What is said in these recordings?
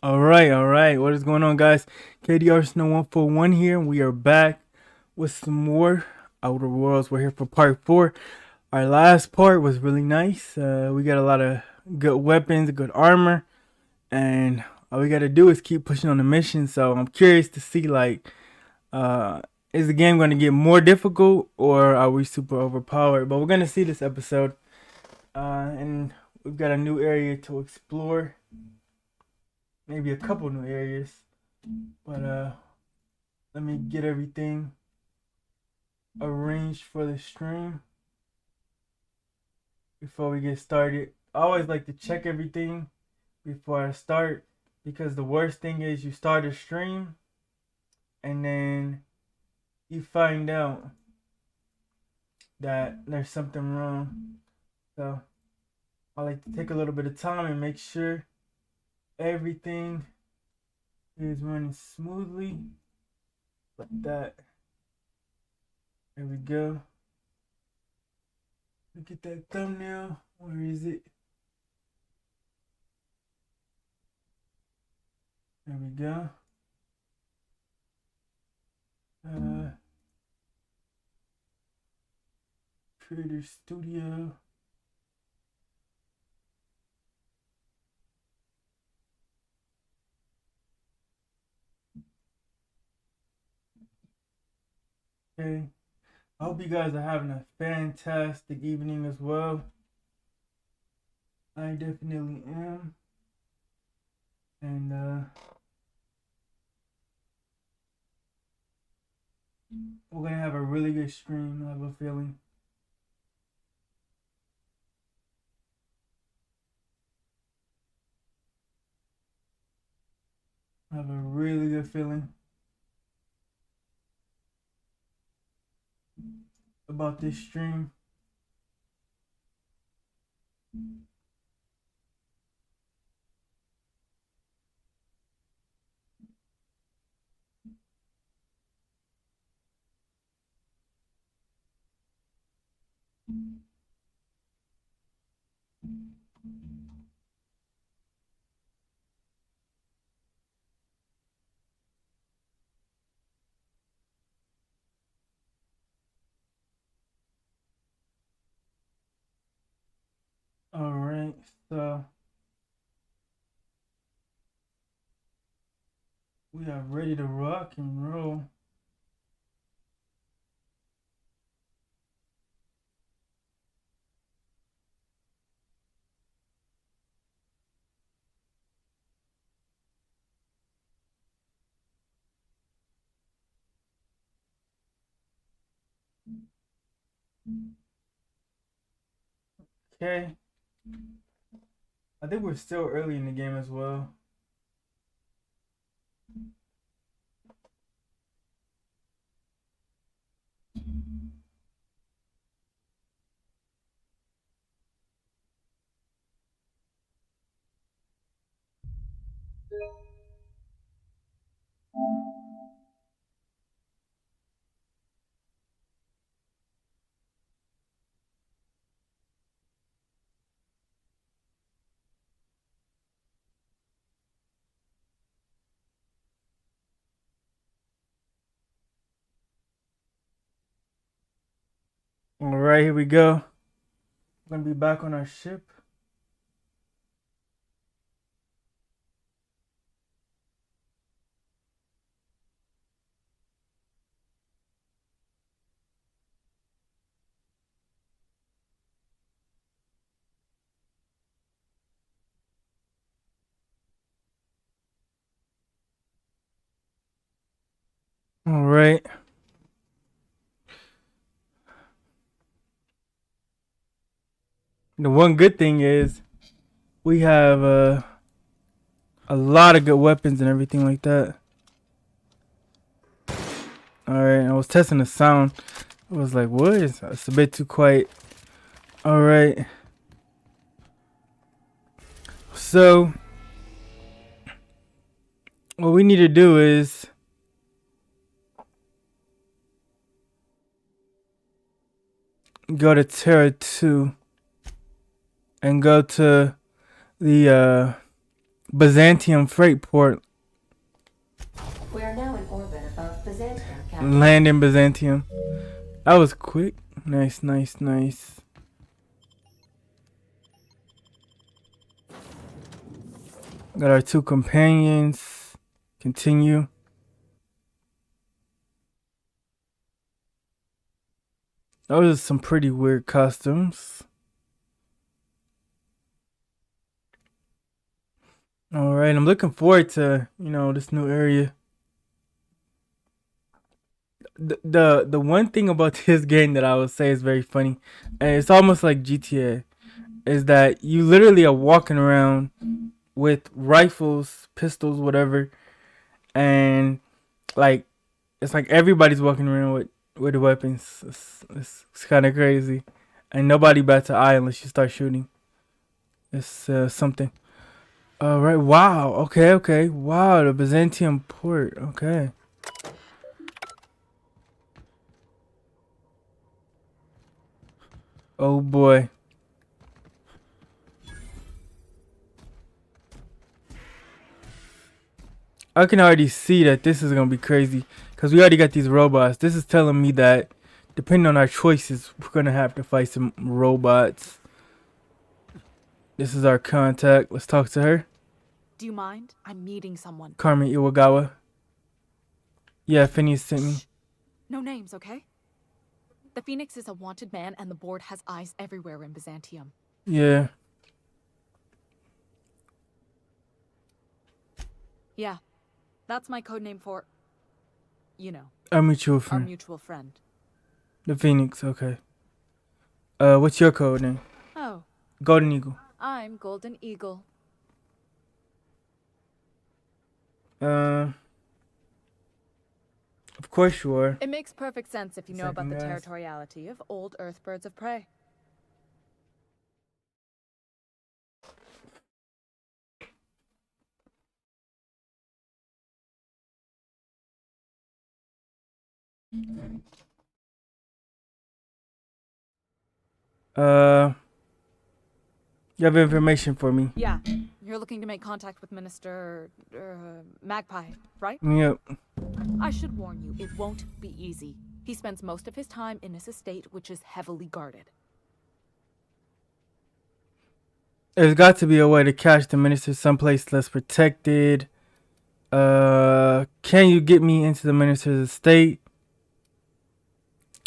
All right. What is going on, guys? KDR Snow 141 here, and we are back with some more Outer Worlds. We're here for part 4. Our last part was really nice. We got a lot of good weapons, good armor, and all we got to do is keep pushing on the mission. So I'm curious to see, uh, is the game going to get more difficult, or are we super overpowered? But we're going to see this episode, and we've got a new area to explore. Maybe a couple new areas. But let me get everything arranged for the stream before we get started. I always like to check everything before I start because the worst thing is you start a stream and then you find out that there's something wrong. So I like to take a little bit of time and make sure everything is running smoothly like that. There we go. Look at that thumbnail. Where is it? There we go. Creator Studio. Okay. I hope you guys are having a fantastic evening as well. I definitely am. And we're gonna have a really good stream, I have a feeling. I have a really good feeling about this stream. Alright, so we are ready to rock and roll. Okay. I think we're still early in the game as well. Alright, here we go. We're gonna be back on our ship. Alright. The one good thing is we have a lot of good weapons and everything like that. Alright, I was testing the sound. I was like, what? It's a bit too quiet. Alright. So, what we need to do is go to Terra 2 and go to the Byzantium freight port. We are now in orbit above Byzantium, Captain. Land in Byzantium. That was quick. Nice, nice, nice. Got our two companions. Continue. Those are some pretty weird costumes. All right, I'm looking forward to, this new area. The one thing about this game that I would say is very funny, and it's almost like GTA, is that you literally are walking around with rifles, pistols, whatever, and like it's like everybody's walking around with the weapons. It's kind of crazy, and nobody bats an eye unless you start shooting. It's something. All right. Wow. Okay. Okay. Wow. The Byzantium port. Okay. Oh boy. I can already see that this is gonna be crazy because we already got these robots. This is telling me that depending on our choices, we're gonna have to fight some robots. This is our contact. Let's talk to her. Do you mind? I'm meeting someone. Carmen Iwagawa. Yeah, Phineas sent me. Shh. No names, okay? The Phoenix is a wanted man and the board has eyes everywhere in Byzantium. Yeah. Yeah. That's my code name for, you know, Our mutual our friend. mutual friend. The Phoenix, okay. What's your code name? Oh, Golden Eagle. I'm Golden Eagle. Of course you are. It makes perfect sense if you know about the Second guess. territoriality of old Earth birds of prey. You have information for me. Yeah, you're looking to make contact with Minister Magpie, right? Yep. I should warn you, it won't be easy. He spends most of his time in his estate, which is heavily guarded. There's got to be a way to catch the minister someplace less protected. Can you get me into the minister's estate?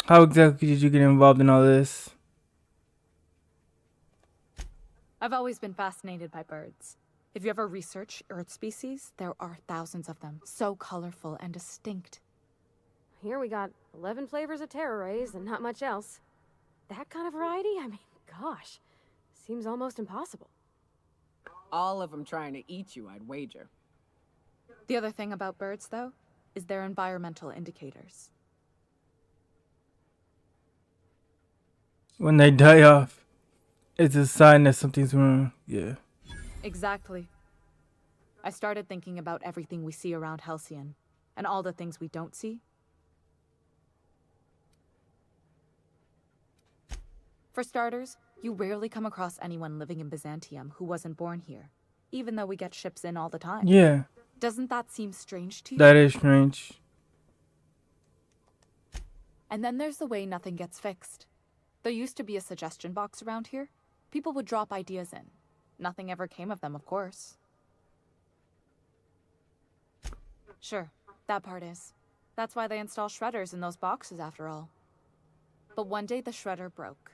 How exactly did you get involved in all this? I've always been fascinated by birds. If you ever research Earth species, there are thousands of them, so colorful and distinct. Here we got 11 flavors of terror rays and not much else. That kind of variety? I mean, gosh, seems almost impossible. All of them trying to eat you, I'd wager. The other thing about birds, though, is their environmental indicators. When they die off, it's a sign that something's wrong. Yeah. Exactly. I started thinking about everything we see around Halcyon, and all the things we don't see. For starters, you rarely come across anyone living in Byzantium who wasn't born here, even though we get ships in all the time. Yeah. Doesn't that seem strange to you? That is strange. And then there's the way nothing gets fixed. There used to be a suggestion box around here. People would drop ideas in. Nothing ever came of them, of course. Sure, that part is. That's why they install shredders in those boxes, after all. But one day the shredder broke.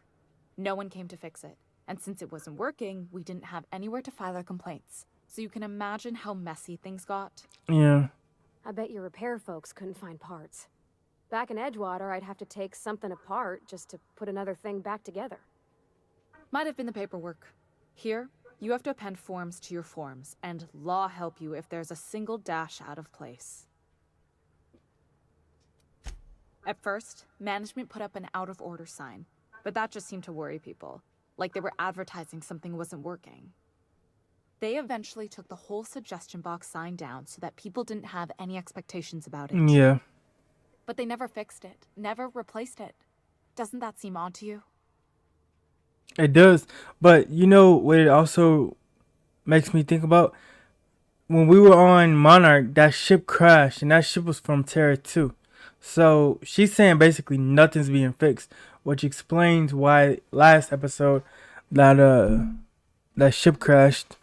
No one came to fix it. And since it wasn't working, we didn't have anywhere to file our complaints. So you can imagine how messy things got. Yeah. I bet your repair folks couldn't find parts. Back in Edgewater, I'd have to take something apart just to put another thing back together. Might have been the paperwork. Here, you have to append forms to your forms, and law help you if there's a single dash out of place. At first, management put up an out-of-order sign, but that just seemed to worry people, like they were advertising something wasn't working. They eventually took the whole suggestion box sign down so that people didn't have any expectations about it. Yeah. But they never fixed it, never replaced it. Doesn't that seem odd to you? It does. But you know what it also makes me think about? when we were on Monarch, that ship crashed, and that ship was from Terra 2. So she's saying basically nothing's being fixed, which explains why last episode that that ship crashed.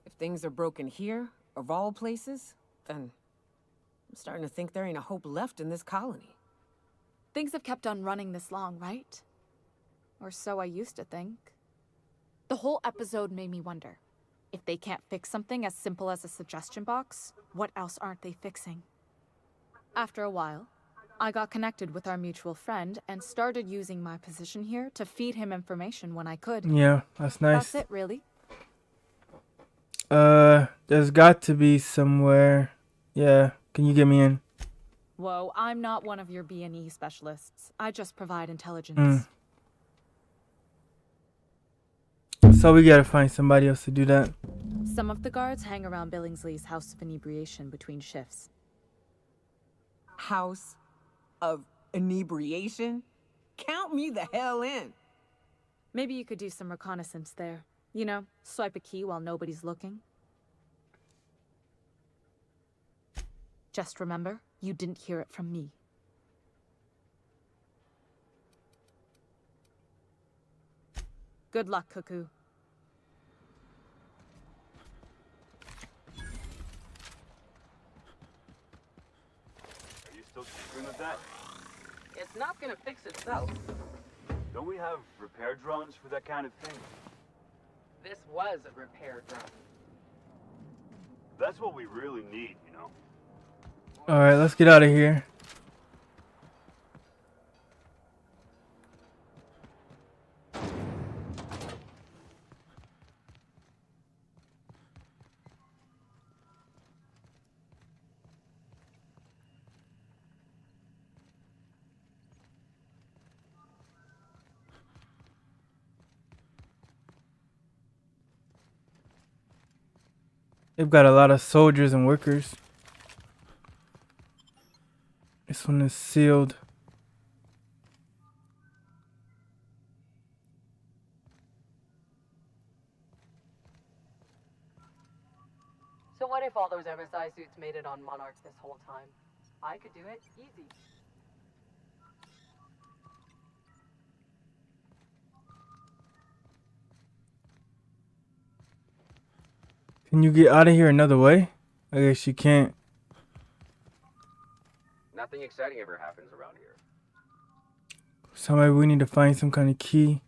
If things are broken here, of all places, then I'm starting to think there ain't a hope left in this colony. Things have kept on running this long, right? Or so I used to think. The whole episode made me wonder. If they can't fix something as simple as a suggestion box, what else aren't they fixing? After a while, I got connected with our mutual friend and started using my position here to feed him information when I could. Yeah, that's nice. That's it, really. There's got to be somewhere. Yeah, can you get me in? Whoa, I'm not one of your B&E specialists. I just provide intelligence. So we gotta find somebody else to do that. Some of the guards hang around Billingsley's House of Inebriation between shifts. House of Inebriation? Count me the hell in. Maybe you could do some reconnaissance there. You know, swipe a key while nobody's looking. Just remember, you didn't hear it from me. Good luck, Cuckoo. Are you still tinkering with that? It's not gonna fix itself. Don't we have repair drones for that kind of thing? This was a repair drone. That's what we really need, you know? Alright, let's get out of here. They've got a lot of soldiers and workers. This one is sealed. So what if all those MSI suits made it on Monarch this whole time? I could do it easy. Can you get out of here another way? I guess you can't. Nothing exciting ever happens around here. So maybe we need to find some kind of key.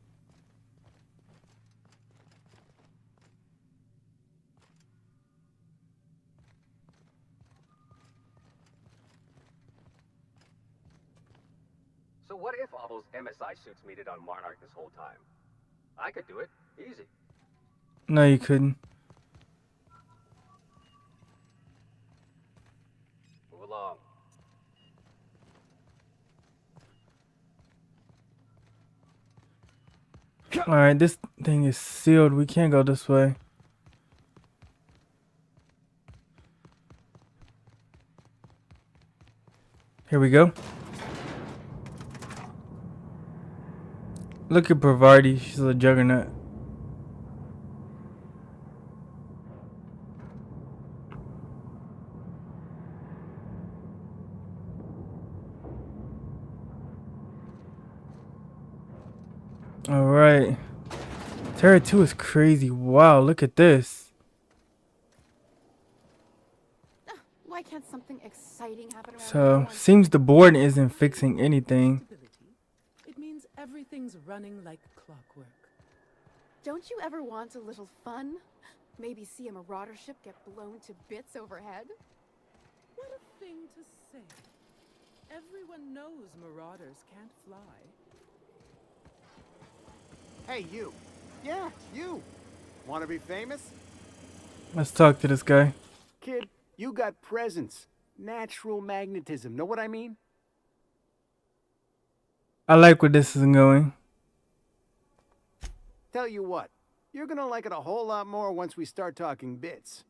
So what if all those MSI suits made it on Monarch this whole time? I could do it. Easy. No, you couldn't. Move along. Alright, this thing is sealed. We can't go this way. Here we go. Look at Bravardi. She's a juggernaut. Alright. Terra 2 is crazy. Wow, look at this. Why can't something exciting happen around So, here? seems the board isn't fixing anything. It means everything's running like clockwork. Don't you ever want a little fun? Maybe see a marauder ship get blown to bits overhead? What a thing to say. Everyone knows marauders can't fly. Hey, you. Yeah, you. Want to be famous? Let's talk to this guy. Kid, you got presence. Natural magnetism. Know what I mean? I like where this is going. Tell you what. You're gonna like it a whole lot more once we start talking bits.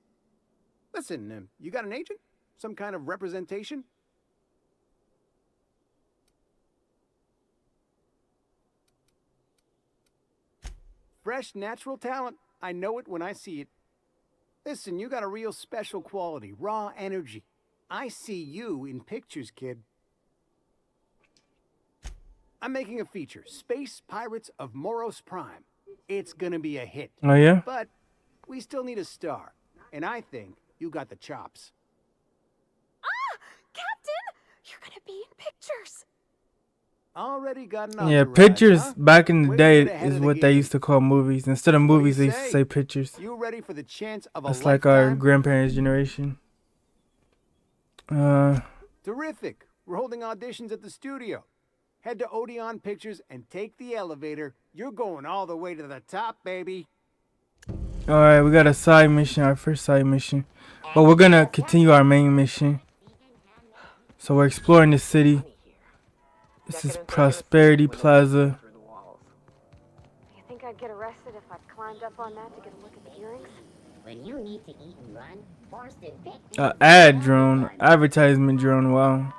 Listen, you got an agent? Some kind of representation? Fresh, natural talent. I know it when I see it. Listen, you got a real special quality, raw energy. I see you in pictures, kid. I'm making a feature, Space Pirates of Moros Prime. It's gonna be a hit. Oh yeah? But we still need a star. And I think you got the chops. Ah! Captain! You're gonna be in pictures! Already got an Yeah, entourage, pictures huh? back in the Way to day get ahead is of the what they game. used to call movies. Instead of What do you movies, they used to say? say pictures. You ready for the chance of a That's like our lifetime? grandparents' generation. Terrific. We're holding auditions at the studio. Head to Odeon Pictures and take the elevator. You're going all the way to the top, baby. Alright, we got a side mission, our first side mission. But we're gonna continue our main mission. So we're exploring the city. This is Prosperity Plaza. You think I'd get arrested if I climbed up on that to get a look at the earrings? When you need to eat and run, forced to pick Ad drone, advertisement drone, wow.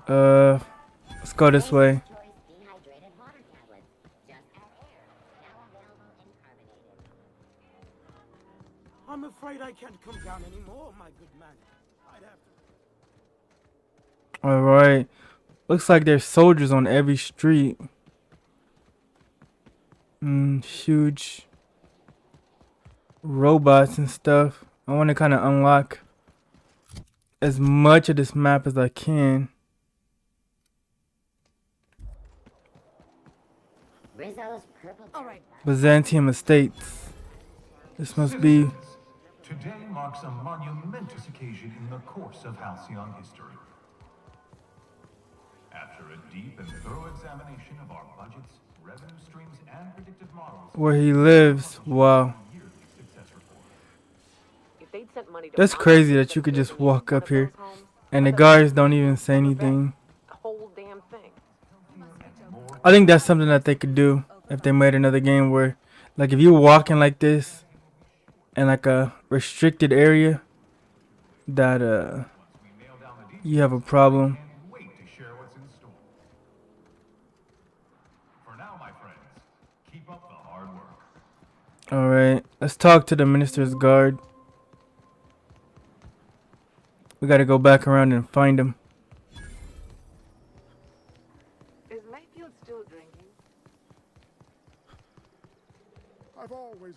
Let's go this way. dehydrated water tablets. Just add air. Now available and carbonated. I'm afraid I can't come down anymore, my good man. I'd have to. Alright. Looks like there's soldiers on every street. Huge robots and stuff. I want to kind of unlock as much of this map as I can. Rizzo's purple. All right. Byzantium Estates. This must be. Today marks a monumentous occasion in the course of Halcyon history. After a deep and thorough examination of our budgets, revenue streams, and predictive models, Where he lives. Wow. If they'd sent money to That's Monarch crazy that instead you of could just building walk one up of here those homes, and the I bet guards don't even say anything. the whole damn thing. I think that's something that they could do if they made another game where, like, if you're walking like this in like a restricted area, that you have a problem. wait to share what's in store. For now, my friends, keep up the hard work. All right, let's talk to the minister's guard. We gotta go back around and find him. Is Mayfield still drinking? I've always.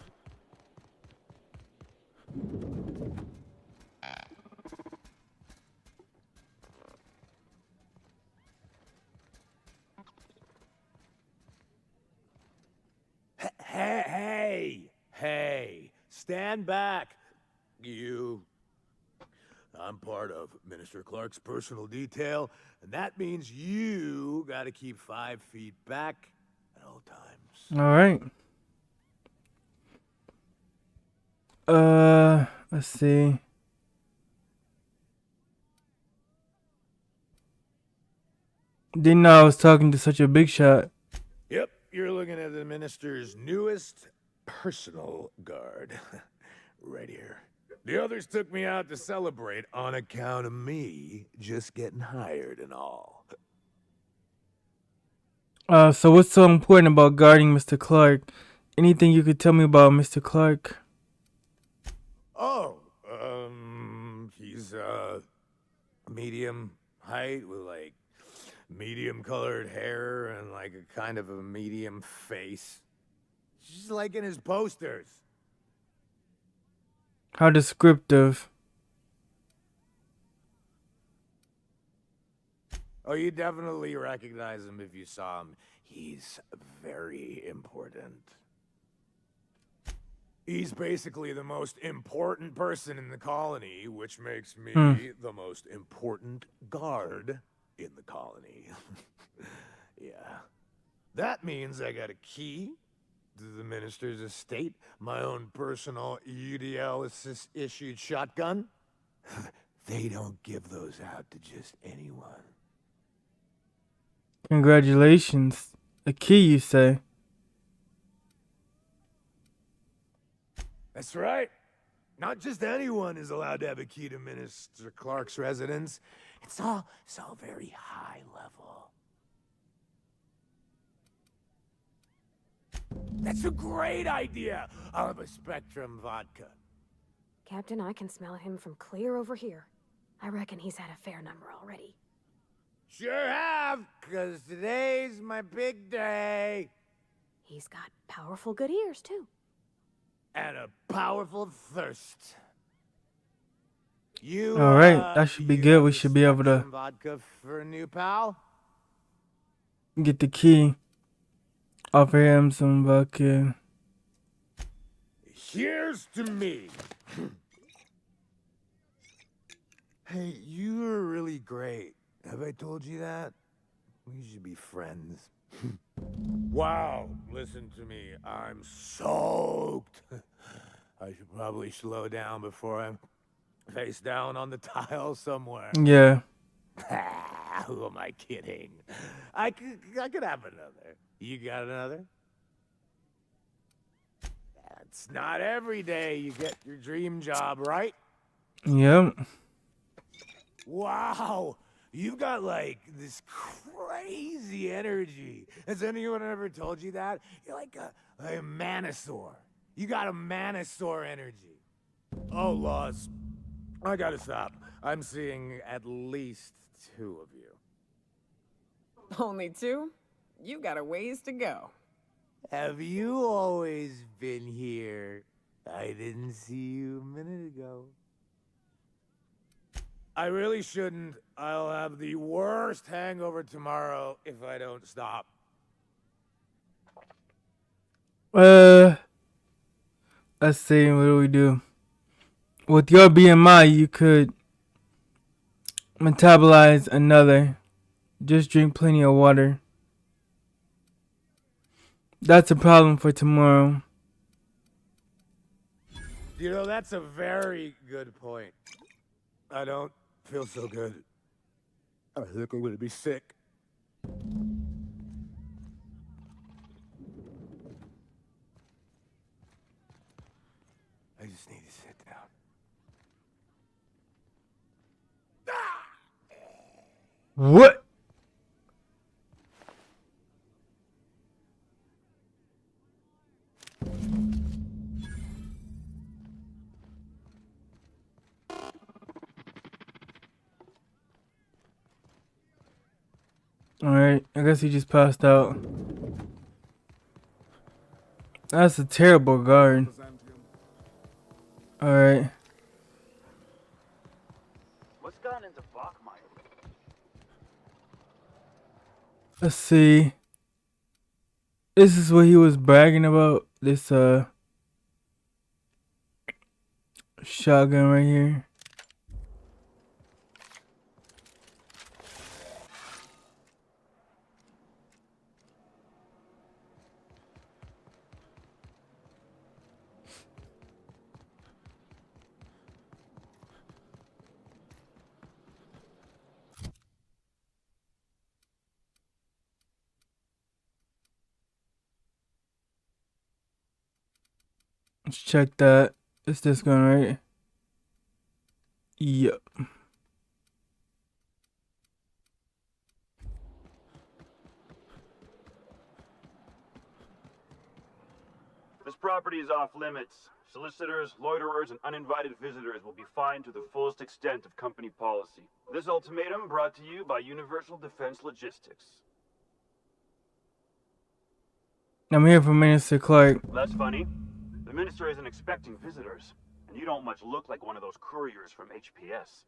Hey, stand back, you. I'm part of Minister Clark's personal detail, and that means you gotta keep 5 feet back at all times. All right. Let's see. Didn't know I was talking to such a big shot. Yep, you're looking at the minister's newest personal guard. Right here. The others took me out to celebrate on account of me just getting hired and all. So what's so important about guarding Mr. Clark? Anything you could tell me about Mr. Clark? Oh, he's, medium height with, like, medium colored hair and, like, a kind of a medium face. Just like in his posters. How descriptive. Oh, you definitely recognize him if you saw him. He's very important. He's basically the most important person in the colony, which makes me the most important guard in the colony. Yeah. That means I got a key to the minister's estate, my own personal UDL-issued shotgun. They don't give those out to just anyone. Congratulations. A key, you say? That's right. Not just anyone is allowed to have a key to Minister Clark's residence. It's all so very high level. That's a great idea. I'll have a Spectrum vodka. Captain, I can smell him from clear over here. I reckon he's had a fair number already. Sure have, 'cause today's my big day. He's got powerful good ears, too. And a powerful thirst. You, All right, that should be good. We should be able to some vodka for a new pal? get the key. Offer him some vodka. Here's to me. Hey, you were really great. Have I told you that? We should be friends. Wow, listen to me. I'm soaked. I should probably slow down before I'm face down on the tile somewhere. Yeah. Who am I kidding? I could have another. You got another? It's not every day you get your dream job, right? Yep. Wow, you've got like this crazy energy. Has anyone ever told you that? You're like a manosaur. You got a manosaur energy. Oh, Laws. I gotta stop. I'm seeing at least 2 of you. Only 2? You got a ways to go. Have you always been here? I didn't see you a minute ago. I really shouldn't. I'll have the worst hangover tomorrow if I don't stop. Let's see, what do we do? With your BMI, you could metabolize another. Just drink plenty of water. That's a problem for tomorrow. You know, that's a very good point. I don't feel so good. I think I'm gonna be sick. I just need to sit down. What? Alright, I guess he just passed out. That's a terrible guard. Alright. What's gotten into Bachmeyer? Let's see. This is what he was bragging about. This shotgun right here. Let's check that. It's this gun, right? Yep. This property is off limits. Solicitors, loiterers, and uninvited visitors will be fined to the fullest extent of company policy. This ultimatum brought to you by Universal Defense Logistics. I'm here for Minister Clark. That's funny. The minister isn't expecting visitors, and you don't much look like one of those couriers from HPS.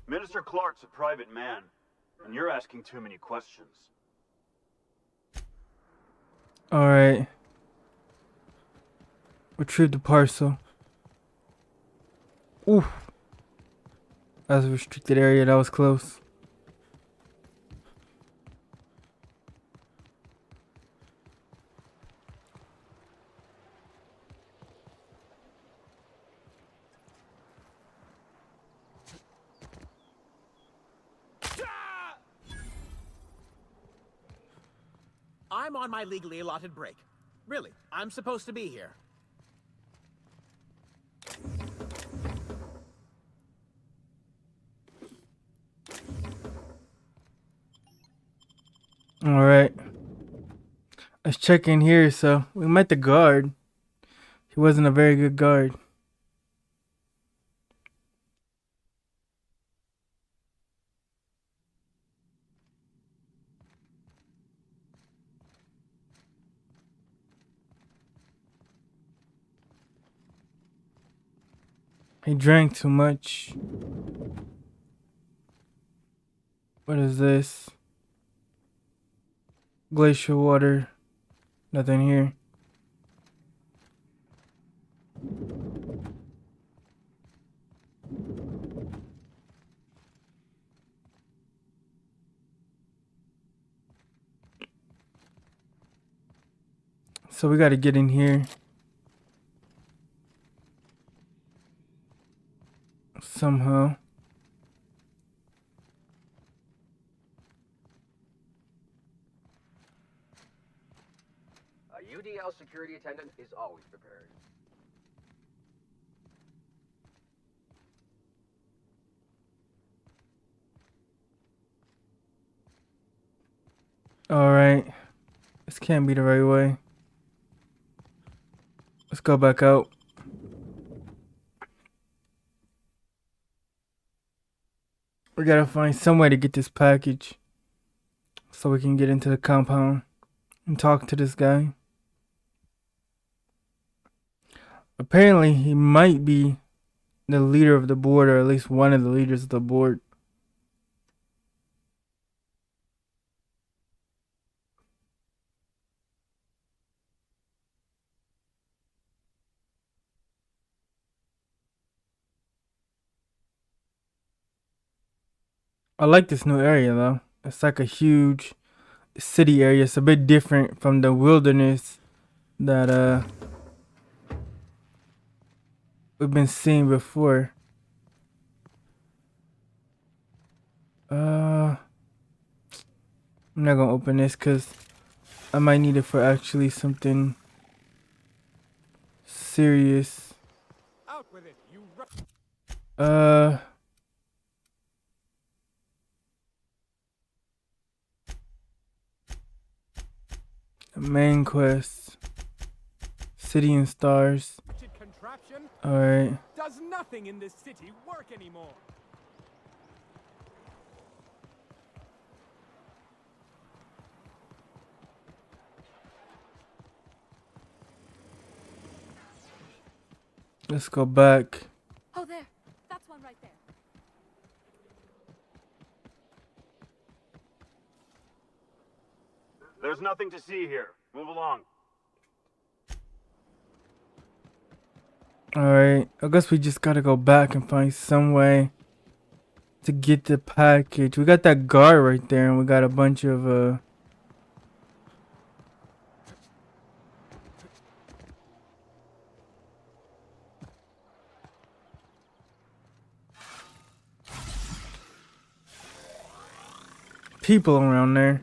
Minister Clark's a private man, and you're asking too many questions. Alright. Retrieve the parcel. Oof. That's a restricted area. That was close. I'm on my legally allotted break. Really, I'm supposed to be here. All right. Let's check in here. So we met the guard. He wasn't a very good guard. He drank too much. What is this? Glacial water. Nothing here. So we gotta get in here. Somehow. A UDL security attendant is always prepared. Alright. This can't be the right way. Let's go back out. We gotta find some way to get this package so we can get into the compound and talk to this guy. Apparently, he might be the leader of the board, or at least one of the leaders of the board. I like this new area though. It's like a huge city area. It's a bit different from the wilderness that we've been seeing before. I'm not gonna open this because I might need it for actually something serious. Out with it, you Main quest. City and Stars. contraption. Alright. Does nothing in this city work anymore? Let's go back. Oh, there. That's one right there. There's nothing to see here. Move along. Alright. I guess we just gotta go back and find some way to get the package. We got that guard right there, and we got a bunch of people around there.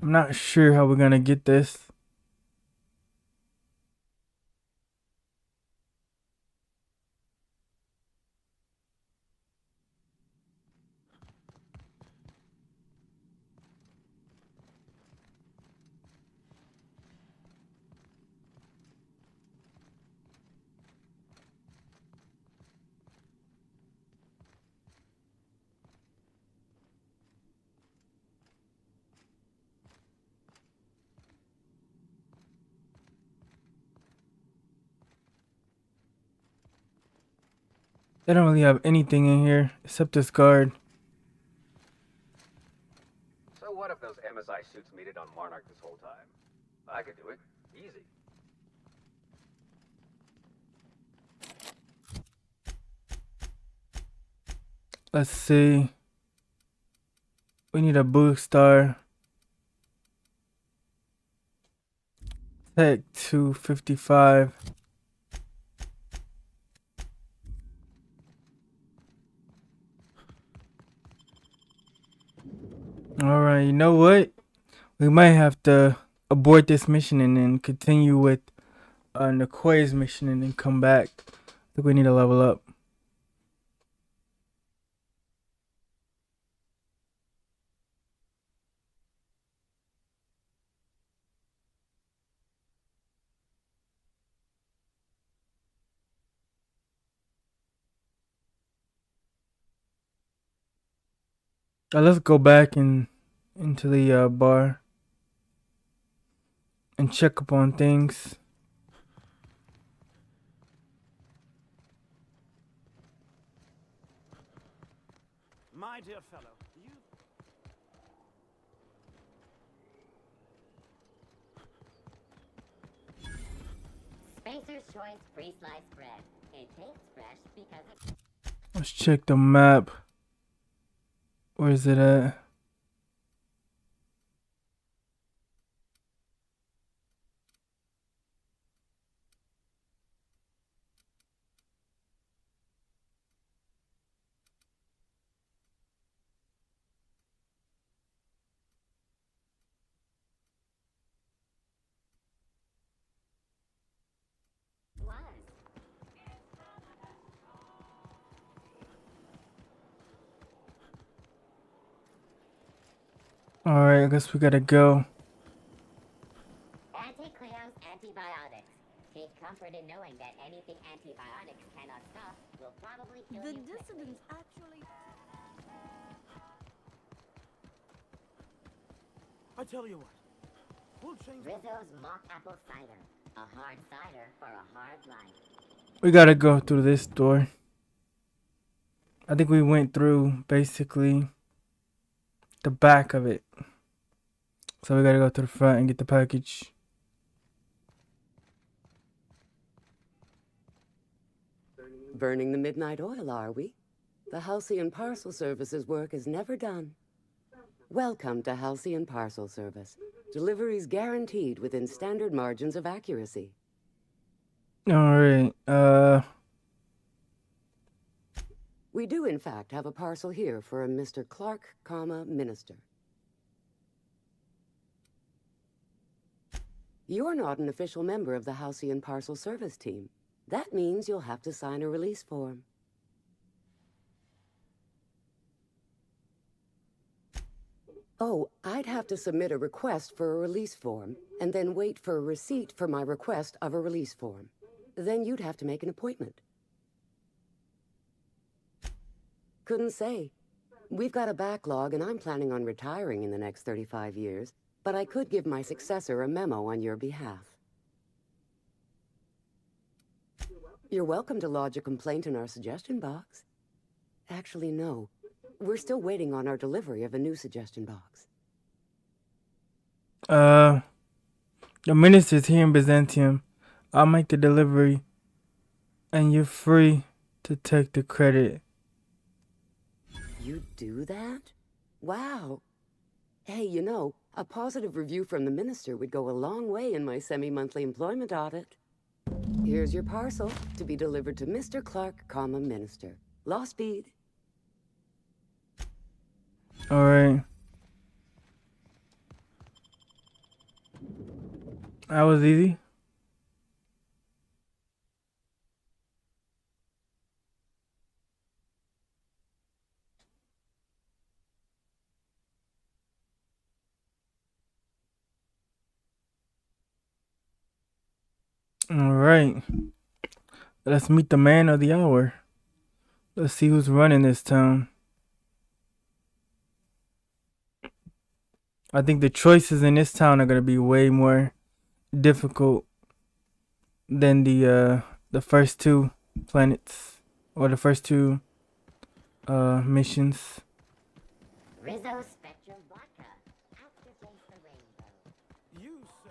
I'm not sure how we're gonna get this. They don't really have anything in here except this guard. So what if those MSI suits made it on Monarch this whole time? I could do it. Easy. Let's see. We need a boost star. Tech 255. Alright, you know what? We might have to abort this mission and then continue with Nicoya's mission and then come back. I think we need to level up. Let's go back into the bar and check up on things. My dear fellow, you... Spacer's Choice pre-sliced bread. It tastes fresh because it... Let's check the map. Where is it at? Alright, I guess we gotta go. Anti-Cleo's antibiotics. Take comfort in knowing that anything antibiotics cannot stop will probably kill The you quickly. dissidents actually... I tell you what. We'll change... Rizzo's mock apple cider. A hard cider for a hard life. We gotta go through this door. I think we went through basically the back of it. So we gotta go to the front and get the package. Burning the midnight oil, are we? The Halcyon Parcel Service's work is never done. Welcome to Halcyon Parcel Service. Deliveries guaranteed within standard margins of accuracy. Alright, We do, in fact, have a parcel here for a Mr. Clark, Minister. You're not an official member of the Halcyon Parcel Service team. That means you'll have to sign a release form. Oh, I'd have to submit a request for a release form, and then wait for a receipt for my request of a release form. Then you'd have to make an appointment. Couldn't say. We've got a backlog, and I'm planning on retiring in the next 35 years, but I could give my successor a memo on your behalf. You're welcome to lodge a complaint in our suggestion box. Actually, no. We're still waiting on our delivery of a new suggestion box. the minister's here in Byzantium. I'll make the delivery, and you're free to take the credit. You do that? Wow. Hey, you know, a positive review from the minister would go a long way in my semi-monthly employment audit. Here's your parcel to be delivered to Mr. Clark, Minister. Law speed. Alright. That was easy. Alright. Let's meet the man of the hour. Let's see who's running this town. I think the choices in this town are gonna be way more difficult than the first two planets or the first two missions. Rizzo Spectrum Vodka. Aftertaste the rainbow. You, sir...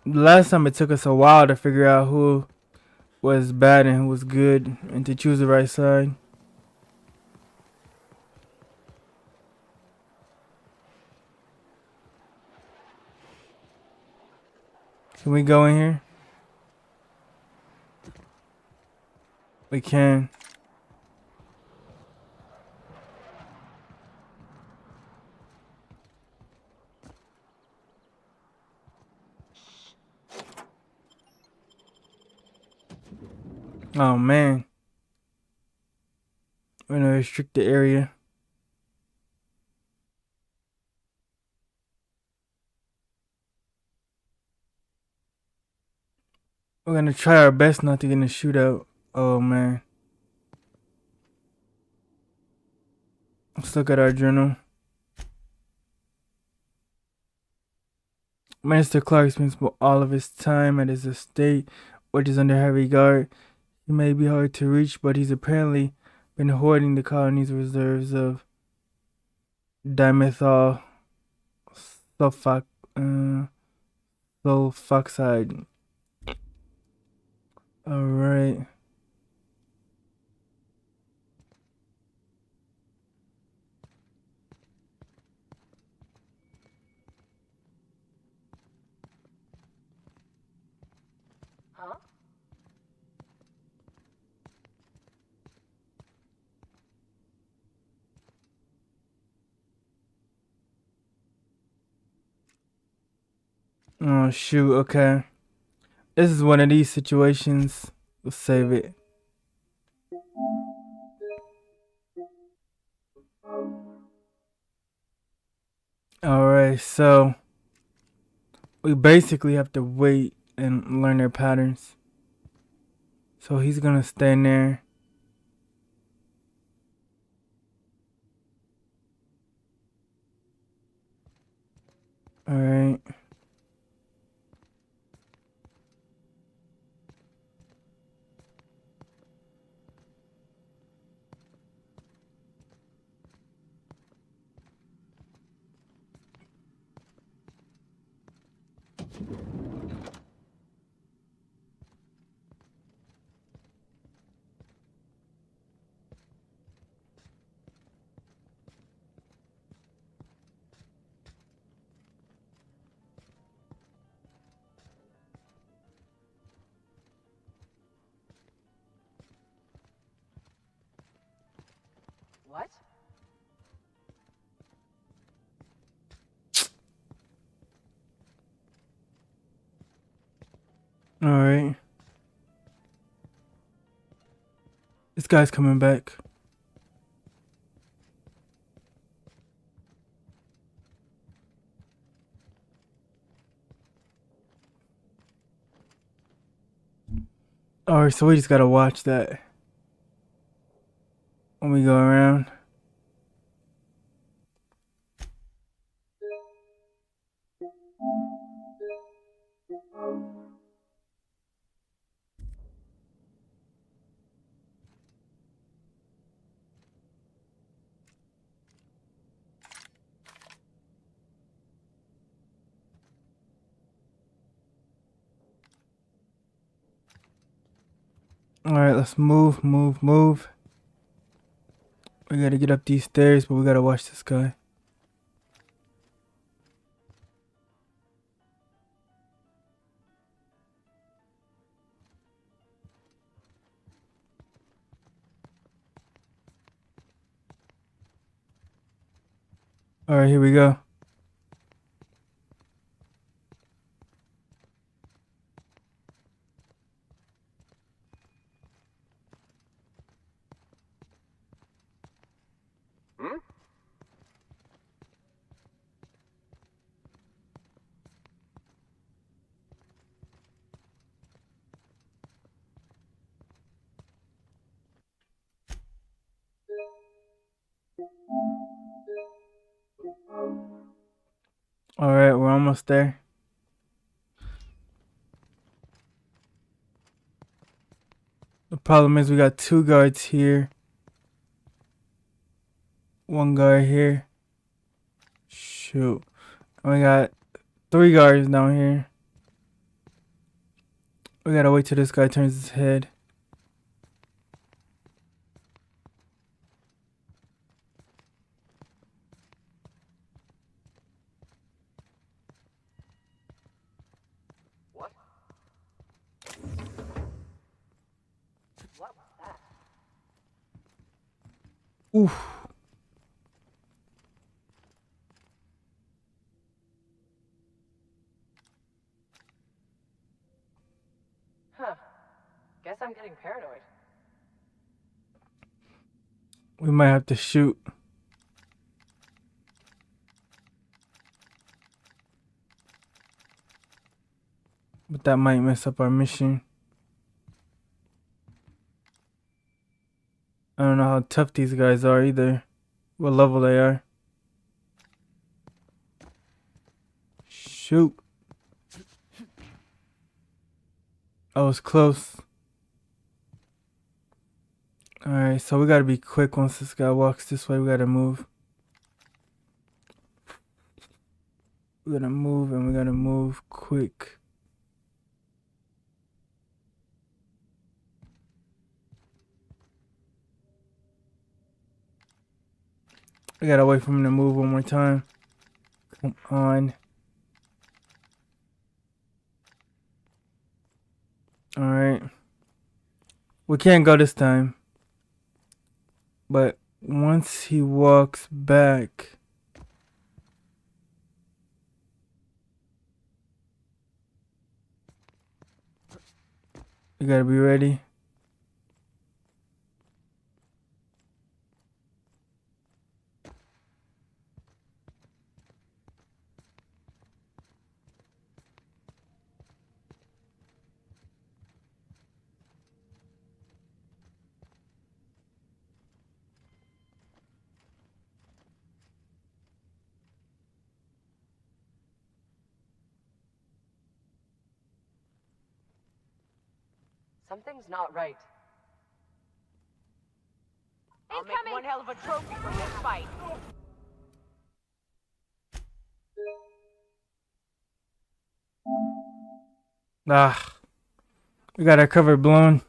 The last time it took us a while to figure out who was bad and who was good and to choose the right side. Can we go in here? We can. Oh man. We're gonna restrict the area. We're gonna try our best not to get in a shootout. Oh man. Let's look at our journal. Minister Clark spends all of his time at his estate, which is under heavy guard. He may be hard to reach, but he's apparently been hoarding the colony's reserves of dimethyl sulfoxide. Sulfoxide. All right. Huh? Oh shoot. Okay. This is one of these situations. We'll save it. Alright, so we basically have to wait and learn their patterns. So he's gonna stand there. Alright. What? Alright. This guy's coming back. Alright, so we just gotta watch that when we go around. Alright, let's move. We gotta get up these stairs, but we gotta watch this guy. Alright, here we go. Hmm? Alright, we're almost there. The problem is we got 2 guards here. 1 guard here. Shoot. And we got 3 guards down here. We gotta wait till this guy turns his head. What? What was that? Oof. Huh. Guess I'm getting paranoid. We might have to shoot. But that might mess up our mission. I don't know how tough these guys are either. what level they are. Shoot. I was close. Alright, so we gotta be quick once this guy walks this way. We gotta move. We gotta move and we gotta move quick. I gotta wait for him to move one more time. Come on. Alright. We can't go this time. But once he walks back, you gotta be ready. Something's not right. I'll make one hell of a trophy from this fight. Ah, we got our cover blown.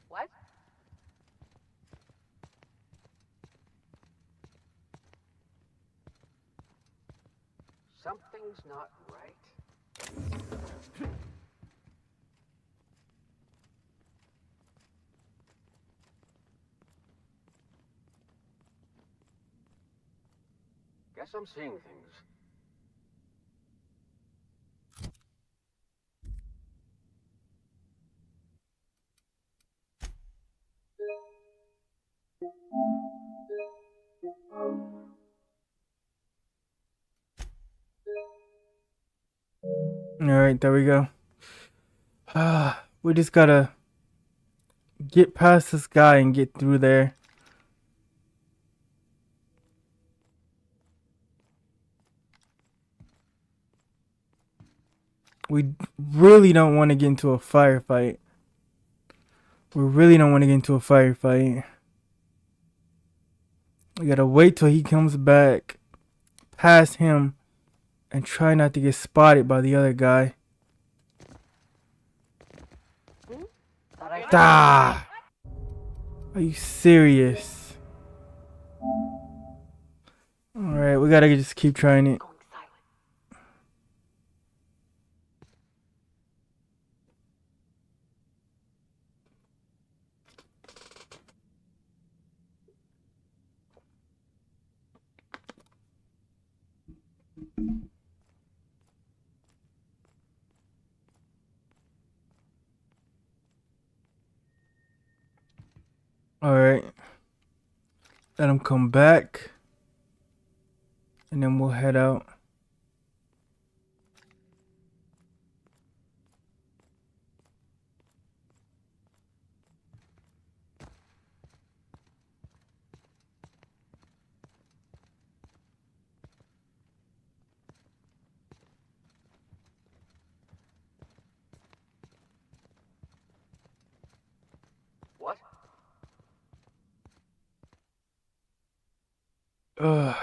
What? Something's not right. Guess I'm seeing things. Alright, there we go. We just gotta get past this guy and get through there. We really don't want to get into a firefight. We really don't want to get into a firefight. We gotta wait till he comes back, past him, and try not to get spotted by the other guy. Ah! Are you serious? Alright, we gotta just keep trying it. Alright. Let him come back. And then we'll head out. What? Ugh.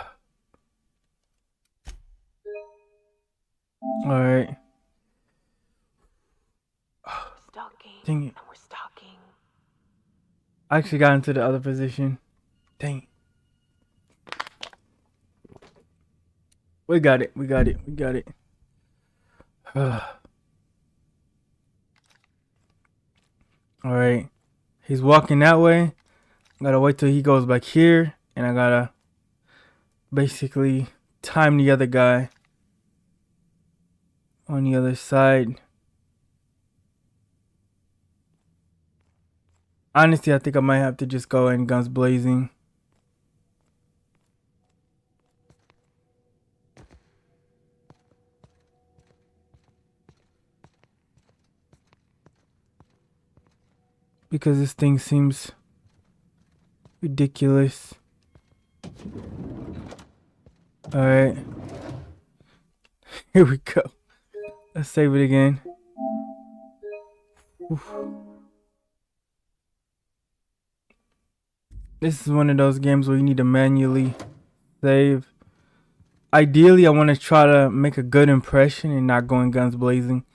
Alright. Dang it. We're stalking. I actually got into the other position. Dang it. We got it. We got it. We got it. Alright. He's walking that way. Gotta wait till he goes back here. And I gotta basically time the other guy on the other side. Honestly, I think I might have to just go in guns blazing. Because this thing seems ridiculous. Alright. Here we go. Let's save it again. Oof. This is one of those games where you need to manually save. Ideally, I want to try to make a good impression and not going guns blazing.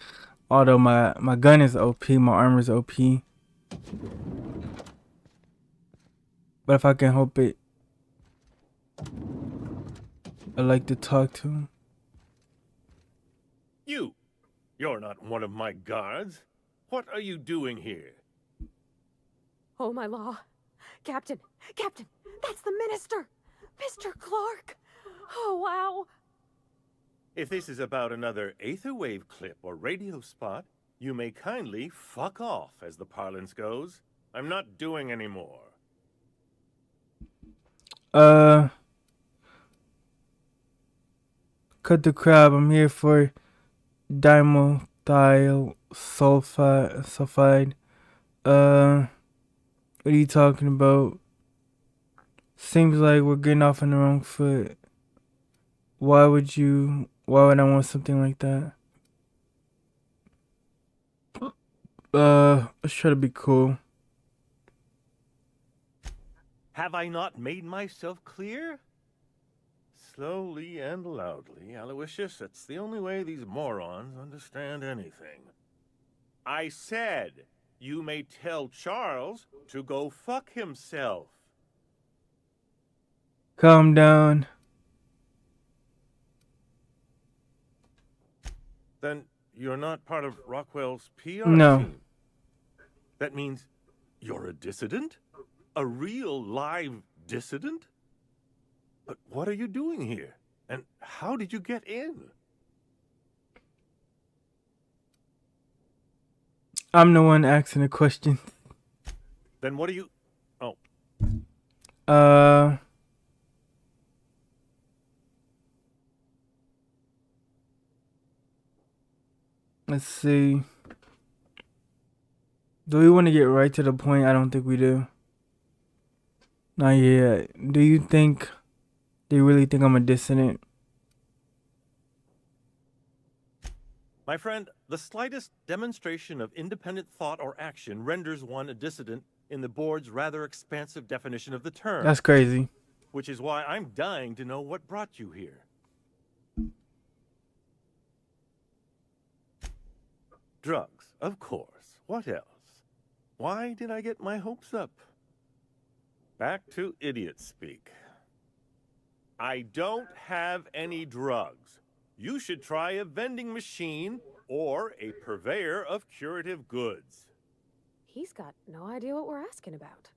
Although my gun is OP, my armor is OP. But if I can help it, I like to talk to him. You're not one of my guards. What are you doing here? Oh, my law. Captain, that's the minister! Mr. Clark! Oh, wow. If this is about another Aetherwave clip or radio spot, you may kindly fuck off, as the parlance goes. I'm not doing any more. Cut the crap. I'm here for dimethyl sulfide. What are you talking about? Seems like we're getting off on the wrong foot. Why would I want something like that? Let's try to be cool. Have I not made myself clear? Slowly and loudly, Aloysius, it's the only way these morons understand anything. I said, you may tell Charles to go fuck himself. Calm down. Then you're not part of Rockwell's PR No. team. That means you're a dissident? A real live dissident? But what are you doing here? And how did you get in? I'm the one asking the question. Then what are you... Oh. Let's see. Do we want to get right to the point? I don't think we do. Not yet. Do you think they really think I'm a dissident? My friend, the slightest demonstration of independent thought or action renders one a dissident in the board's rather expansive definition of the term. That's crazy. Which is why I'm dying to know what brought you here. Drugs, of course. What else? Why did I get my hopes up? Back to idiot speak. I don't have any drugs. You should try a vending machine or a purveyor of curative goods. He's got no idea what we're asking about.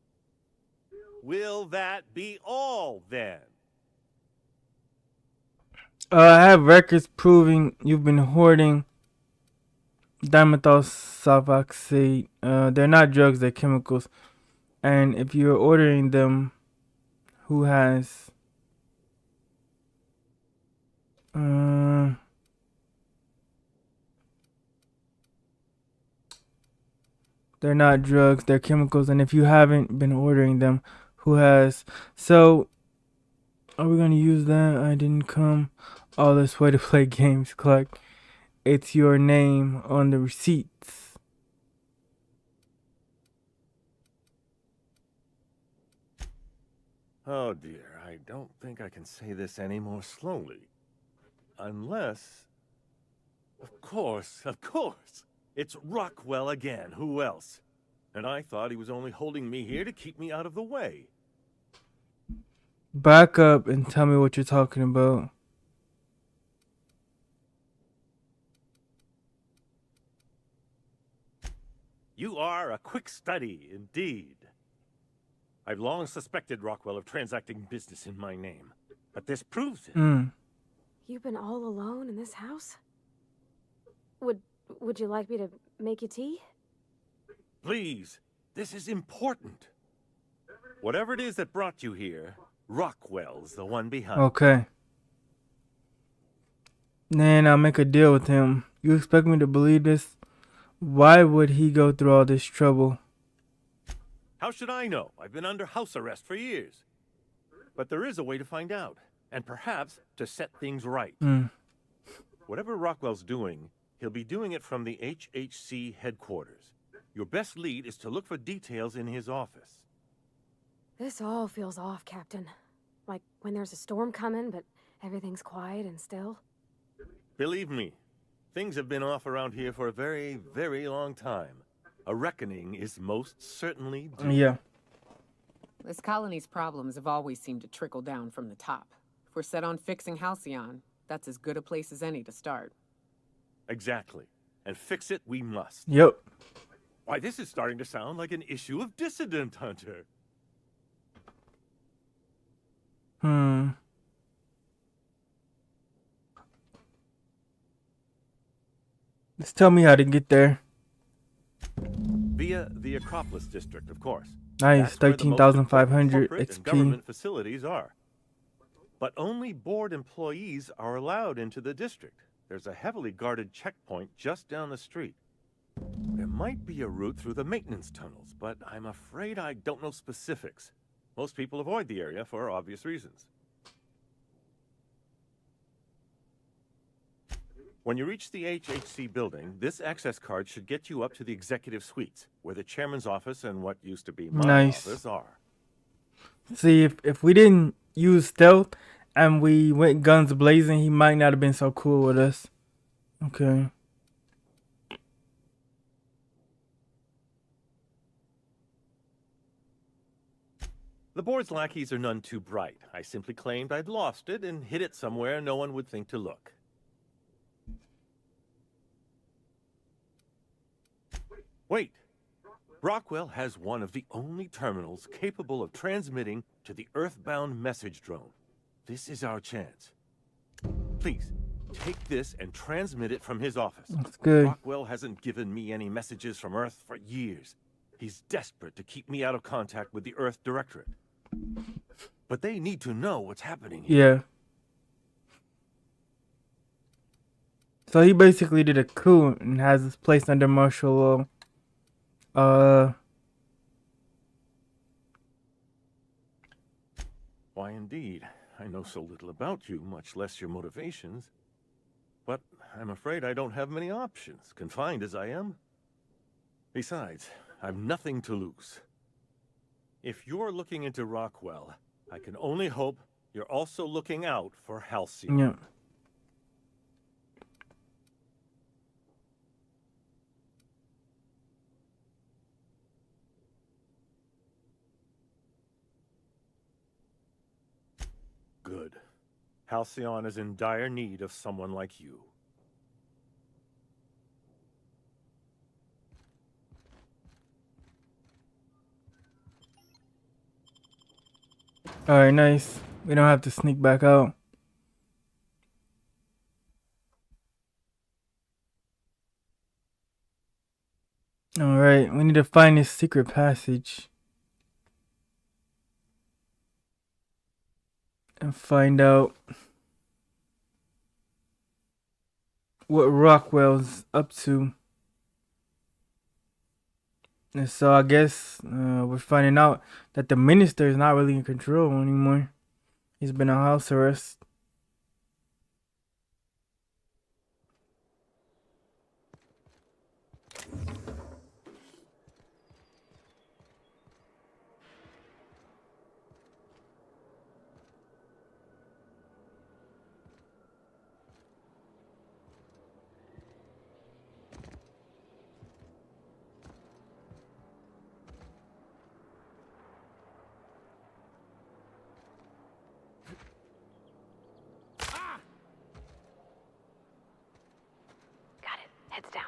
Will that be all, then? I have records proving you've been hoarding dimethyl sulfoxide. They're not drugs, they're chemicals. And if you're ordering them, who has... they're not drugs, they're chemicals. And if you haven't been ordering them, who has? So, are we going to use that? I didn't come all this way to play games, Clark. It's your name on the receipts. Oh dear, I don't think I can say this any more slowly. Unless... Of course. It's Rockwell again. Who else? And I thought he was only holding me here to keep me out of the way. Back up and tell me what you're talking about. You are a quick study, indeed. I've long suspected Rockwell of transacting business in my name, but this proves it. You've been all alone in this house? Would you like me to make you tea? Please, This is important. Whatever it is that brought you here, Rockwell's the one behind. Okay. Then I'll make a deal with him. You expect me to believe this? Why would he go through all this trouble? How should I know? I've been under house arrest for years. But there is a way to find out, and perhaps to set things right. Whatever Rockwell's doing, he'll be doing it from the HHC headquarters. Your best lead is to look for details in his office. This all feels off, Captain. Like when there's a storm coming, but everything's quiet and still. Believe me, things have been off around here for a very, very long time. A reckoning is most certainly due. Yeah. This colony's problems have always seemed to trickle down from the top. If we're set on fixing Halcyon, that's as good a place as any to start. Exactly. And fix it we must. Yep. Why, this is starting to sound like an issue of Dissident Hunter. Just tell me how to get there. Via the Acropolis district, of course. Nice, 13,500 XP. Government XP. facilities are. But only board employees are allowed into the district. There's a heavily guarded checkpoint just down the street. There might be a route through the maintenance tunnels, but I'm afraid I don't know specifics. Most people avoid the area for obvious reasons. When you reach the HHC building, this access card should get you up to the executive suites, where the chairman's office and what used to be my office are. See, if we didn't use stealth and we went guns blazing, he might not have been so cool with us. Okay. The board's lackeys are none too bright. I simply claimed I'd lost it and hid it somewhere no one would think to look. Wait. Rockwell has one of the only terminals capable of transmitting to the Earthbound message drone. This is our chance. Please, take this and transmit it from his office. That's good. Rockwell hasn't given me any messages from Earth for years. He's desperate to keep me out of contact with the Earth Directorate. But they need to know what's happening here. Yeah. So he basically did a coup and has this place under martial law. Why, indeed. I know so little about you, much less your motivations. But I'm afraid I don't have many options, confined as I am. Besides, I've nothing to lose. If you're looking into Rockwell, I can only hope you're also looking out for Halcyon. Yeah. Good. Halcyon is in dire need of someone like you. Alright, nice. We don't have to sneak back out. Alright, we need to find this secret passage. And find out what Rockwell's up to. And so I guess we're finding out that the minister is not really in control anymore. He's been on house arrest. Heads down.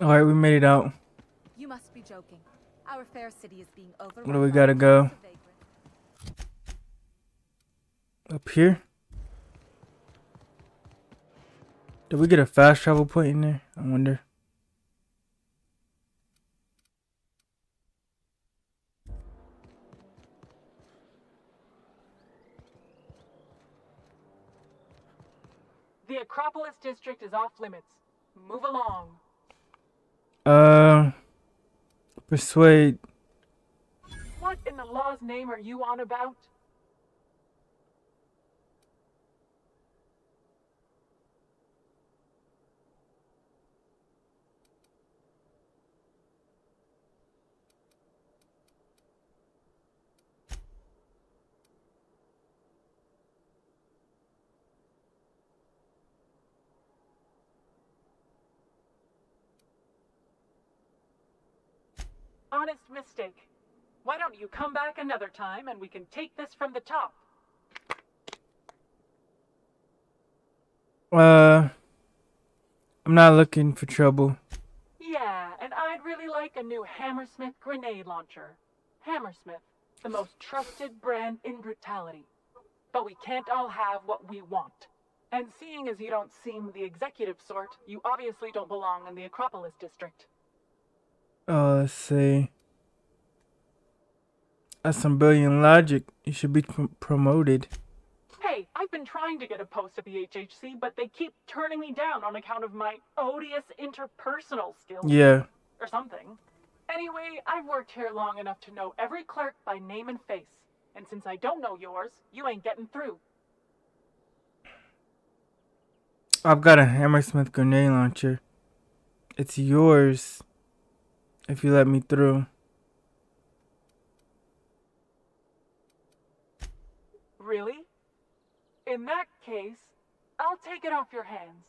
Alright, we made it out. joking. Our fair city is being overrun. Where do we gotta go? Up here? Did we get a fast travel point in there? I wonder. The Acropolis district is off limits. Move along. Persuade. What in the law's name are you on about? Honest mistake. Why don't you come back another time and we can take this from the top? I'm not looking for trouble. Yeah, and I'd really like a new Hammersmith grenade launcher. Hammersmith, the most trusted brand in brutality. But we can't all have what we want. And seeing as you don't seem the executive sort, you obviously don't belong in the Acropolis district. Oh, let's see. That's some brilliant logic. You should be promoted. Hey, I've been trying to get a post at the HHC, but they keep turning me down on account of my odious interpersonal skills. Yeah. Or something. Anyway, I've worked here long enough to know every clerk by name and face. And since I don't know yours, you ain't getting through. I've got a Hammersmith grenade launcher. It's yours if you let me through. Really? In that case, I'll take it off your hands.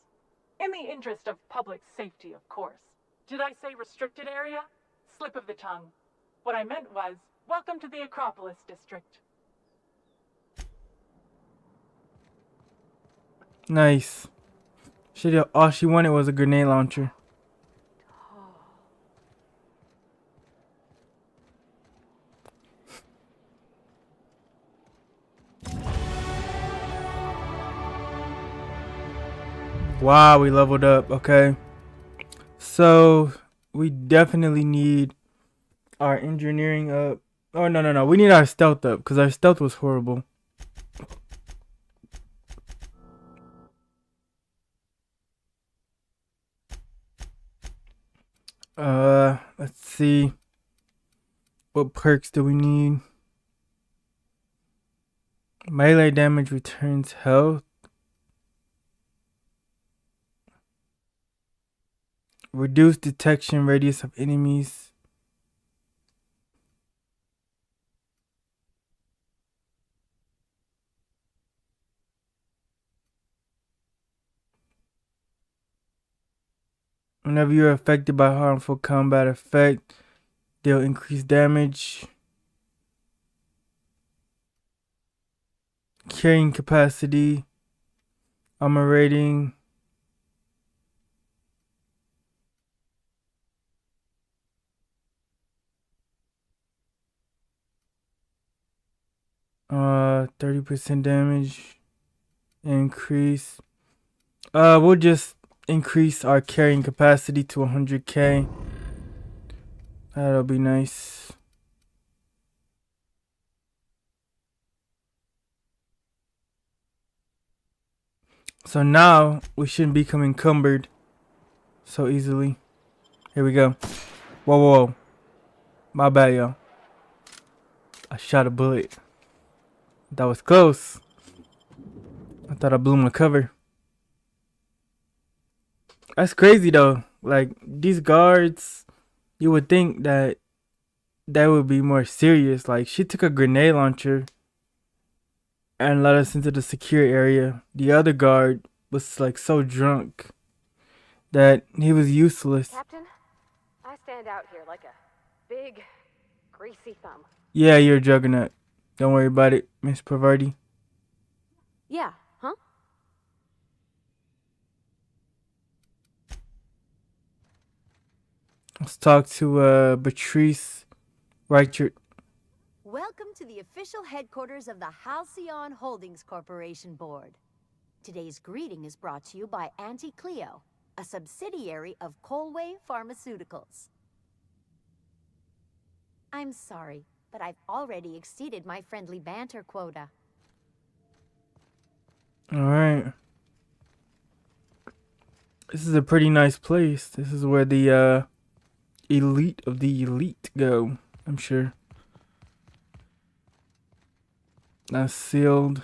In the interest of public safety, of course. Did I say restricted area? Slip of the tongue. What I meant was, welcome to the Acropolis district. Nice. All she wanted was a grenade launcher. Wow, we leveled up. Okay. So, we definitely need our engineering up. Oh, no. We need our stealth up because our stealth was horrible. Let's see. What perks do we need? Melee damage returns health. Reduce detection radius of enemies. Whenever you're affected by harmful combat effect, deal increased damage. Carrying capacity. Armor rating. Uh, 30% damage increase. We'll just increase our carrying capacity to 100k. That'll be nice. So now we shouldn't become encumbered so easily. Here we go. Whoa. My bad, y'all. I shot a bullet. That was close. I thought I blew my cover. That's crazy though. Like, these guards, you would think that would be more serious. Like, she took a grenade launcher and let us into the secure area. The other guard was like so drunk that he was useless. Captain, I stand out here like a big, greasy thumb. Yeah, you're a juggernaut. Don't worry about it, Miss Pavardi. Yeah, huh? Let's talk to Patrice Reichert. Welcome to the official headquarters of the Halcyon Holdings Corporation Board. Today's greeting is brought to you by Auntie Cleo, a subsidiary of Colway Pharmaceuticals. I'm sorry, but I've already exceeded my friendly banter quota. All right. This is a pretty nice place. This is where the elite of the elite go, I'm sure. That's sealed.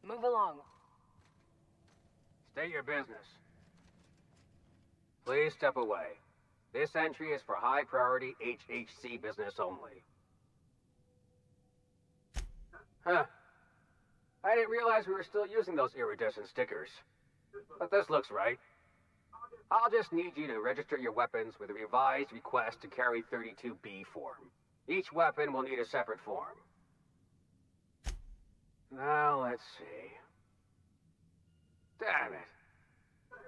Move along. State your business. Please step away. This entry is for high priority HHC business only. Huh. I didn't realize we were still using those iridescent stickers. But this looks right. I'll just need you to register your weapons with a revised request to carry 32B form. Each weapon will need a separate form. Now, let's see. Damn it.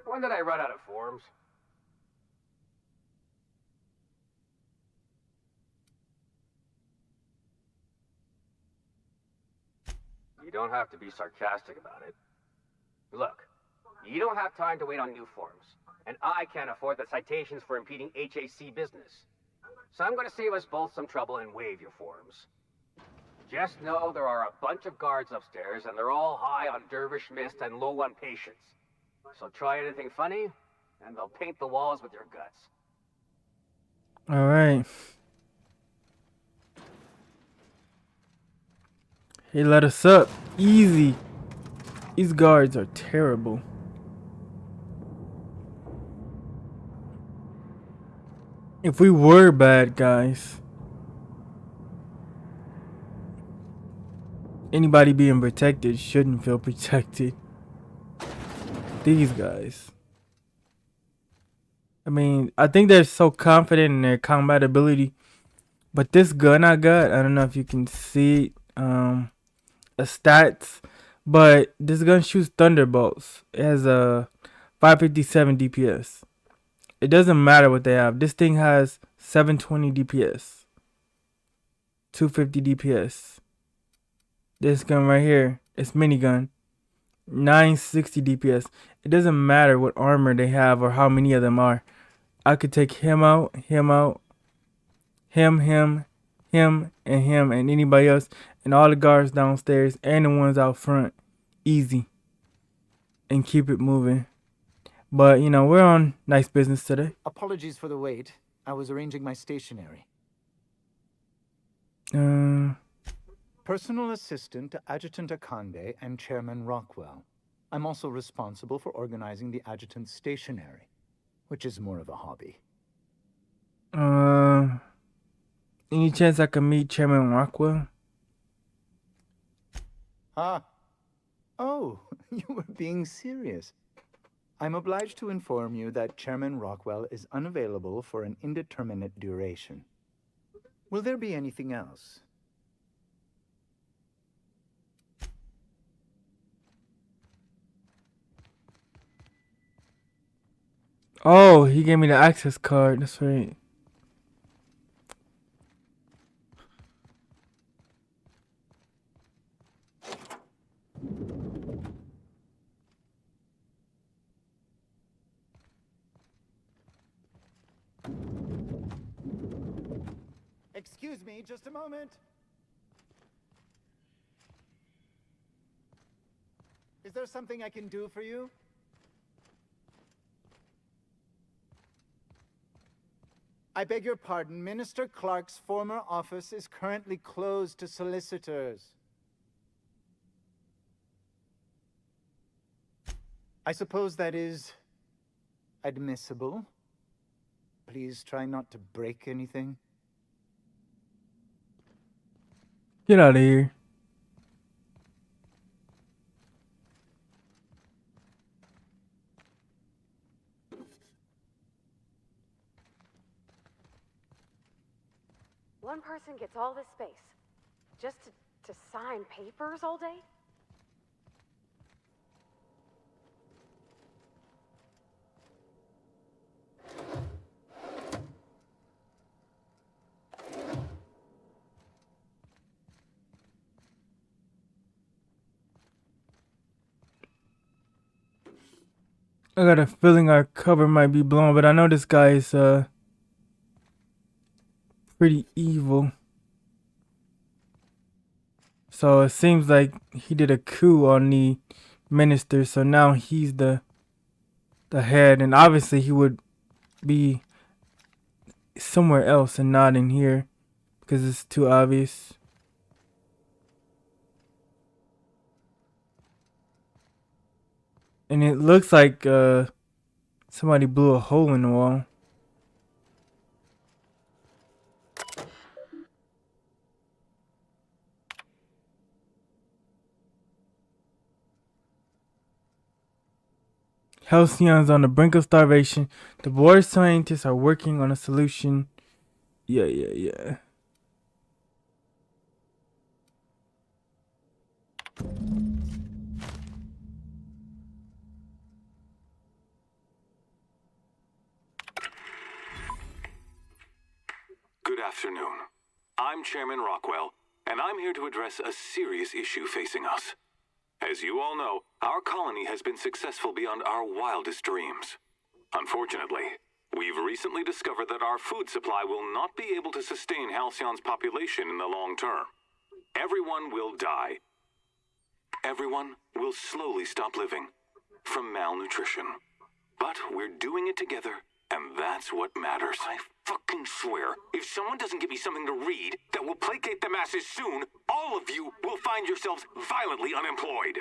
When did I run out of forms? You don't have to be sarcastic about it. Look, you don't have time to wait on new forms, and I can't afford the citations for impeding HAC business. So I'm going to save us both some trouble and waive your forms. Just know there are a bunch of guards upstairs, and they're all high on dervish mist and low on patience. So try anything funny, and they'll paint the walls with your guts. All right. He let us up. Easy. These guards are terrible. If we were bad guys, anybody being protected shouldn't feel protected. These guys. I mean, I think they're so confident in their combat ability. But this gun I got, I don't know if you can see the stats, but this gun shoots thunderbolts. It has a 557 DPS. It doesn't matter what they have. This thing has 720 DPS, 250 DPS. This gun right here, it's minigun, 960 DPS. It doesn't matter what armor they have or how many of them are. I could take him out, him, and anybody else, and all the guards downstairs and the ones out front, easy, and keep it moving. But you know, we're on nice business today. Apologies for the wait. I was arranging my stationery. Personal assistant to Adjutant Akande and Chairman Rockwell. I'm also responsible for organizing the adjutant's stationery, which is more of a hobby. Any chance I can meet Chairman Rockwell? Ah. Oh, you were being serious. I'm obliged to inform you that Chairman Rockwell is unavailable for an indeterminate duration. Will there be anything else? Oh, he gave me the access card. That's right. Excuse me, just a moment. Is there something I can do for you? I beg your pardon. Minister Clark's former office is currently closed to solicitors. I suppose that is admissible. Please try not to break anything. Get out of here. one person gets all this space just to sign papers all day? I got a feeling our cover might be blown, but I know this guy is pretty evil. So it seems like he did a coup on the minister, so now he's the head, and obviously he would be somewhere else and not in here because it's too obvious. And it looks like somebody blew a hole in the wall. Halcyon's on the brink of starvation. The board scientists are working on a solution. Yeah. Good afternoon. I'm Chairman Rockwell, and I'm here to address a serious issue facing us. As you all know, our colony has been successful beyond our wildest dreams. Unfortunately, we've recently discovered that our food supply will not be able to sustain Halcyon's population in the long term. Everyone will die. Everyone will slowly stop living from malnutrition. But we're doing it together, and that's what matters. I fucking swear, if someone doesn't give me something to read that will placate the masses soon, all of you will find yourselves violently unemployed.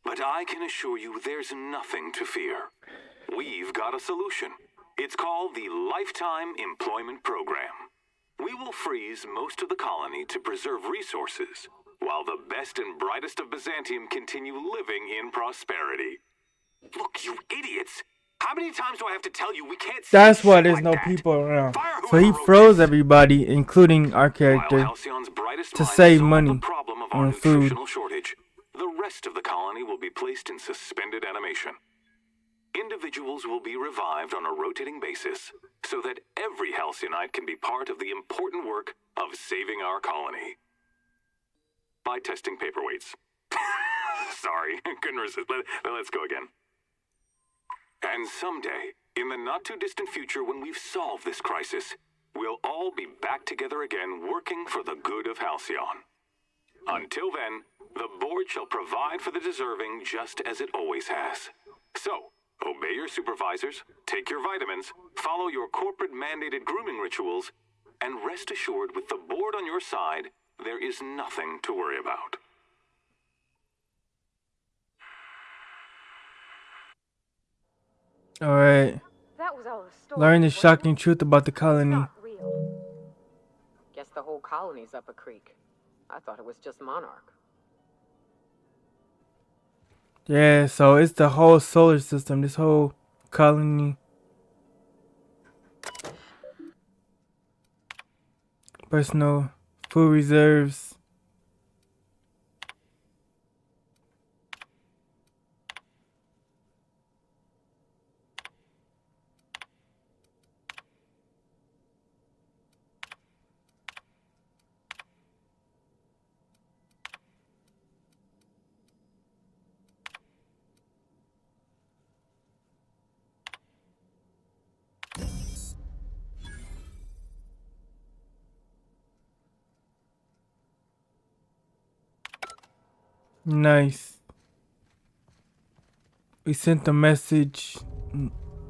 But I can assure you there's nothing to fear. We've got a solution. It's called the Lifetime Employment Program. We will freeze most of the colony to preserve resources, while the best and brightest of Byzantium continue living in prosperity. Look, you idiots! How many times do I have to tell you we can't? That's why there's no people around. So he froze everybody, including our character, to save money on food. Shortage. The rest of the colony will be placed in suspended animation. Individuals will be revived on a rotating basis so that every Halcyonite can be part of the important work of saving our colony. By testing paperweights. Sorry, couldn't resist. Let's go again. And someday, in the not-too-distant future when we've solved this crisis, we'll all be back together again working for the good of Halcyon. Until then, the board shall provide for the deserving just as it always has. So, obey your supervisors, take your vitamins, follow your corporate-mandated grooming rituals, and rest assured with the board on your side, there is nothing to worry about. Alright. That was all a story. Learn the shocking truth about the colony. Guess the whole colony's up a creek. I thought it was just Monarch. Yeah, so it's the whole solar system, this whole colony. Personal food reserves. Nice. We sent the message.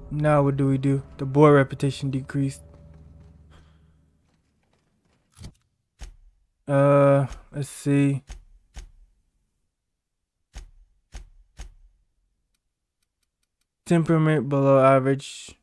Now what do we do? The board reputation decreased. Let's see. Temperament below average.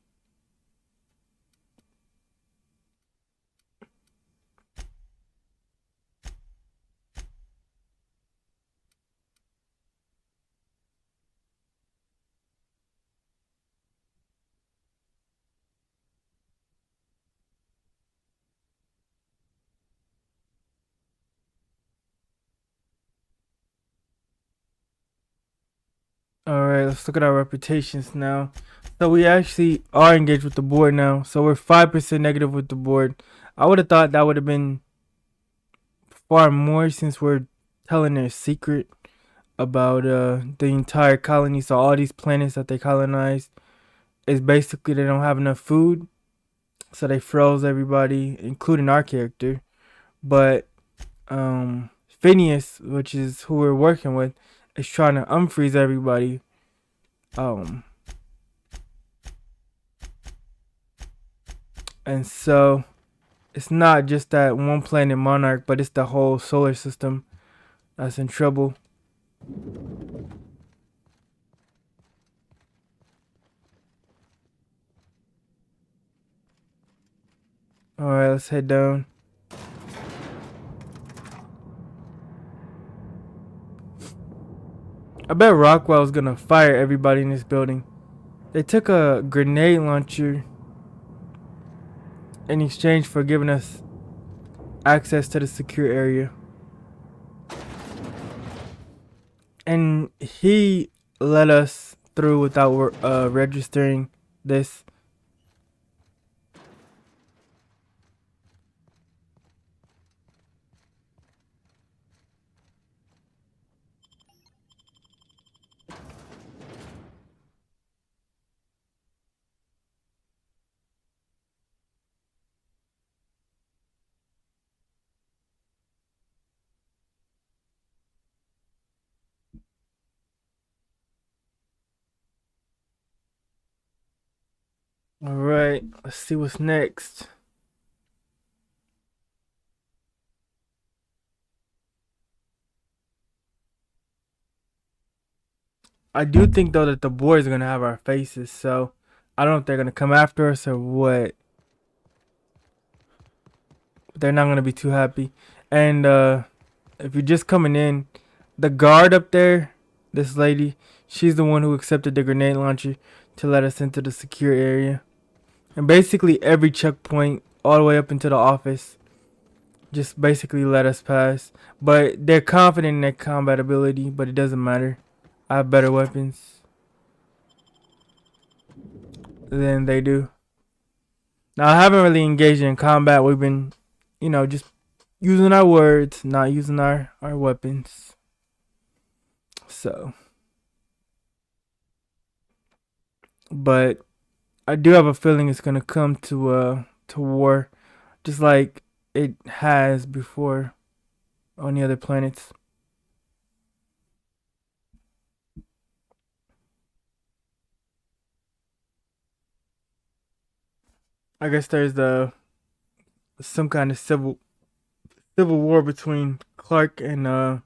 Alright, let's look at our reputations now. So we actually are engaged with the board now. So we're 5% negative with the board. I would have thought that would have been far more since we're telling their secret about the entire colony. So all these planets that they colonized is basically they don't have enough food. So they froze everybody, including our character. But Phineas, which is who we're working with, is trying to unfreeze everybody. And so it's not just that one planet monarch, but it's the whole solar system that's in trouble. Alright, let's head down. I bet Rockwell's gonna fire everybody in this building. They took a grenade launcher in exchange for giving us access to the secure area. And he let us through without registering this. Alright, let's see what's next. I do think though that the boys are gonna have our faces, so I don't know if they're gonna come after us or what. But they're not gonna be too happy. And if you're just coming in, the guard up there, this lady, she's the one who accepted the grenade launcher to let us into the secure area. And basically every checkpoint all the way up into the office just basically let us pass. But they're confident in their combat ability, but it doesn't matter. I have better weapons than they do. Now I haven't really engaged in combat. We've been, just using our words, not using our weapons. So, but I do have a feeling it's gonna come to war, just like it has before on the other planets. I guess there's some kind of civil war between Clark and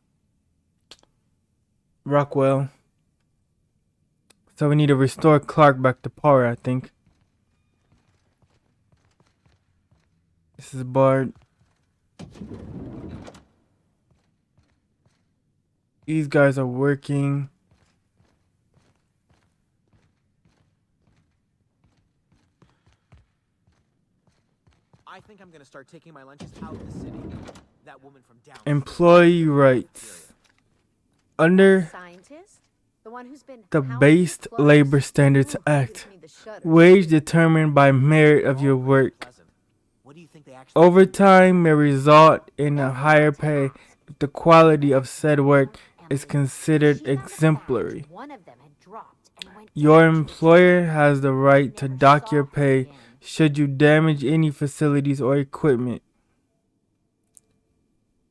Rockwell. So we need to restore Clark back to power, I think. This is Bard. These guys are working. I think I'm gonna start taking my lunches out of the city. That woman from down. Employee rights. Under the Based Labor Standards Act, wage determined by merit of your work. Overtime may result in a higher pay if the quality of said work is considered exemplary. Your employer has the right to dock your pay should you damage any facilities or equipment.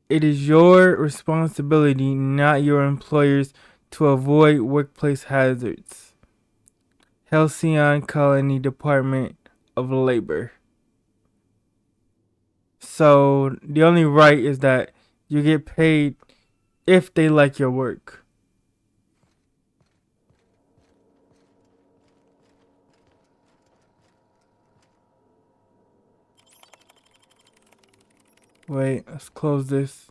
It is your responsibility, not your employer's, to avoid workplace hazards. Halcyon Colony Department of Labor. So the only right is that you get paid if they like your work. Wait, let's close this.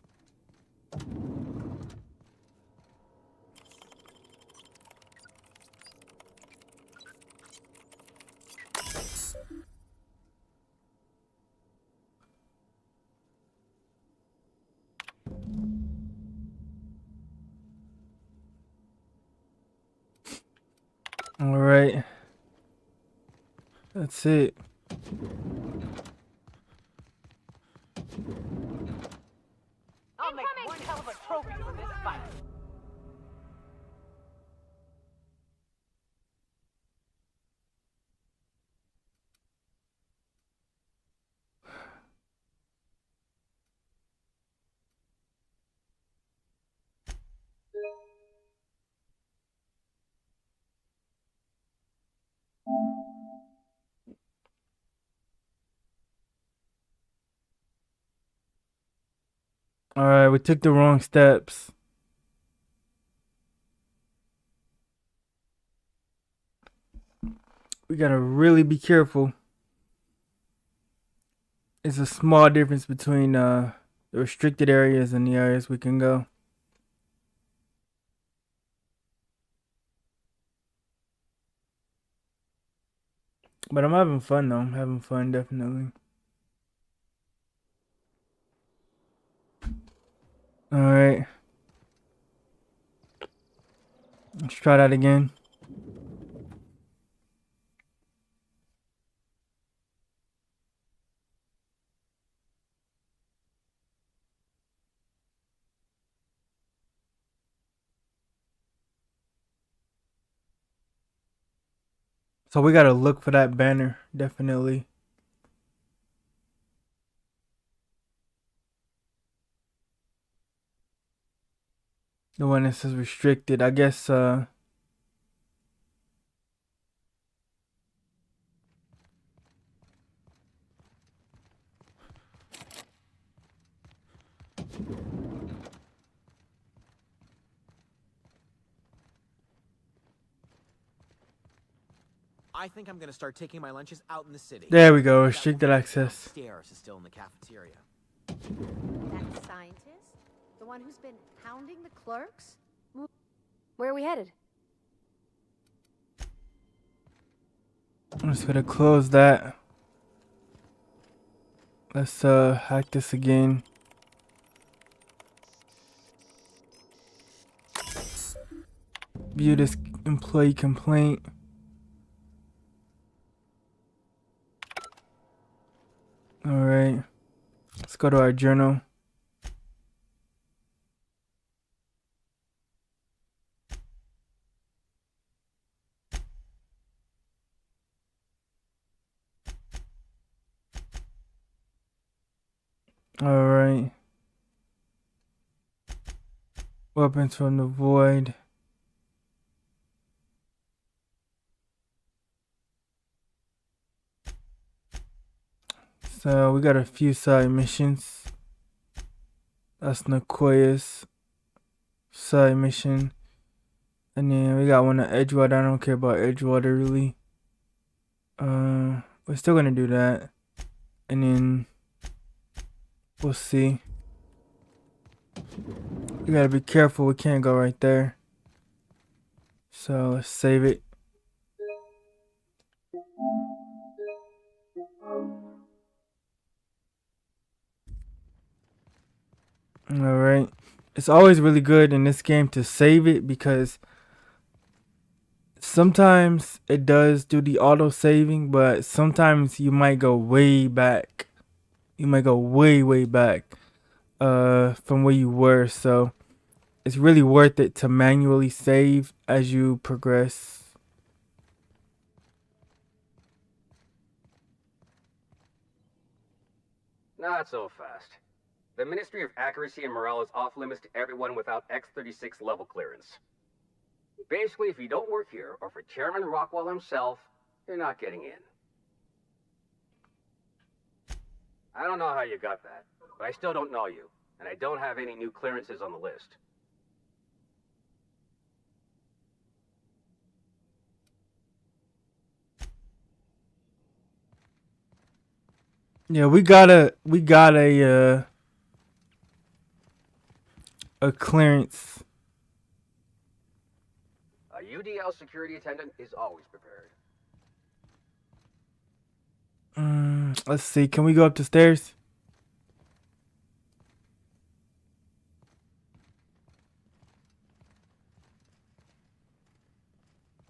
All right. That's it. I'll make one hell of a trophy for this fight. All right, we took the wrong steps. We gotta really be careful. It's a small difference between the restricted areas and the areas we can go. But I'm having fun though. I'm having fun definitely. All right. Let's try that again. So we gotta look for that banner, definitely. The one that says restricted. I guess I think I'm gonna start taking my lunches out in the city. there we go, That restricted woman access. downstairs is still in the cafeteria. That scientist? The one who's been hounding the clerks? Where are we headed? I'm just gonna close that. Let's hack this again. View this employee complaint. All right. Let's go to our journal. All right. Weapons from the void. So we got a few side missions. That's Nakoya's side mission. And then we got one at Edgewater. I don't care about Edgewater really. We're still gonna do that. And then we'll see. We gotta be careful, we can't go right there. So let's save it. Alright. It's always really good in this game to save it because sometimes it does do the auto saving, but sometimes you might go way back. You might go way back from where you were, so it's really worth it to manually save as you progress. Not so fast. The Ministry of Accuracy and Morale is off limits to everyone without X-36 level clearance. Basically, if you don't work here, or for Chairman Rockwell himself, you're not getting in. I don't know how you got that, but I still don't know you, and I don't have any new clearances on the list. Yeah, we got a clearance. A UDL security attendant is always prepared. Let's see. Can we go up the stairs?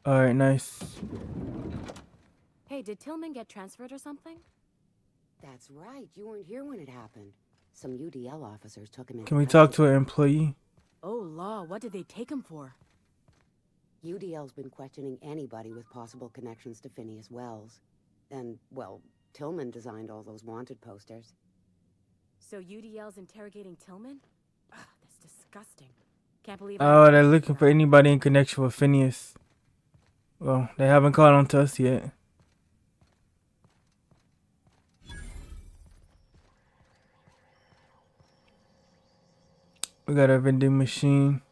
Alright, nice. Hey, did Tillman get transferred or something? That's right. You weren't here when it happened. Some UDL officers took him into Can we talk to custody. an employee? Oh, law, what did they take him for? UDL's been questioning anybody with possible connections to Phineas Wells. And, well, Tillman designed all those wanted posters. So UDL's interrogating Tillman? Ugh, that's disgusting. Can't believe Oh, they're looking for anybody in connection with Phineas. Well, they haven't caught on to us yet. We got a vending machine.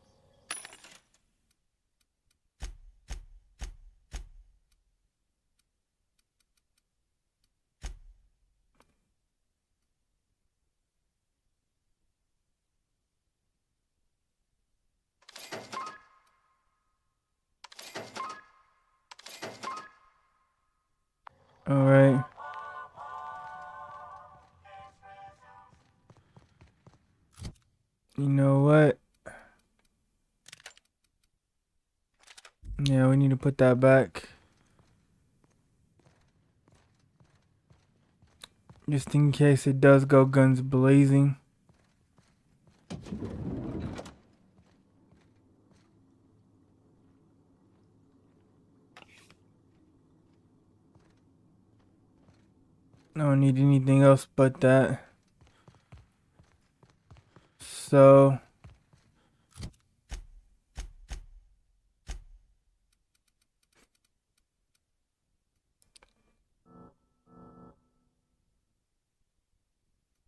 Alright. You know what? Yeah, we need to put that back. Just in case it does go guns blazing. I don't need anything else but that. So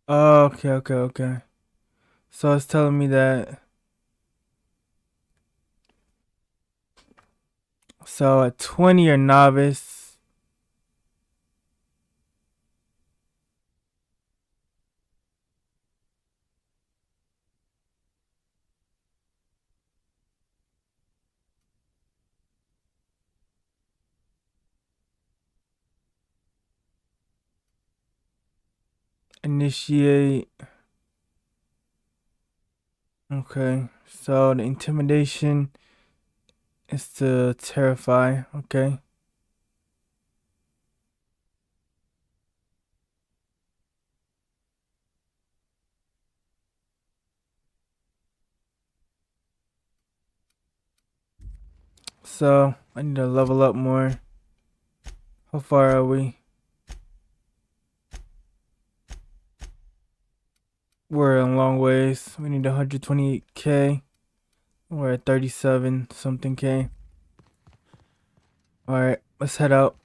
oh, okay. So it's telling me that. So at 20 or novice. Initiate. Okay. So the intimidation is to terrify. Okay. So I need to level up more. How far are we? We're a long ways. We need 128k. We're at 37 something k. Alright, let's head out.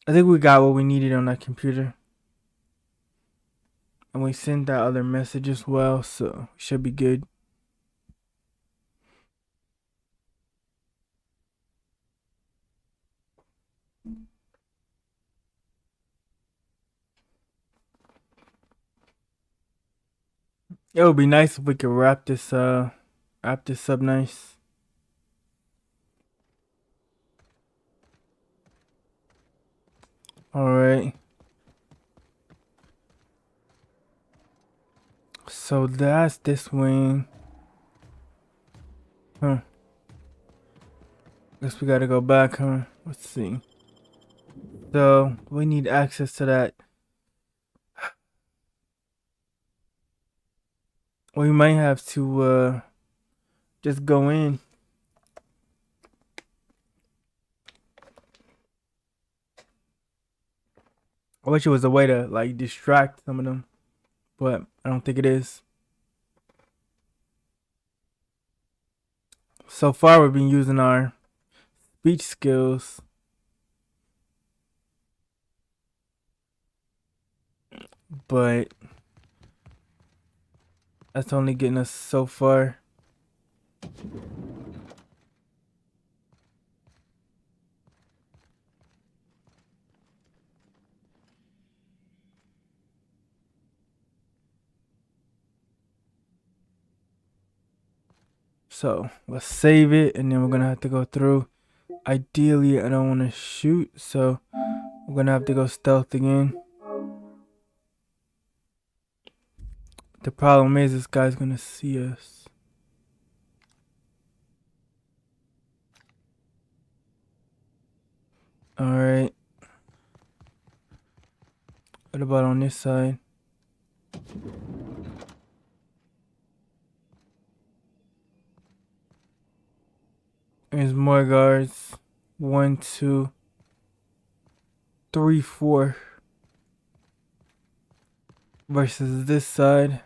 I think we got what we needed on that computer. And we sent that other message as well, so we should be good. It would be nice if we could wrap this up nice. Alright. So that's this wing. Huh. Guess we gotta go back, huh? Let's see. So we need access to that. We might have to just go in. I wish it was a way to like distract some of them, but I don't think it is. So far we've been using our speech skills. But that's only getting us so far. So let's save it, and then we're gonna have to go through. Ideally, I don't want to shoot, so we're gonna have to go stealth again. The problem is this guy's gonna see us. Alright. What about on this side? There's more guards. 1, 2, 3, 4. Versus this side.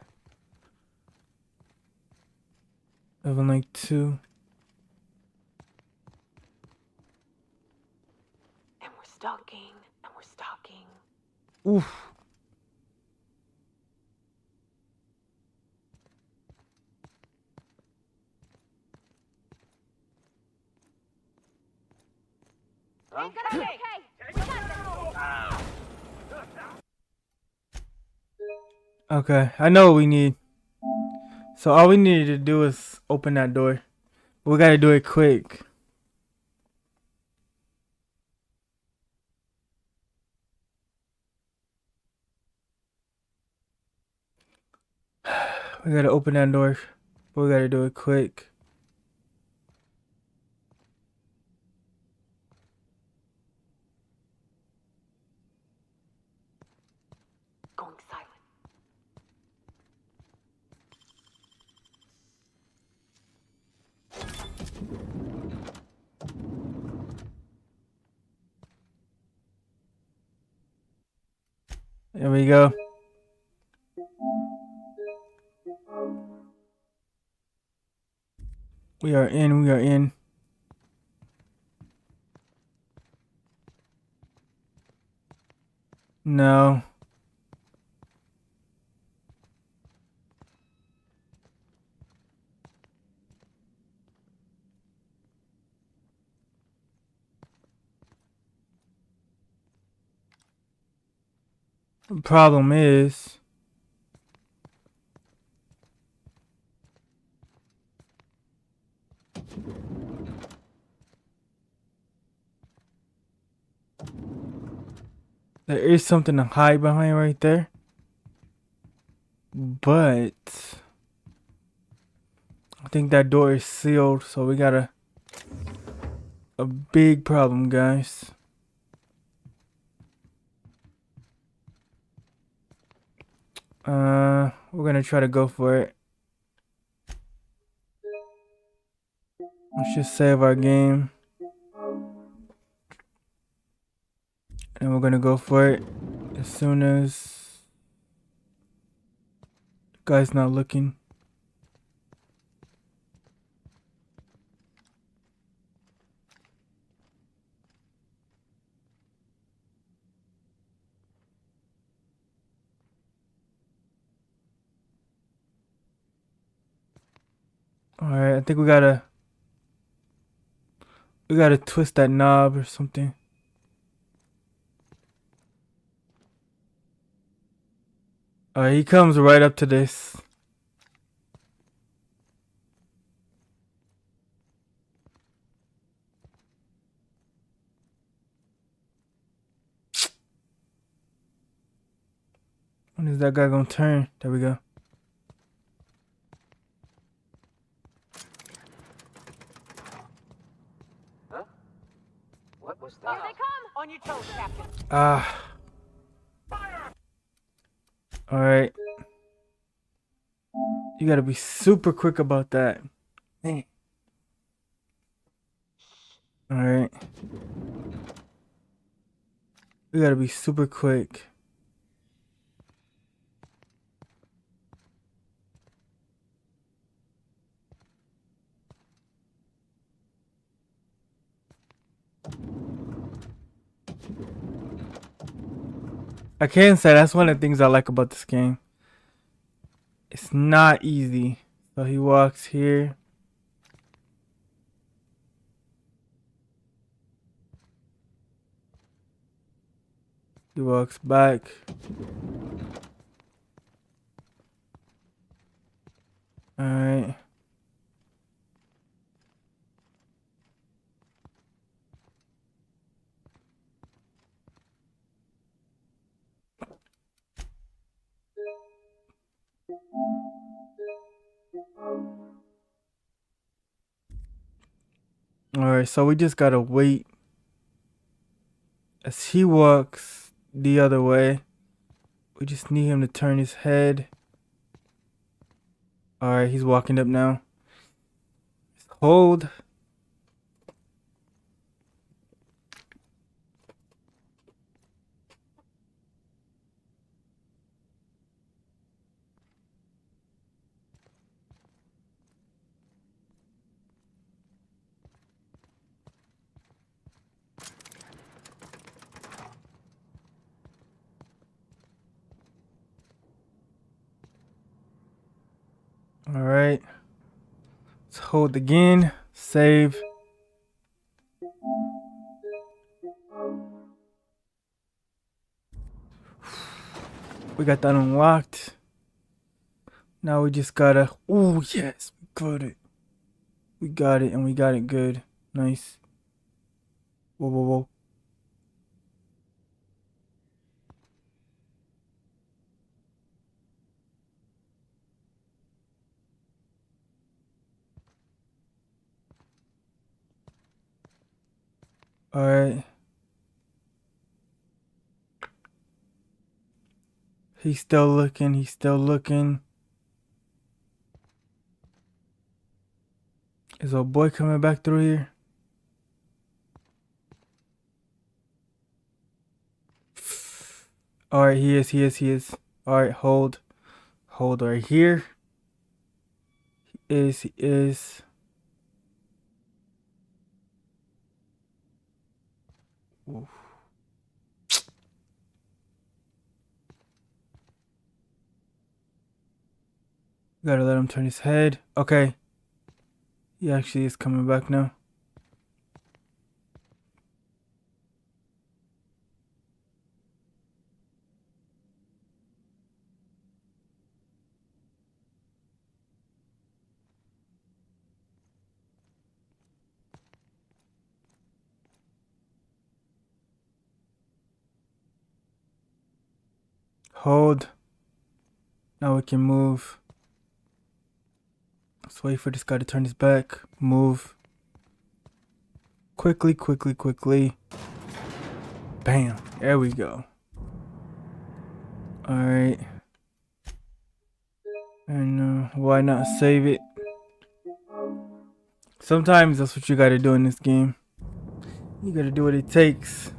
Having like 2. And we're stalking, and we're stalking. Oof. Okay, I know what we need. So all we needed to do is open that door. We gotta do it quick. We gotta open that door. But we gotta do it quick. Going silent. There we go. We are in, we are in. No. The problem is there is something to hide behind right there. But I think that door is sealed, so we got a big problem, guys. We're gonna try to go for it. Let's just save our game. And we're gonna go for it as soon as the guy's not looking. Alright, I think we gotta twist that knob or something. Alright, he comes right up to this. When is that guy gonna turn? There we go. Huh? What was that? Here they come! On your toes, Captain. Ah. Alright. You gotta be super quick about that. Alright. We gotta be super quick. I can say that's one of the things I like about this game. It's not easy. So he walks here. He walks back. Alright. Alright, so we just gotta wait as he walks the other way. We just need him to turn his head. Alright, he's walking up now. Hold. Alright. Let's hold again. Save. We got that unlocked. Now we just gotta. Oh, yes. We got it. We got it, and we got it good. Nice. Whoa, whoa, whoa. Alright. He's still looking. He's still looking. Is old boy coming back through here? Alright, he is. Alright, hold. Hold right here. He is. Oof. Gotta let him turn his head. Okay. He actually is coming back now. Hold. Now we can move. Let's wait for this guy to turn his back. Move. Quickly, quickly, quickly. Bam. There we go. Alright. And why not save it? Sometimes that's what you gotta do in this game. You gotta do what it takes.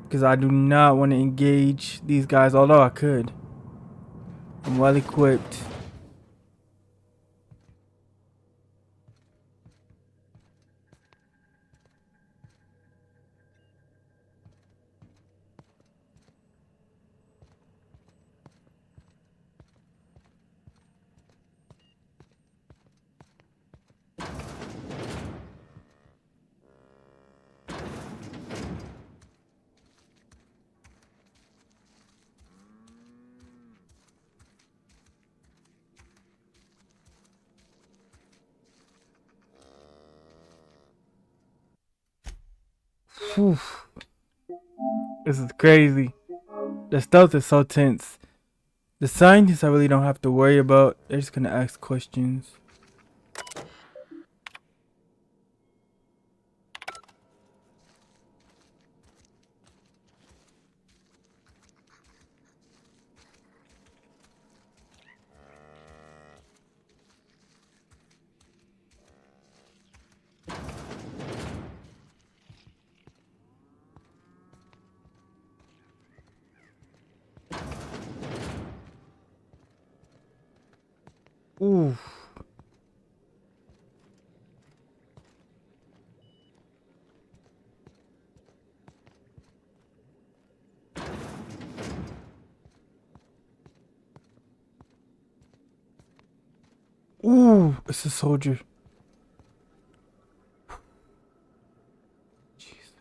Because I do not want to engage these guys, although I could. I'm well equipped. Whew. This is crazy. The stealth is so tense. The scientists I really don't have to worry about. They're just gonna ask questions. Ooh. Ooh, it's a soldier. Jeez.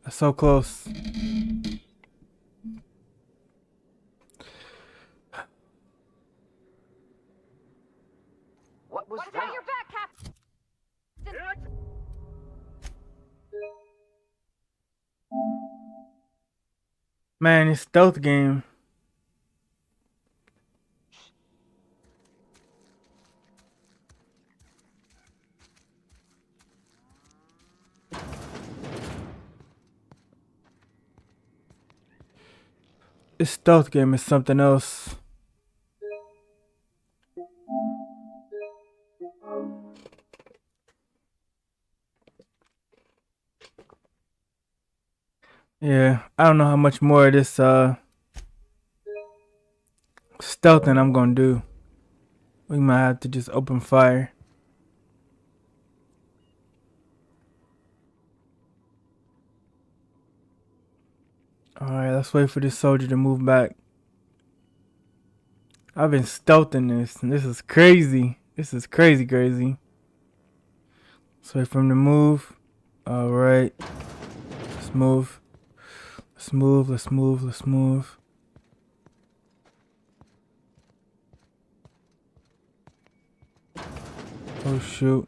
That's so close. What was Watch that? out your back, Captain! Man, it's stealth game. This stealth game is something else. Yeah, I don't know how much more of this stealthing I'm gonna do. We might have to just open fire. Alright, let's wait for this soldier to move back. I've been stealthing this, and this is crazy. This is crazy. Let's wait for him to move. Alright. Let's move. Let's move. Oh shoot.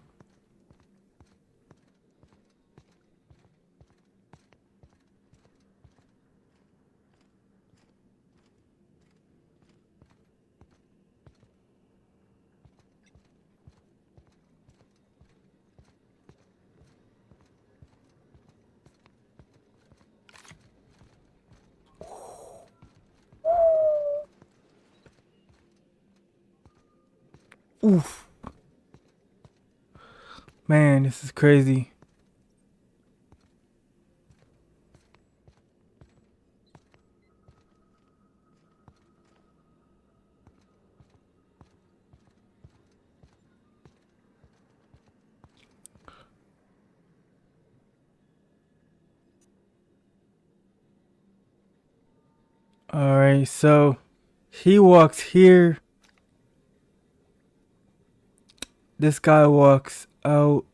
Oof. Man, this is crazy. Alright, so he walks here. This guy walks out.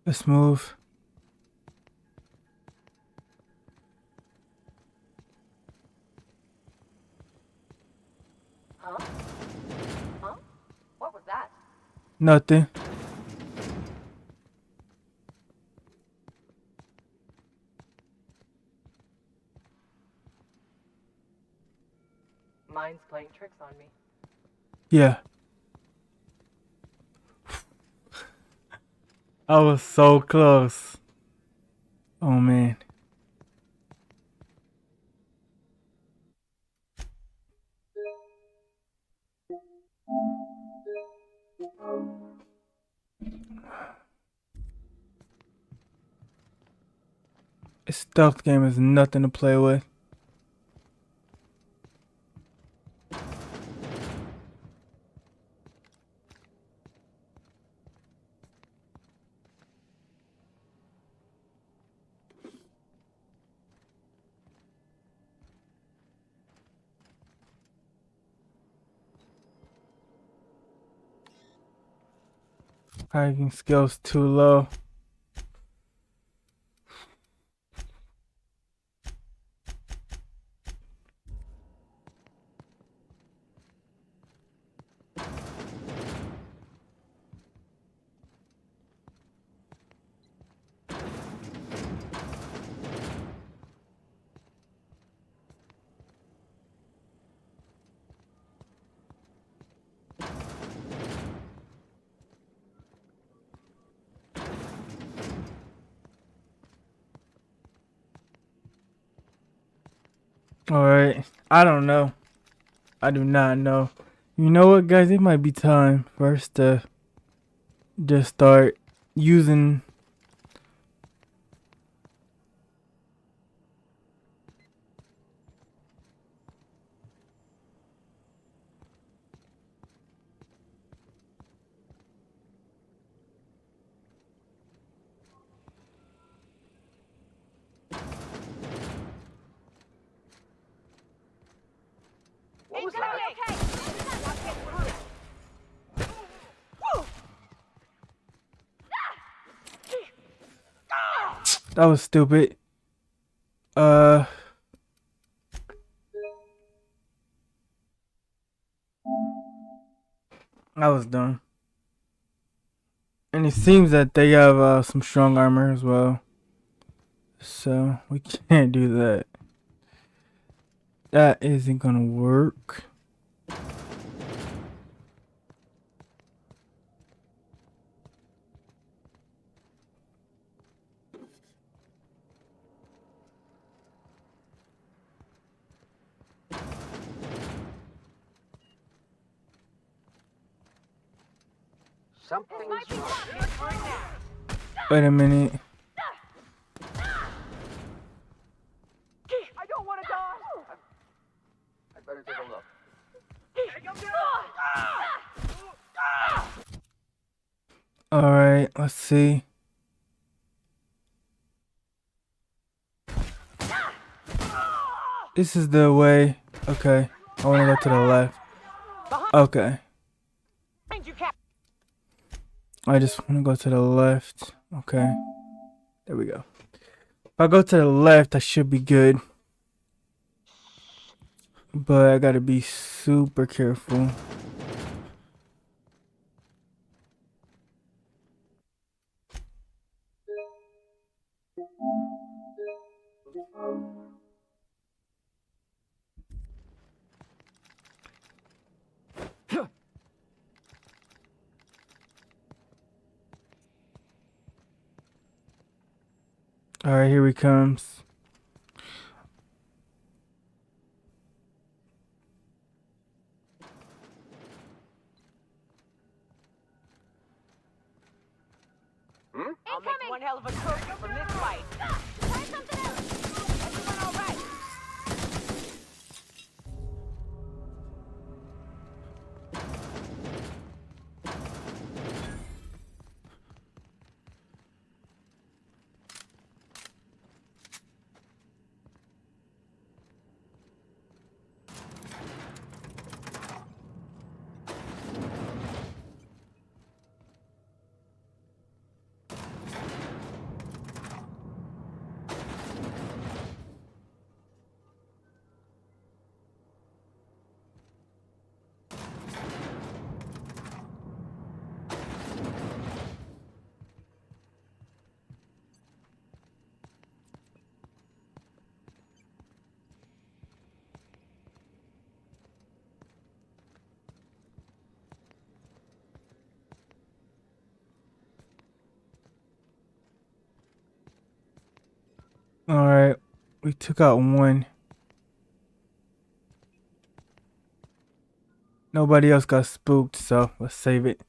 Let's move. Huh? Huh? What was that? Nothing. Mine's playing tricks on me. Yeah. I was so close. Oh man. This stealth game is nothing to play with. Hiking skills too low. Alright. I don't know. I do not know. You know what, guys? It might be time for us to just start using What was that? that was stupid. I was done. And it seems that they have some strong armor as well. So we can't do that. That isn't gonna work. Something's Wait a minute. I don't want to die. I better take a look. Alright, let's see. This is the way. Okay. I want to go to the left. Okay. I just want to go to the left. Okay. There we go. If I go to the left, I should be good. But I gotta be super careful. Alright, here he comes. I'll make one hell of a trophy from this fight. Try something else. Everyone all right? Alright, we took out one. Nobody else got spooked, so let's save it.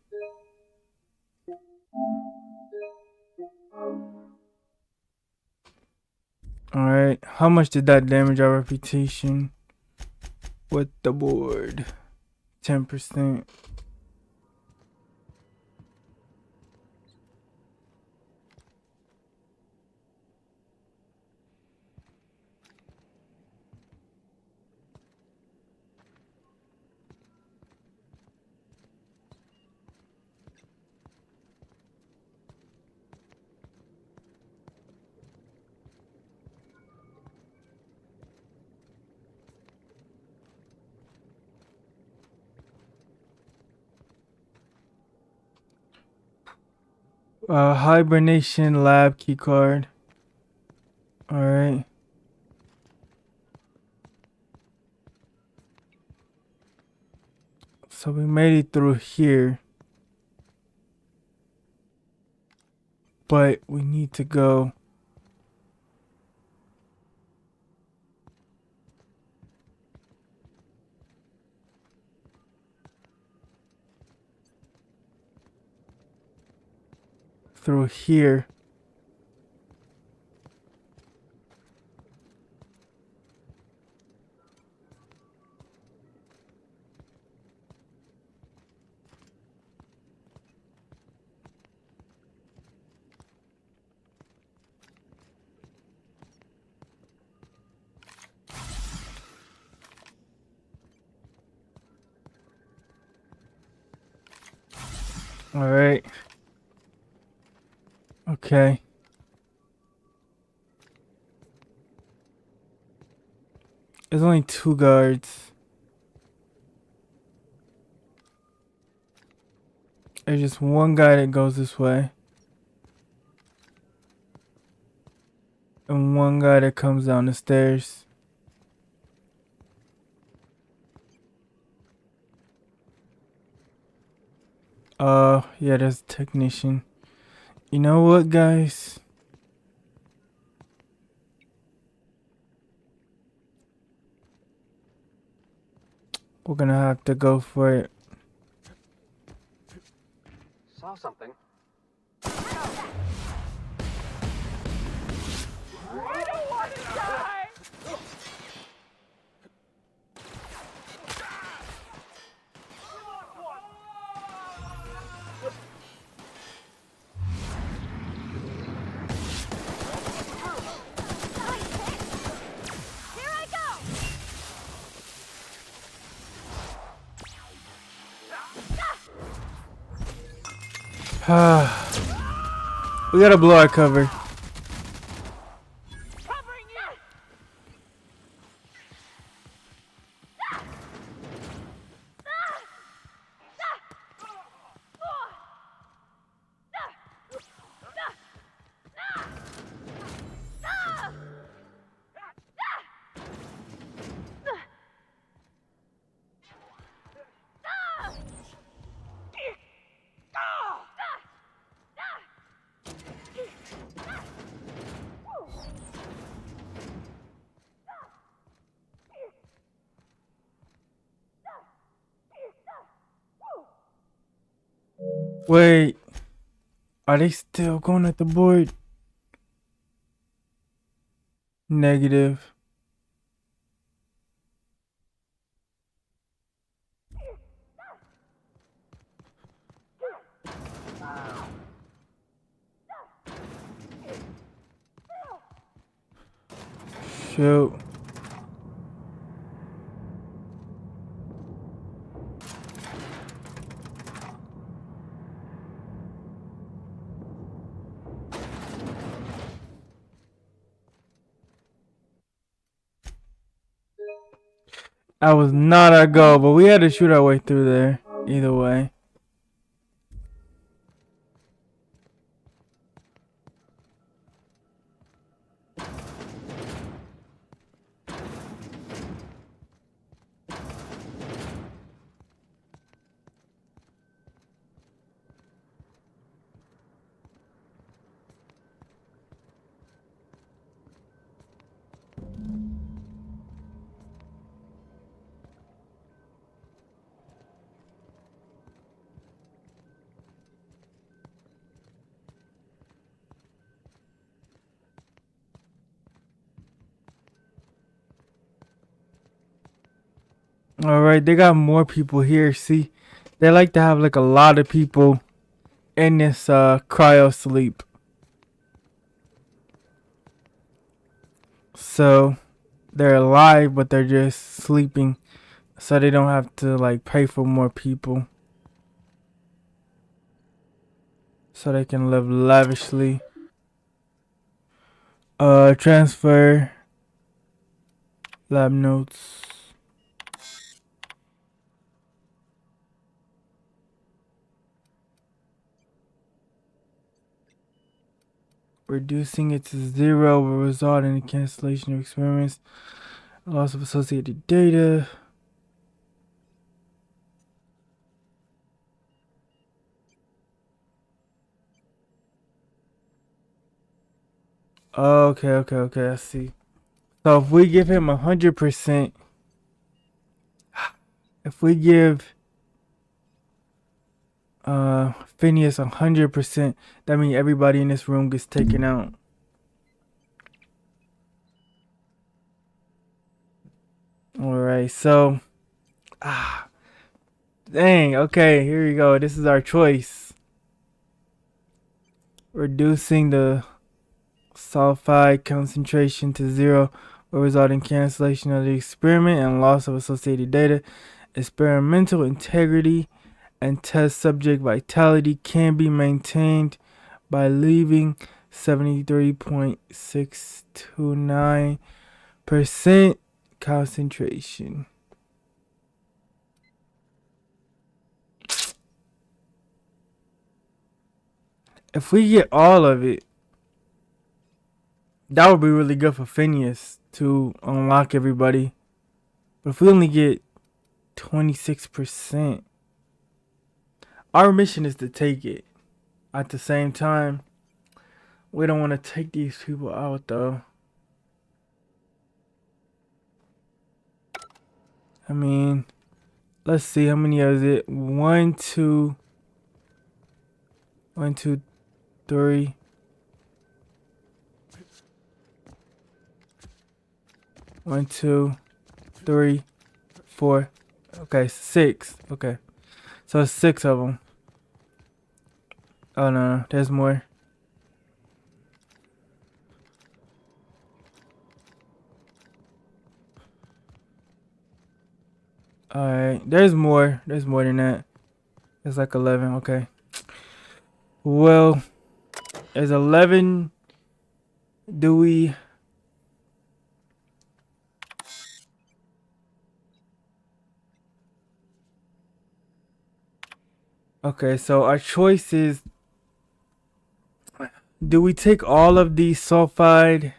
Alright, how much did that damage our reputation? With the board? 10%. Hibernation lab keycard. Alright. So we made it through here. But we need to go. Through here. Alright. Okay. There's only 2 guards. There's just one guy that goes this way. And one guy that comes down the stairs. Yeah, that's a technician. You know what, guys? We're gonna have to go for it. Saw something. I don't want to die! Here I go! We gotta blow our cover. Covering you! Wait. Are they still going at the board? Negative. Shoot. That was not our goal, but we had to shoot our way through there. Either way. Alright, they got more people here. See, they like to have like a lot of people in this cryo sleep. So they're alive, but they're just sleeping, so they don't have to like pay for more people, so they can live lavishly. Transfer lab notes. Reducing it to 0 will result in the cancellation of experiments, loss of associated data. Okay, I see. So if we give him 100%, if we give Phineas 100%, that means everybody in this room gets taken out. Alright, so dang, okay, here we go. This is our choice. Reducing the sulfide concentration to 0 will result in cancellation of the experiment and loss of associated data. Experimental integrity and test subject vitality can be maintained by leaving 73.629% concentration. If we get all of it, that would be really good for Phineas to unlock everybody. But if we only get 26%, our mission is to take it. At the same time, we don't want to take these people out though. I mean, let's see how many is it. 1, 2, 1, 2, 3. One, 2, 3, 4. Okay, 6. Okay, so it's 6 of them. Oh no, there's more. Alright, there's more. There's more than that. It's like 11. Okay. Well, there's 11. Do we? Okay, so our choice is, do we take all of these sulfide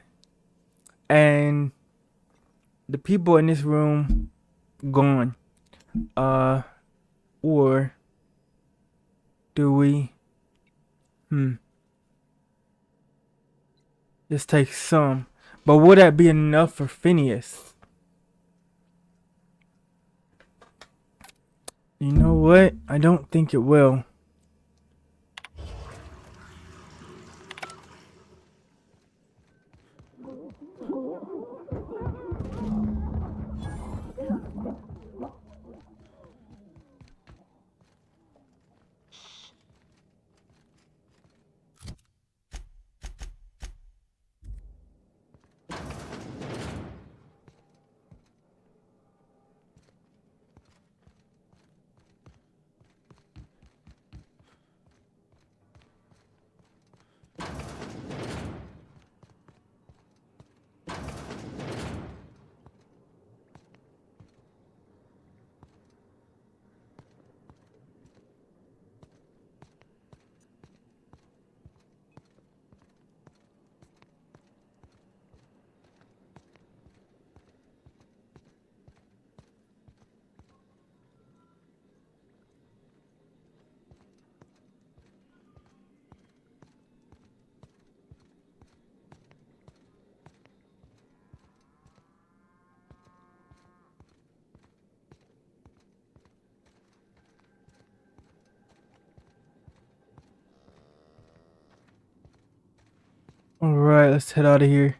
and the people in this room gone? Or do we just take some? But would that be enough for Phineas? You know what? I don't think it will. Alright, let's head out of here.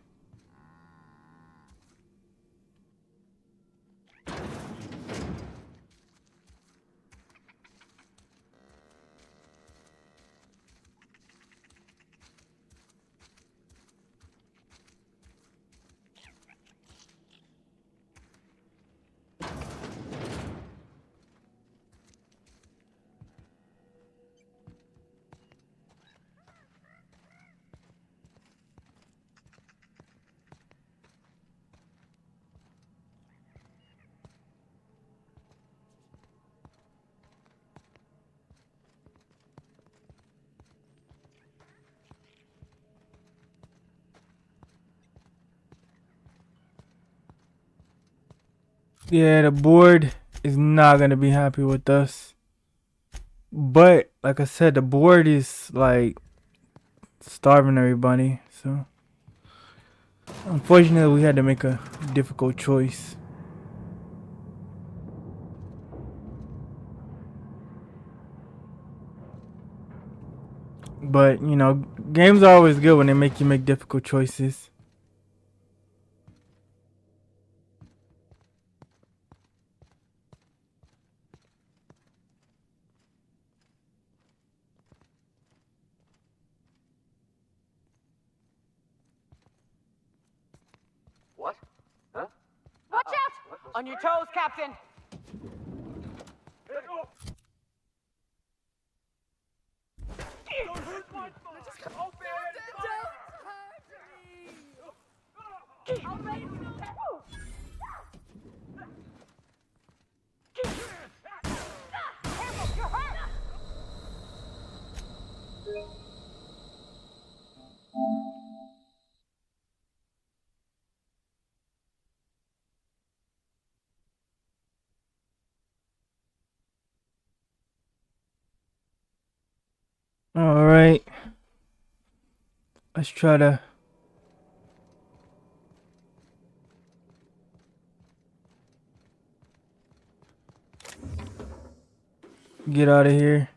Yeah, the board is not gonna be happy with us. But like I said, the board is like starving everybody, so unfortunately we had to make a difficult choice. But you know, games are always good when they make you make difficult choices. What? Huh? Watch out! On your toes, Captain! Don't hurt me! Just open! Don't hurt me! Careful, you're hurt! All right. Let's try to get out of here.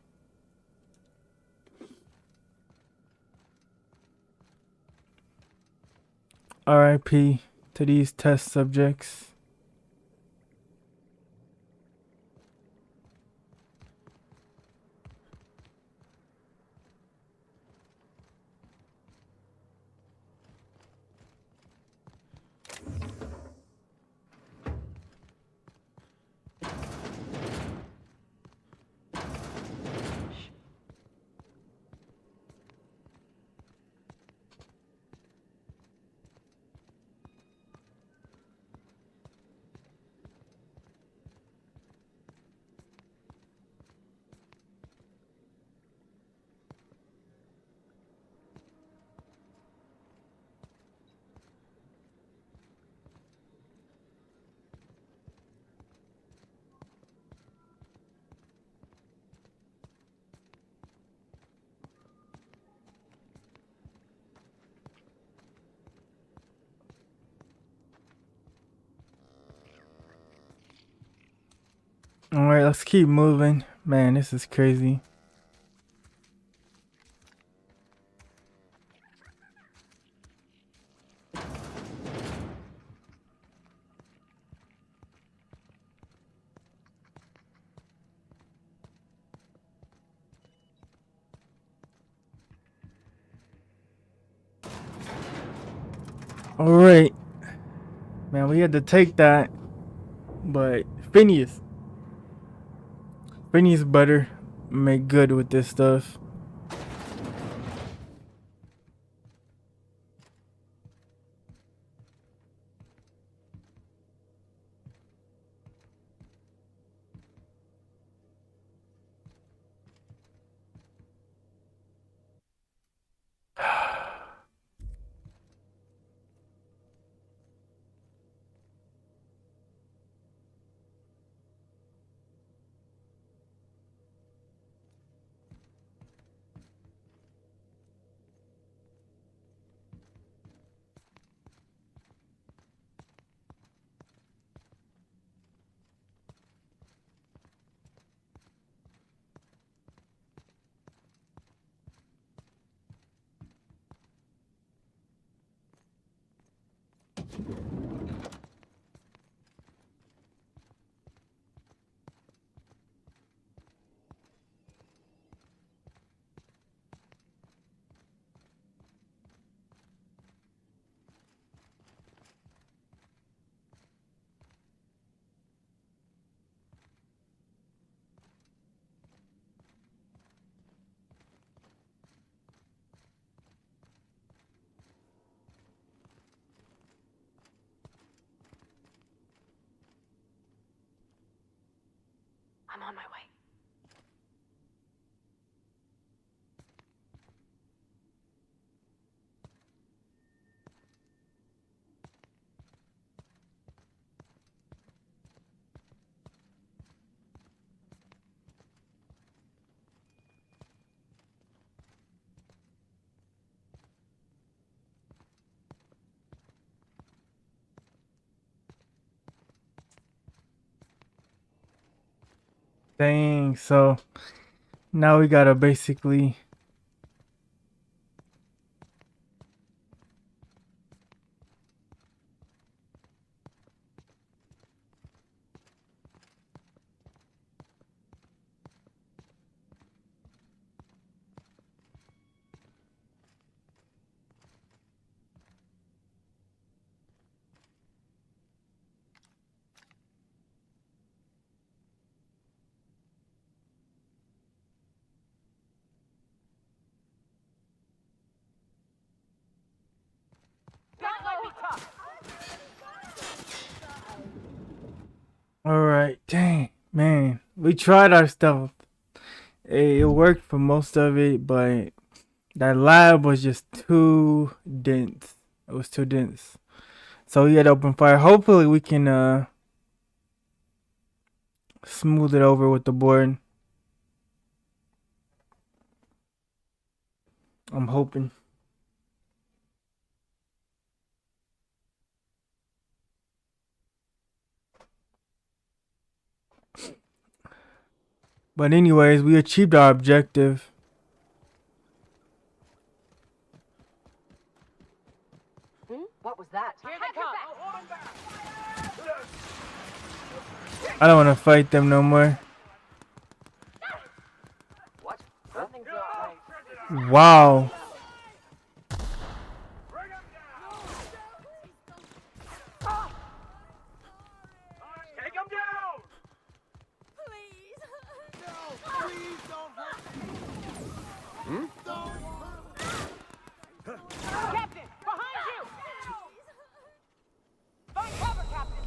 RIP to these test subjects. All right, let's keep moving. Man, this is crazy. All right. Man, we had to take that. But Phineas better make good with this stuff. I'm on my way. Dang, so now we gotta basically Alright, dang, man. We tried our stuff. It worked for most of it, but that lab was just too dense. It was too dense. So we had to open fire. Hopefully we can smooth it over with the board. I'm hoping. But anyways, we achieved our objective. What was that? Here they come. I don't want to fight them no more. What? Nothing's alright. Wow. Take him down! Please don't hurt me. Captain, behind you! Find cover, Captain!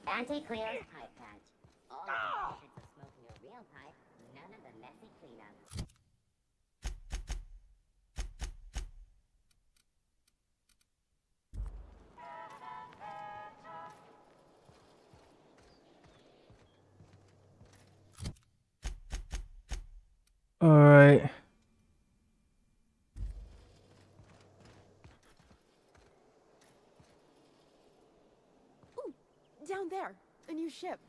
Anti-Cleo's pipe patch. All of the benefits of smoking a real pipe, none of the messy cleanup. All right. Down there, a new ship.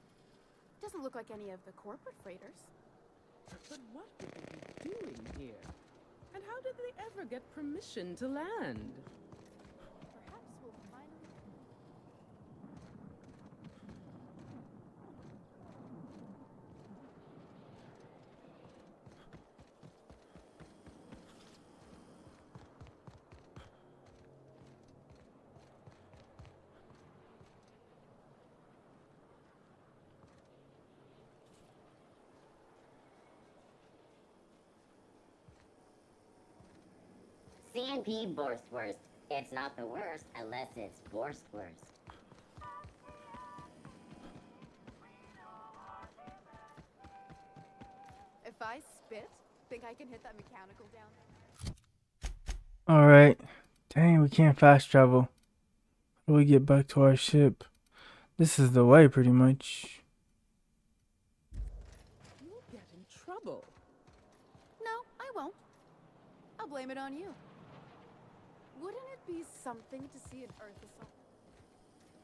Doesn't look like any of the corporate freighters. But what could they be doing here? And how did they ever get permission to land? Perhaps we'll finally... CNP Borstwurst. It's not the worst unless it's Borstwurst. If I spit, think I can hit that mechanical down there? All right. Dang, we can't fast travel. How do we get back to our ship? This is the way, pretty much. You'll get in trouble. No, I won't. I'll blame it on you. Wouldn't it be something to see an Earth assault?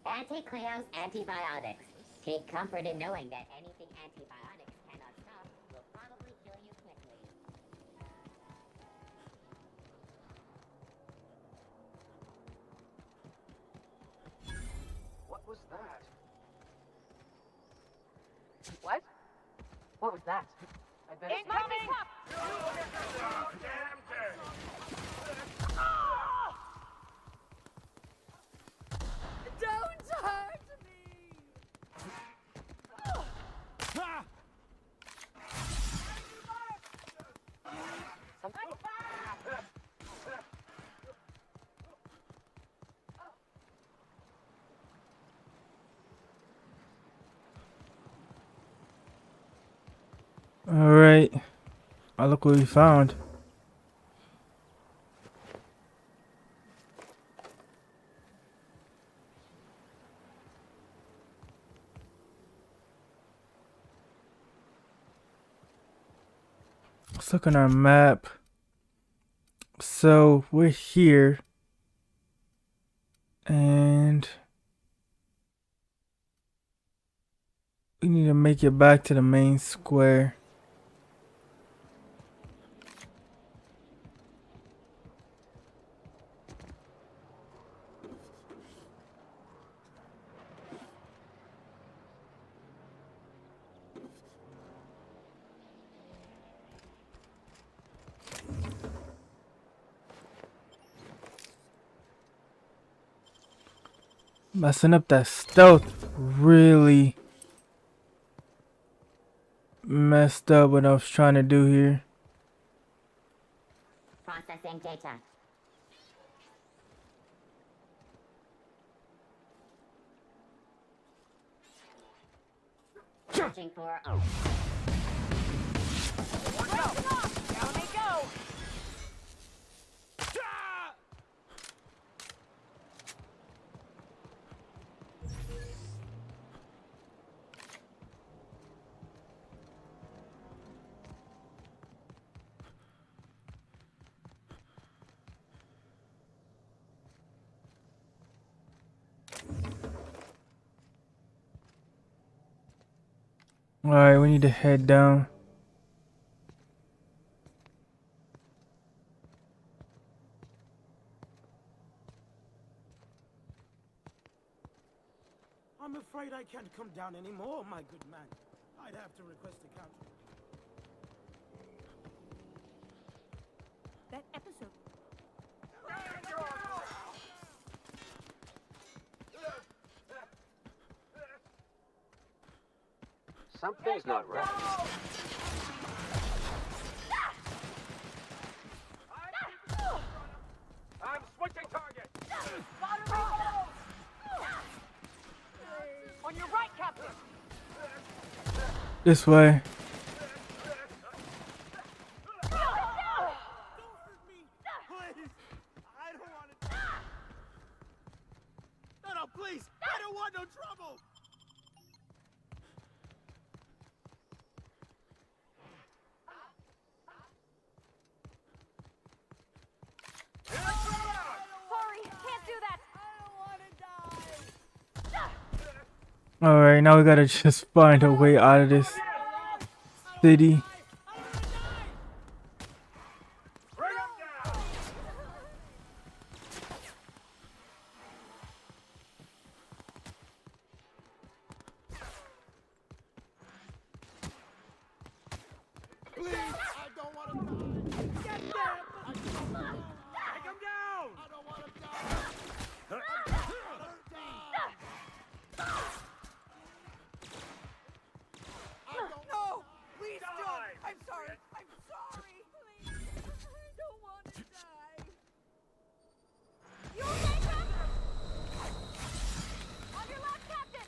Anti-Cleo's antibiotics. Take comfort in knowing that anything antibiotics cannot stop will probably kill you quickly. What was that? What? What was that? I better... Incoming! Don't hurt me! All right. Oh, look what we found. Let's look on our map. So we're here. And we need to make it back to the main square. Messing up that stealth really messed up what I was trying to do here. Processing data. Searching for... Down they go! Alright, we need to head down. I'm afraid I can't come down anymore, my good man. I'd have to request a counter. That episode. Something's not right. I'm switching target. On your right, Captain. This way. No, please! I don't want no trouble! Sorry, can't do that. Alright, now we gotta just find a way out of this city. Please! I don't want to die! Get them! Take him down! I don't want to die! I don't want to die! No! Please don't! I'm sorry! I'm sorry! Please! I don't want to die! You okay, Captain? On your left, Captain!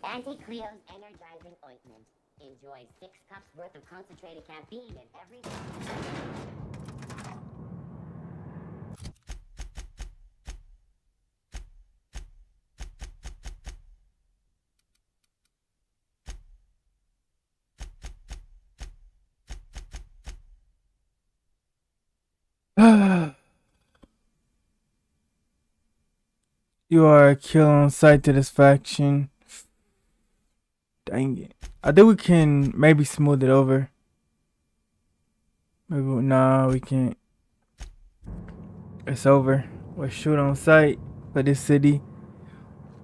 Auntie Cleo's energizing ointment. Enjoy 6 cups worth of concentrated caffeine in every You are a kill on sight satisfaction. Dang it. I think we can maybe smooth it over. Maybe, nah, we can't. It's over. We're shoot on sight for this city.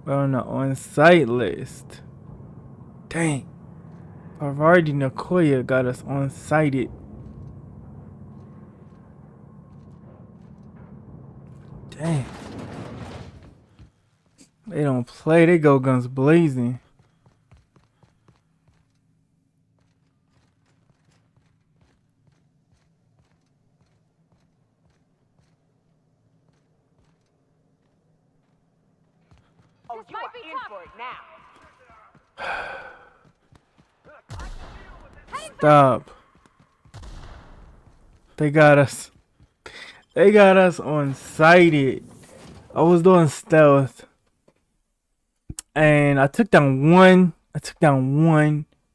We're on the on-site list. Dang. Already Nakoya got us on-sighted. Dang. They don't play. They go guns blazing. Oh, you are in for it now. Stop. They got us. They got us on sighted. I was doing stealth. And I took down one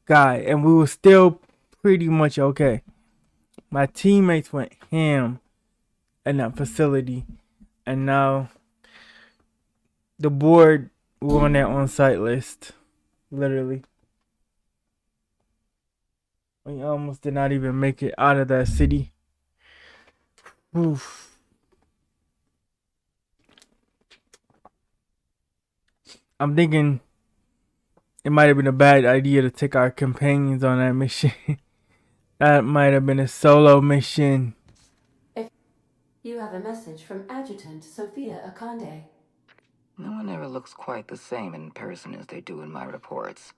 guy. And we were still pretty much okay. My teammates went ham in that facility. And now the board were on that on-site list. Literally. We almost did not even make it out of that city. Oof. I'm thinking it might have been a bad idea to take our companions on that mission. That might have been a solo mission. You have a message from Adjutant Sophia Akande. No one ever looks quite the same in person as they do in my reports.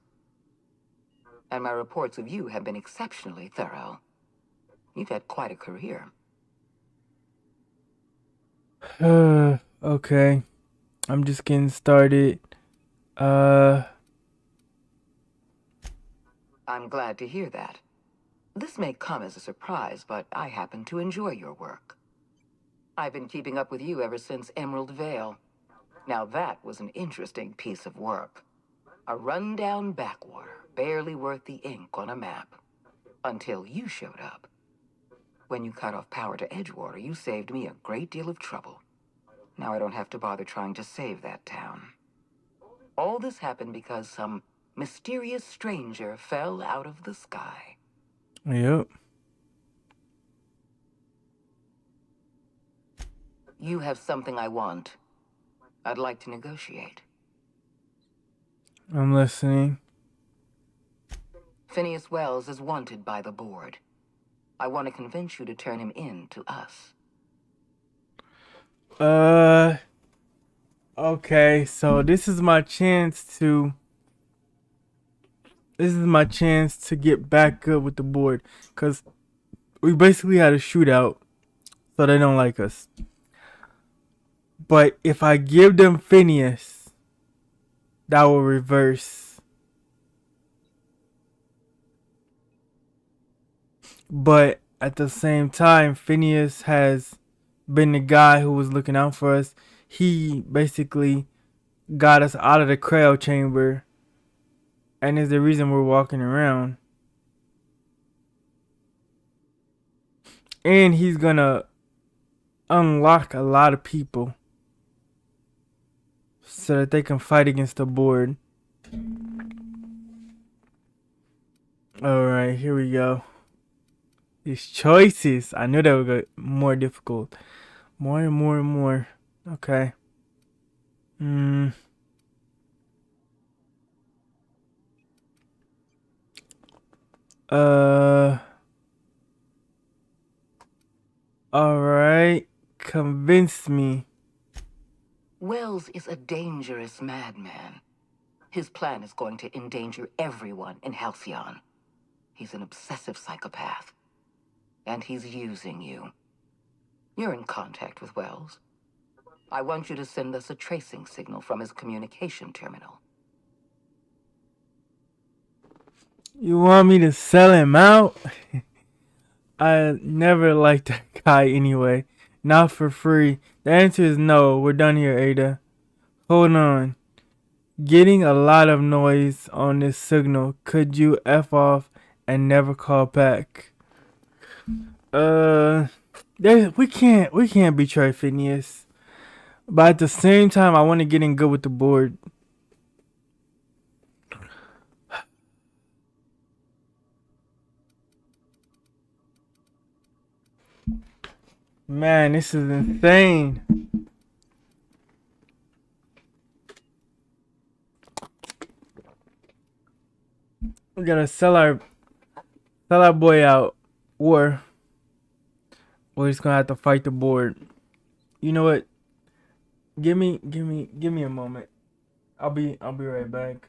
And my reports of you have been exceptionally thorough. You've had quite a career. Okay. I'm just getting started. I'm glad to hear that. This may come as a surprise, but I happen to enjoy your work. I've been keeping up with you ever since Emerald Vale. Now that was an interesting piece of work. A rundown backwater. barely worth the ink on a map. Until you showed up. When you cut off power to Edgewater, you saved me a great deal of trouble. Now I don't have to bother trying to save that town. All this happened because some mysterious stranger fell out of the sky. Yep. You have something I want. I'd like to negotiate. I'm listening. Phineas Wells is wanted by the board. I want to convince you to turn him in to us. Okay, so this is my chance to get back up with the board, cuz we basically had a shootout, so they don't like us. But if I give them Phineas, that will reverse. But at the same time, Phineas has been the guy who was looking out for us. He basically got us out of the cryo chamber and is the reason we're walking around. And he's gonna unlock a lot of people so that they can fight against the board. Alright, here we go. These choices. I knew they would get more difficult. More and more and more. Okay. Alright. Convince me. Wells is a dangerous madman. His plan is going to endanger everyone in Halcyon. He's an obsessive psychopath. And he's using you. You're in contact with Wells. I want you to send us a tracing signal from his communication terminal. You want me to sell him out? I never liked that guy anyway. Not for free. The answer is no. We're done here, Ada. Hold on. Getting a lot of noise on this signal. Could you F off and never call back? We can't betray Phineas. But at the same time, I want to get in good with the board. Man, this is insane. We gotta sell our boy out, or we're just gonna have to fight the board. You know what? Give me a moment. I'll be right back.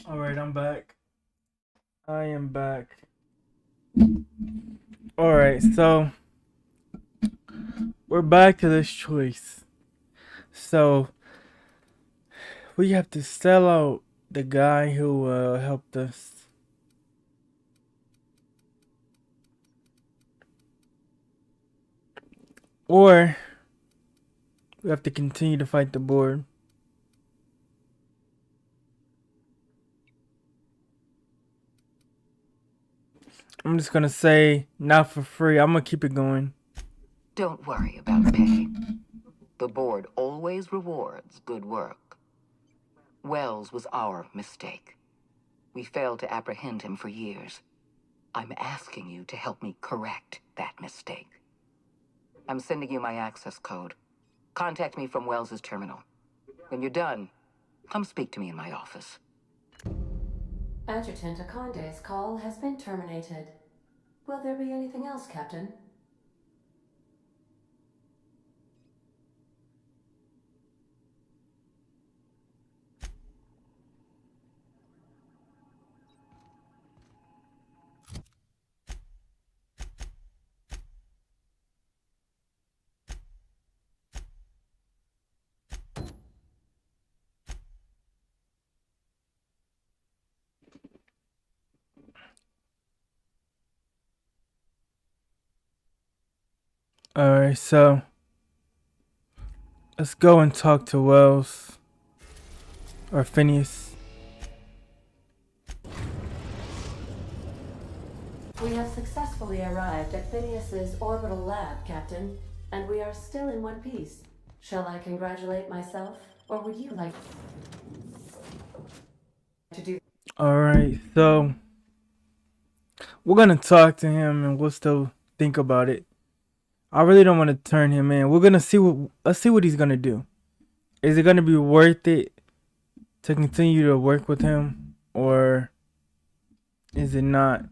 Alright, I'm back. I am back. Alright, so we're back to this choice. So we have to sell out the guy who helped us. Or we have to continue to fight the board. I'm just gonna say not for free. I'm gonna keep it going. Don't worry about pay. The board always rewards good work. Wells was our mistake. We failed to apprehend him for years. I'm asking you to help me correct that mistake. I'm sending you my access code. Contact me from Wells's terminal. When you're done, come speak to me in my office. Adjutant Akonde's call has been terminated. Will there be anything else, Captain? Alright, so let's go and talk to Wells or Phineas. We have successfully arrived at Phineas's orbital lab, Captain, and we are still in one piece. Shall I congratulate myself, or would you like to do? Alright, so we're gonna talk to him and we'll still think about it. I really don't want to turn him in. We're gonna see let's see what he's gonna do. Is it gonna be worth it to continue to work with him, or is it not?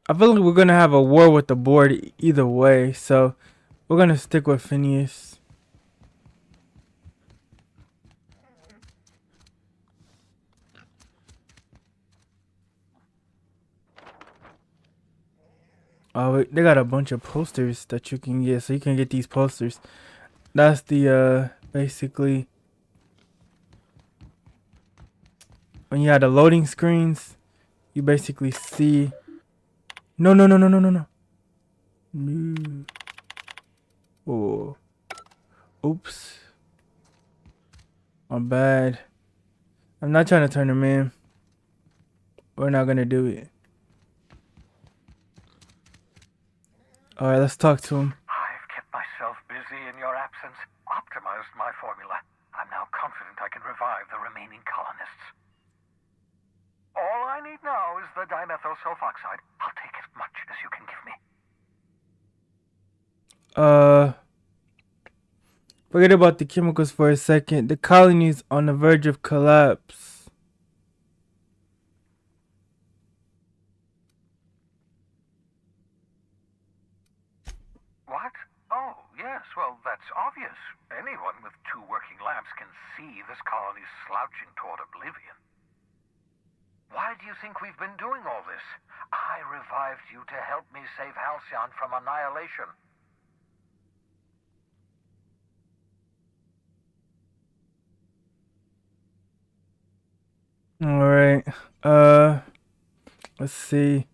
I feel like we're gonna have a war with the board either way, so we're gonna stick with Phineas. Oh, they got a bunch of posters that you can get, so you can get these posters. That's the basically when you had the loading screens, you basically see. No. No. Oh. Oops. My bad. I'm not trying to turn him in. We're not gonna do it. Alright, let's talk to him. I've kept myself busy in your absence, optimized my formula. I'm now confident I can revive the remaining colonists. All I need now is the dimethyl sulfoxide. I'll take as much as you can give me. Forget about the chemicals for a second. The colony's on the verge of collapse. What? Oh, yes, well, that's obvious. Anyone with 2 working labs can see this colony's slouching toward oblivion. Why do you think we've been doing all this? I revived you to help me save Halcyon from annihilation. Alright. Let's see.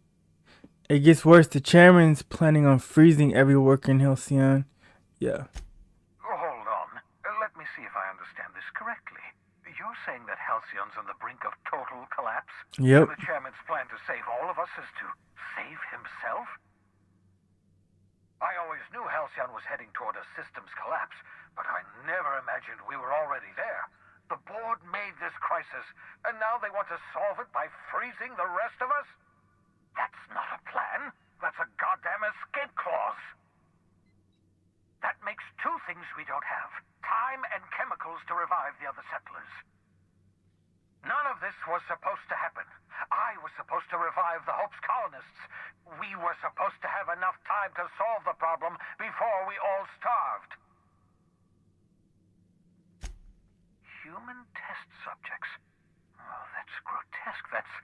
It gets worse. The chairman's planning on freezing every worker in Halcyon. Yeah. Hold on. Let me see if I understand this correctly. You're saying that Halcyon's on the brink of total collapse? Yep. And the chairman's plan to save all of us is to save himself? I always knew Halcyon was heading toward a systems collapse, but I never imagined we were already there. The board made this crisis, and now they want to solve it by freezing the rest of us? That's not a plan. That's a goddamn escape clause. That makes 2 things we don't have. Time and chemicals to revive the other settlers. None of this was supposed to happen. I was supposed to revive the Hope's colonists. We were supposed to have enough time to solve the problem before we all starved. Human test subjects. Oh, that's grotesque. That's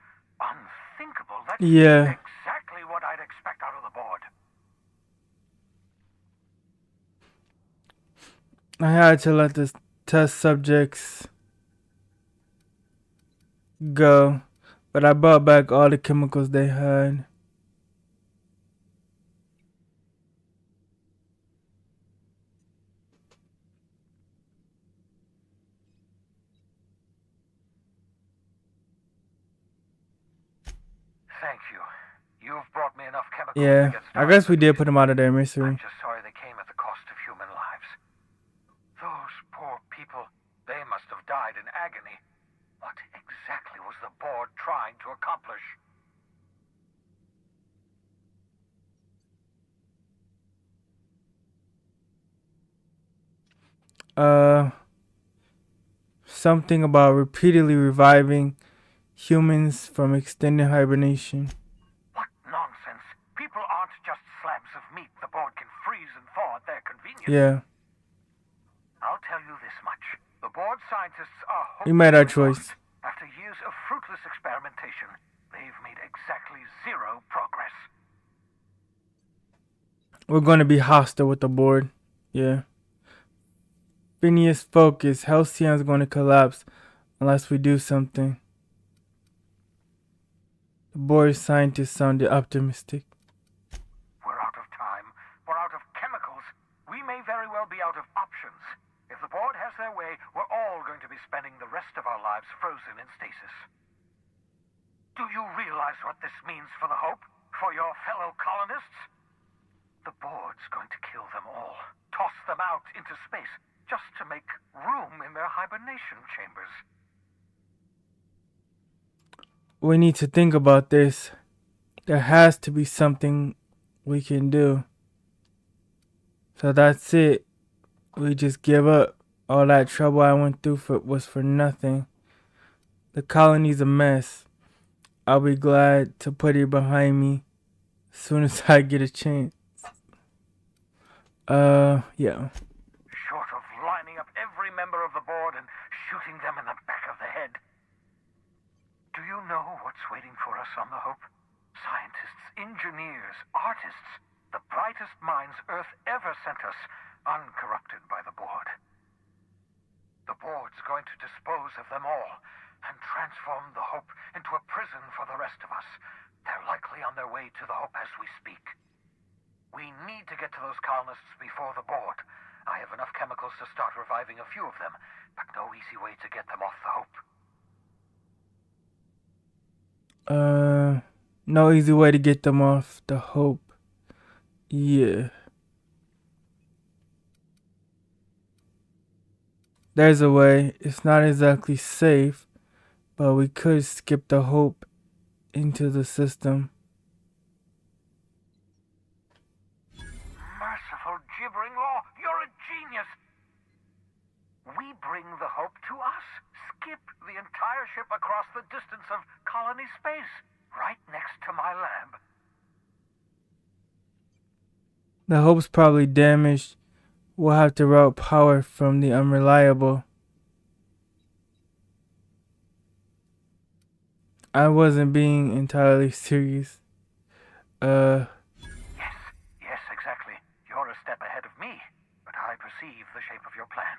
unthinkable. That's Yeah. exactly what I'd expect out of the board. I had to let the test subjects go, but I brought back all the chemicals they had. Thank you. You've brought me enough chemicals to Yeah, get I started. guess we did put them out of their misery. I'm just sorry they came at the cost of human lives. Those poor people, they must have died in agony. What exactly was the board trying to accomplish? Something about repeatedly reviving humans from extended hibernation. What nonsense. People aren't just slabs of meat the board can freeze and thaw at their convenience. Yeah, I'll tell you this much. The board scientists are we made our hopelessly choice. lost. After years of fruitless experimentation, they've made exactly zero progress. We're going to be hostile with the board. Yeah. Phineas, focus. Halcyon's going to collapse unless we do something. The board scientists sounded optimistic. We're out of time. We're out of chemicals. We may very well be out of options. If the board has their way, we're all going to be spending the rest of our lives frozen in stasis. Do you realize what this means for the Hope? For your fellow colonists? The board's going to kill them all. Toss them out into space just to make room in their hibernation chambers. We need to think about this. There has to be something we can do. So that's it. We just give up. All that trouble I went through was for nothing. The colony's a mess. I'll be glad to put it behind me as soon as I get a chance. Yeah. Short of lining up every member of the board and shooting them in the back of the head. Do you know what's waiting for us on the Hope? Scientists, engineers, artists, the brightest minds Earth ever sent us, uncorrupted by the board. The board's going to dispose of them all and transform the Hope into a prison for the rest of us. They're likely on their way to the Hope as we speak. We need to get to those colonists before the board. I have enough chemicals to start reviving a few of them, but no easy way to get them off the Hope. No easy way to get them off the Hope. Yeah. There's a way. It's not exactly safe, but we could skip the Hope into the system. Merciful gibbering law, you're a genius! We bring the Hope to us. Skip the entire ship across the distance of colony space, right next to my lab. The Hope's probably damaged. We'll have to route power from the unreliable. I wasn't being entirely serious. Yes, exactly. You're a step ahead of me, but I perceive the shape of your plan.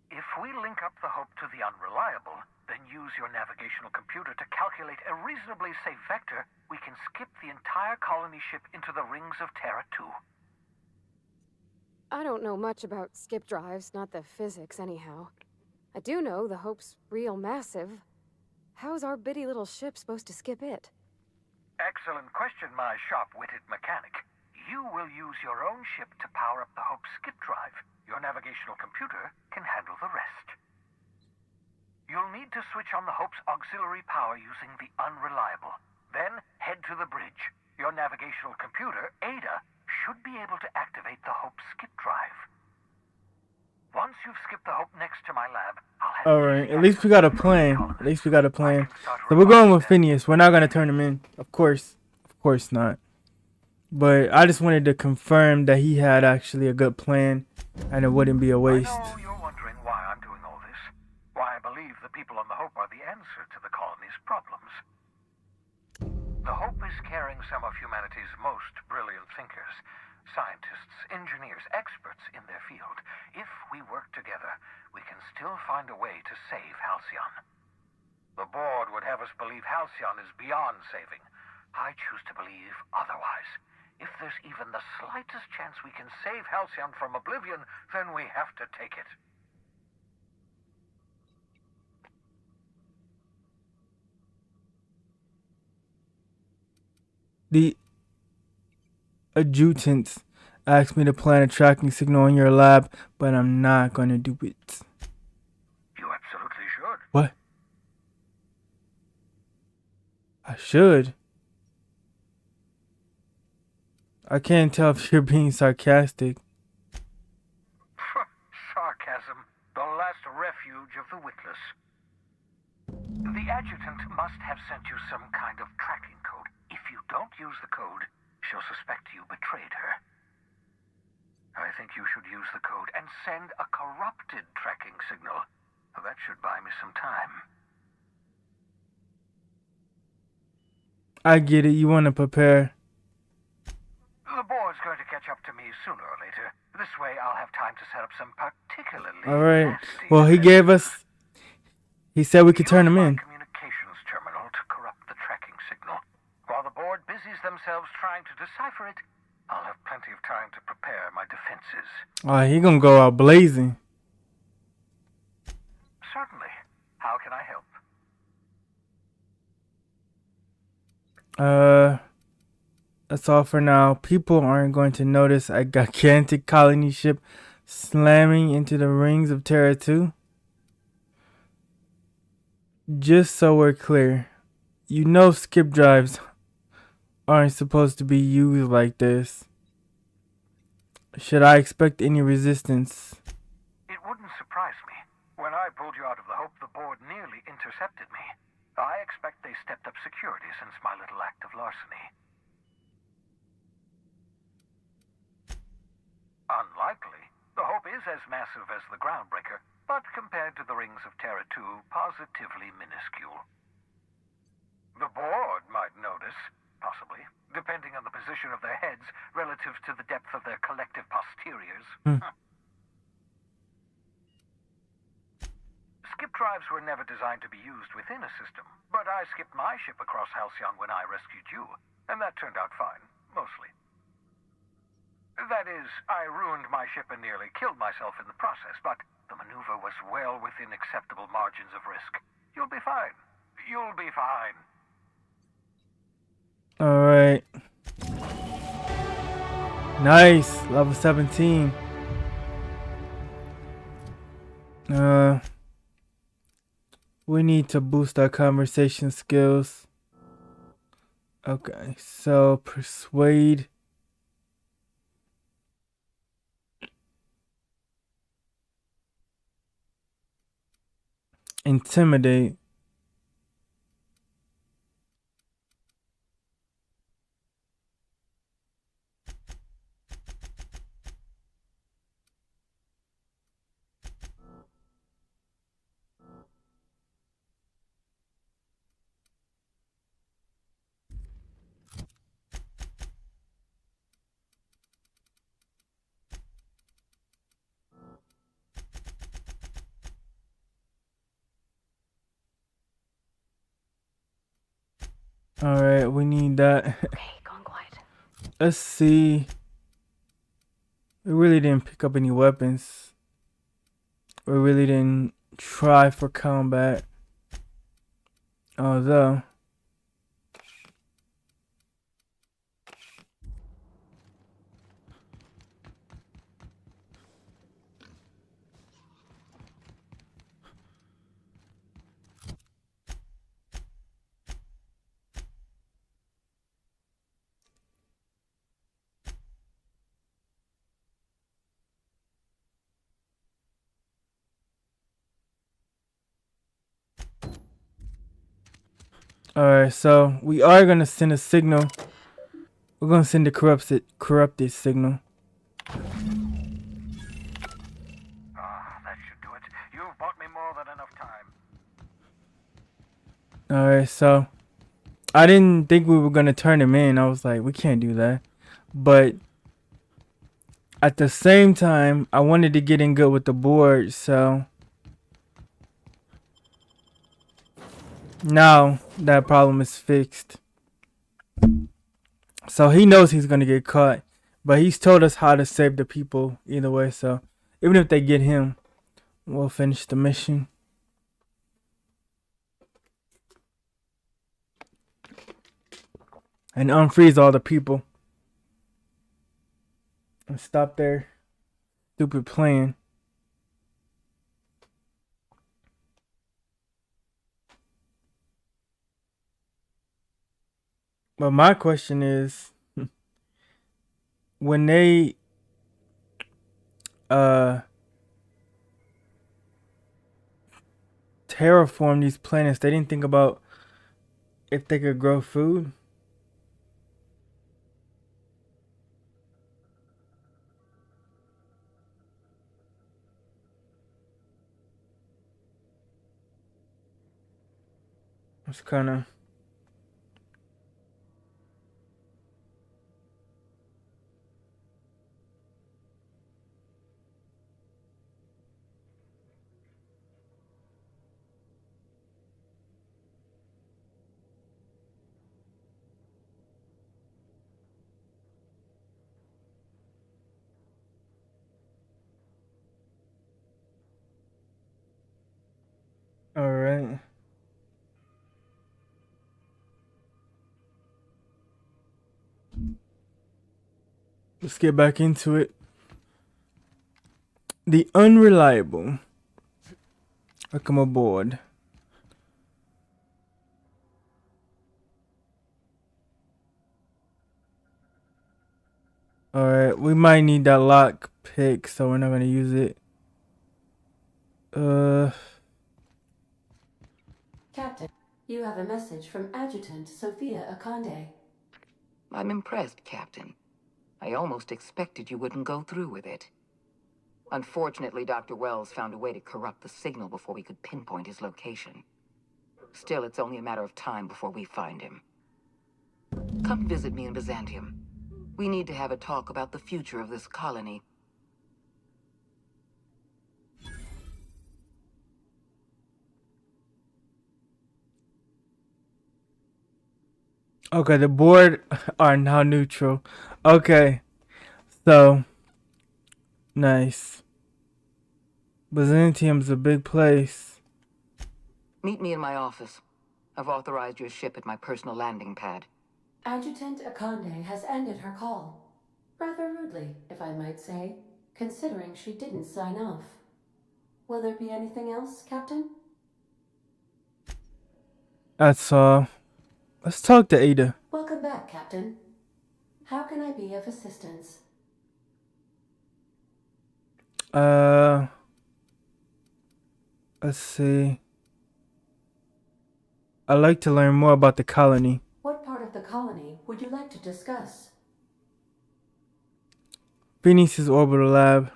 If we link up the Hope to the unreliable, then use your navigational computer to calculate a reasonably safe vector, we can skip the entire colony ship into the rings of Terra 2. I don't know much about skip drives, not the physics anyhow. I do know the Hope's real massive. How's our bitty little ship supposed to skip it? Excellent question, my sharp-witted mechanic. You will use your own ship to power up the Hope's skip drive. Your navigational computer can handle the rest. You'll need to switch on the Hope's auxiliary power using the unreliable. Then head to the bridge. Your navigational computer, Ada, should be able to activate the Hope's skip drive. Once you've skipped the Hope next to my lab, I'll Alright, at least we got a plan. At least we got a plan. So we're going with Phineas. We're not gonna turn him in. Of course not. But I just wanted to confirm that he had actually a good plan and it wouldn't be a waste. I know you're wondering why I'm doing all this. Why I believe the people on the Hope are the answer to the colony's problems. The Hope is carrying some of humanity's most brilliant thinkers, scientists, engineers, experts in their field. If we work together, we can still find a way to save Halcyon. The board would have us believe Halcyon is beyond saving. I choose to believe otherwise. If there's even the slightest chance we can save Halcyon from oblivion, then we have to take it. The adjutant asked me to plant a tracking signal in your lab, but I'm not gonna do it. You absolutely should. What? I should. I can't tell if you're being sarcastic. Sarcasm, the last refuge of the witless. The adjutant must have sent you some kind of tracking code. If you don't use the code, she'll suspect you betrayed her. I think you should use the code and send a corrupted tracking signal. That should buy me some time. I get it. You want to prepare. The board's going to catch up to me sooner or later. This way I'll have time to set up some particularly Alright. Well, he gave us... He said we could turn him in. communications terminal to corrupt the tracking signal. While the board busies themselves trying to decipher it, I'll have plenty of time to prepare my defenses. Oh, he gonna go out blazing. Certainly. How can I help? That's all for now. People aren't going to notice a gigantic colony ship slamming into the rings of Terra 2. Just so we're clear, you know skip drives aren't supposed to be used like this. Should I expect any resistance? It wouldn't surprise me. When I pulled you out of the Hope, the board nearly intercepted me. I expect they stepped up security since my little act of larceny. Unlikely. The Hope is as massive as the Groundbreaker, but compared to the rings of Terra 2, positively minuscule. The board might notice, possibly, depending on the position of their heads relative to the depth of their collective posteriors. Skip drives were never designed to be used within a system, but I skipped my ship across Halcyon when I rescued you, and that turned out fine, mostly. That is, I ruined my ship and nearly killed myself in the process, but the maneuver was well within acceptable margins of risk. You'll be fine. You'll be fine. Alright. Nice. Level 17. We need to boost our conversation skills. Okay, so persuade. Intimidate. Alright, we need that. Okay, gone quiet. Let's see. We really didn't pick up any weapons. We really didn't try for combat. Although... Alright, so we are gonna send a signal. We're gonna send a corrupted signal. That should do it. You've bought me more than enough time. Alright, so I didn't think we were gonna turn him in. I was like, we can't do that. But at the same time, I wanted to get in good with the board, so now that problem is fixed. So he knows he's gonna get caught, but he's told us how to save the people either way. So even if they get him, we'll finish the mission. And unfreeze all the people. And stop their stupid plan. But my question is, when they terraform these planets, they didn't think about if they could grow food. It's kind of all right. Let's get back into it. The unreliable. Welcome aboard. Alright, we might need that lock pick, so we're not gonna use it. Captain, you have a message from Adjutant Sophia Akande. I'm impressed, Captain. I almost expected you wouldn't go through with it. Unfortunately, Dr. Wells found a way to corrupt the signal before we could pinpoint his location. Still, it's only a matter of time before we find him. Come visit me in Byzantium. We need to have a talk about the future of this colony. Okay, the board are now neutral. Okay, so nice. Byzantium's a big place. Meet me in my office. I've authorized your ship at my personal landing pad. Adjutant Akande has ended her call. Rather rudely, if I might say, considering she didn't sign off. Will there be anything else, Captain? That's all. Let's talk to Ada. Welcome back, Captain. How can I be of assistance? Let's see. I'd like to learn more about the colony. What part of the colony would you like to discuss? Phoenix's orbital lab.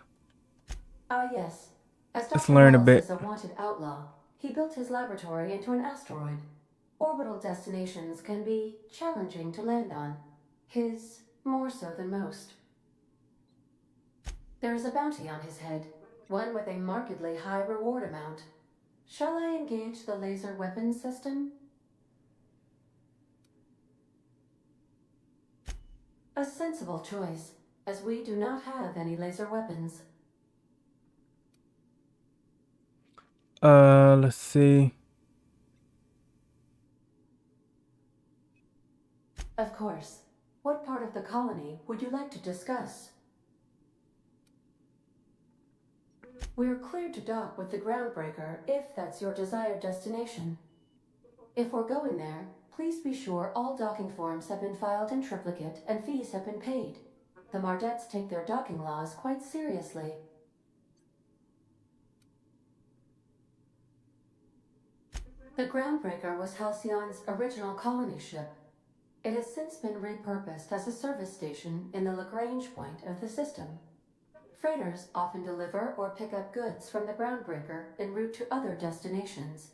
Yes. As Let's Dr. learn a Wells bit. is a wanted outlaw, he built his laboratory into an asteroid. Orbital destinations can be challenging to land on. His more so than most. There is a bounty on his head, one with a markedly high reward amount. Shall I engage the laser weapons system? A sensible choice, as we do not have any laser weapons. Let's see. Of course. What part of the colony would you like to discuss? We're cleared to dock with the Groundbreaker if that's your desired destination. If we're going there, please be sure all docking forms have been filed in triplicate and fees have been paid. The Mardettes take their docking laws quite seriously. The Groundbreaker was Halcyon's original colony ship. It has since been repurposed as a service station in the Lagrange point of the system. Freighters often deliver or pick up goods from the Groundbreaker en route to other destinations.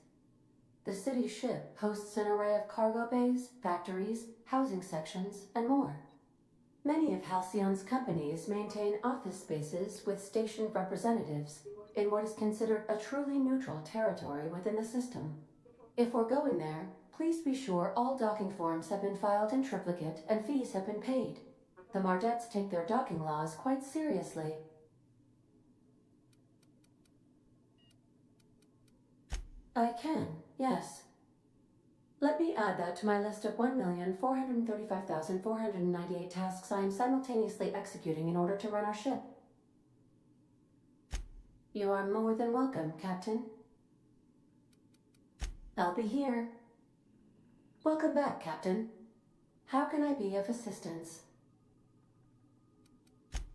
The city ship hosts an array of cargo bays, factories, housing sections, and more. Many of Halcyon's companies maintain office spaces with stationed representatives in what is considered a truly neutral territory within the system. If we're going there, please be sure all docking forms have been filed in triplicate and fees have been paid. The Mardettes take their docking laws quite seriously. I can, yes. Let me add that to my list of 1,435,498 tasks I am simultaneously executing in order to run our ship. You are more than welcome, Captain. I'll be here. Welcome back, Captain. How can I be of assistance?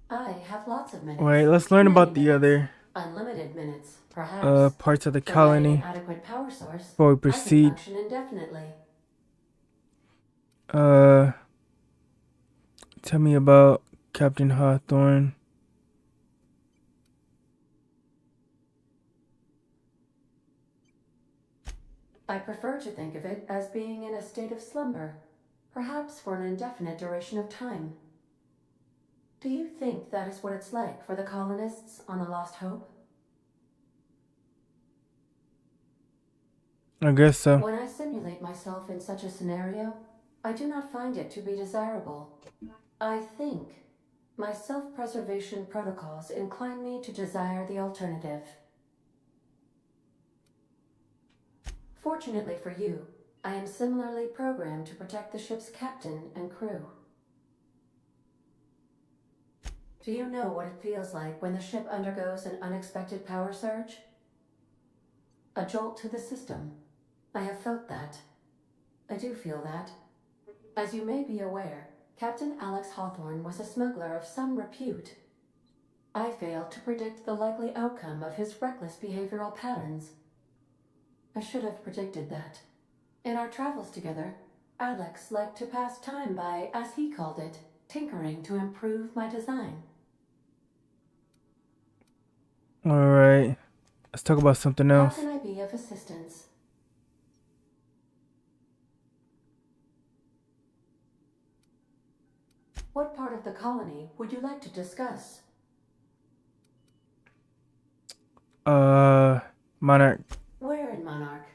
I have lots of minutes. Wait, let's learn about the other Unlimited minutes, perhaps. parts of the Providing colony an adequate power source, before we I can proceed. function indefinitely. Tell me about Captain Hawthorne. I prefer to think of it as being in a state of slumber, perhaps for an indefinite duration of time. Do you think that is what it's like for the colonists on the Lost Hope? I guess so. When I simulate myself in such a scenario, I do not find it to be desirable. I think my self-preservation protocols incline me to desire the alternative. Fortunately for you, I am similarly programmed to protect the ship's captain and crew. Do you know what it feels like when the ship undergoes an unexpected power surge? A jolt to the system. I have felt that. I do feel that. As you may be aware, Captain Alex Hawthorne was a smuggler of some repute. I failed to predict the likely outcome of his reckless behavioral patterns. I should have predicted that. In our travels together, Alex liked to pass time by, as he called it, tinkering to improve my design. Alright, let's talk about something else. How can I be of assistance? What part of the colony would you like to discuss? Monarch. Where in Monarch?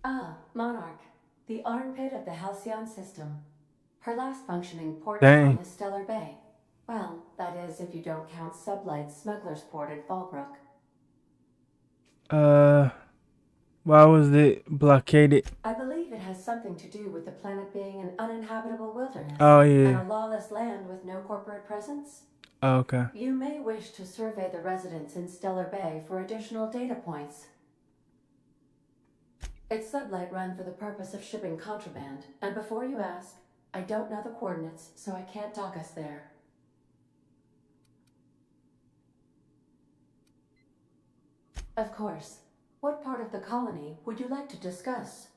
Ah, Monarch. The armpit of the Halcyon system. Her last functioning port town is Stellar Bay. Well, that is if you don't count Sublight's Smuggler's Port at Fallbrook. Why was it blockaded? I believe it has something to do with the planet being an uninhabitable wilderness. Oh, yeah. And a lawless land with no corporate presence. Oh, okay. You may wish to survey the residents in Stellar Bay for additional data points. It's Sublight run for the purpose of shipping contraband, and before you ask, I don't know the coordinates, so I can't dock us there. Of course. What part of the colony would you like to discuss?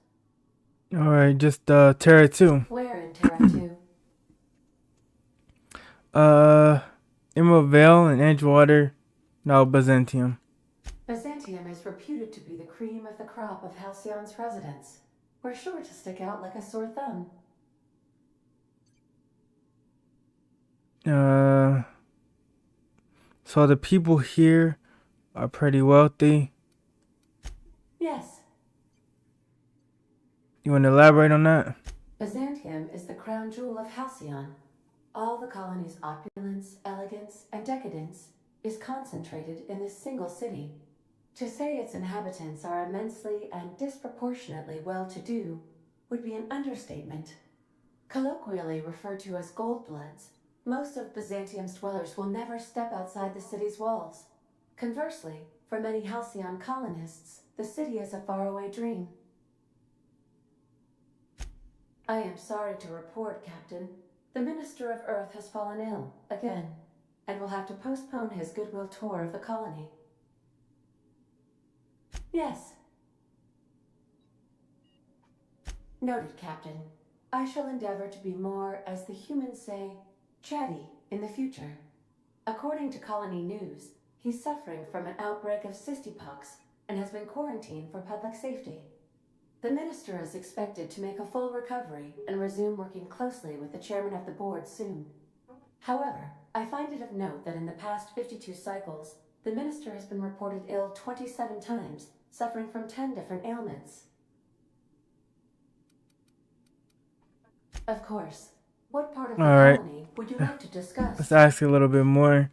Alright, just Terra 2. Where in Terra 2? Emerald Vale and Edgewater, now Byzantium. Byzantium is reputed to be the cream of the crop of Halcyon's residents. We're sure to stick out like a sore thumb. So the people here are pretty wealthy. Yes. You want to elaborate on that? Byzantium is the crown jewel of Halcyon. All the colony's opulence, elegance, and decadence is concentrated in this single city. To say its inhabitants are immensely and disproportionately well-to-do would be an understatement. Colloquially referred to as gold-bloods, most of Byzantium's dwellers will never step outside the city's walls. Conversely, for many Halcyon colonists, the city is a faraway dream. I am sorry to report, Captain. The Minister of Earth has fallen ill, again, and will have to postpone his goodwill tour of the colony. Yes. Noted, Captain. I shall endeavor to be more, as the humans say, chatty in the future. According to Colony News, he's suffering from an outbreak of cystipox and has been quarantined for public safety. The minister is expected to make a full recovery and resume working closely with the chairman of the board soon. However, I find it of note that in the past 52 cycles, the minister has been reported ill 27 times, suffering from 10 different ailments. Of course. What part of the All right. colony would you like to discuss? Let's ask a little bit more.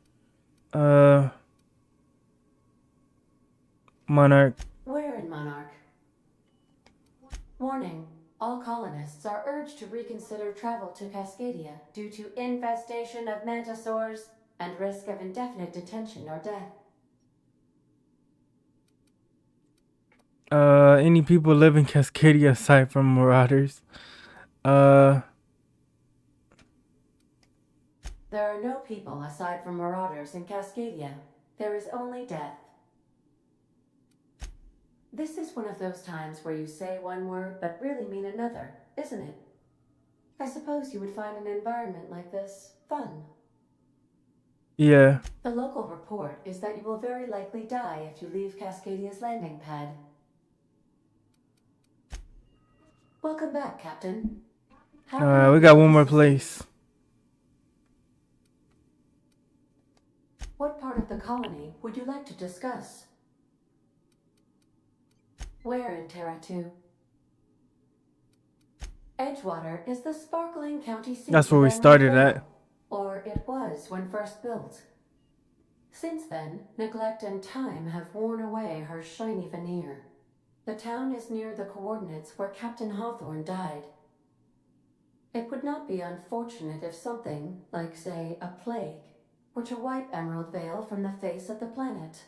Monarch. Where in Monarch? Warning. All colonists are urged to reconsider travel to Cascadia due to infestation of mantisaurs and risk of indefinite detention or death. Any people live in Cascadia aside from marauders? There are no people aside from marauders in Cascadia. There is only death. This is one of those times where you say one word but really mean another, isn't it? I suppose you would find an environment like this fun. Yeah. The local report is that you will very likely die if you leave Cascadia's landing pad. Welcome back, Captain. Alright, we got one more place. What part of the colony would you like to discuss? Where in Terra 2? Edgewater is the sparkling county seat. That's where we of started Emerald at. Vale, or it was when first built. Since then, neglect and time have worn away her shiny veneer. The town is near the coordinates where Captain Hawthorne died. It would not be unfortunate if something, like say, a plague, were to wipe Emerald Vale from the face of the planet.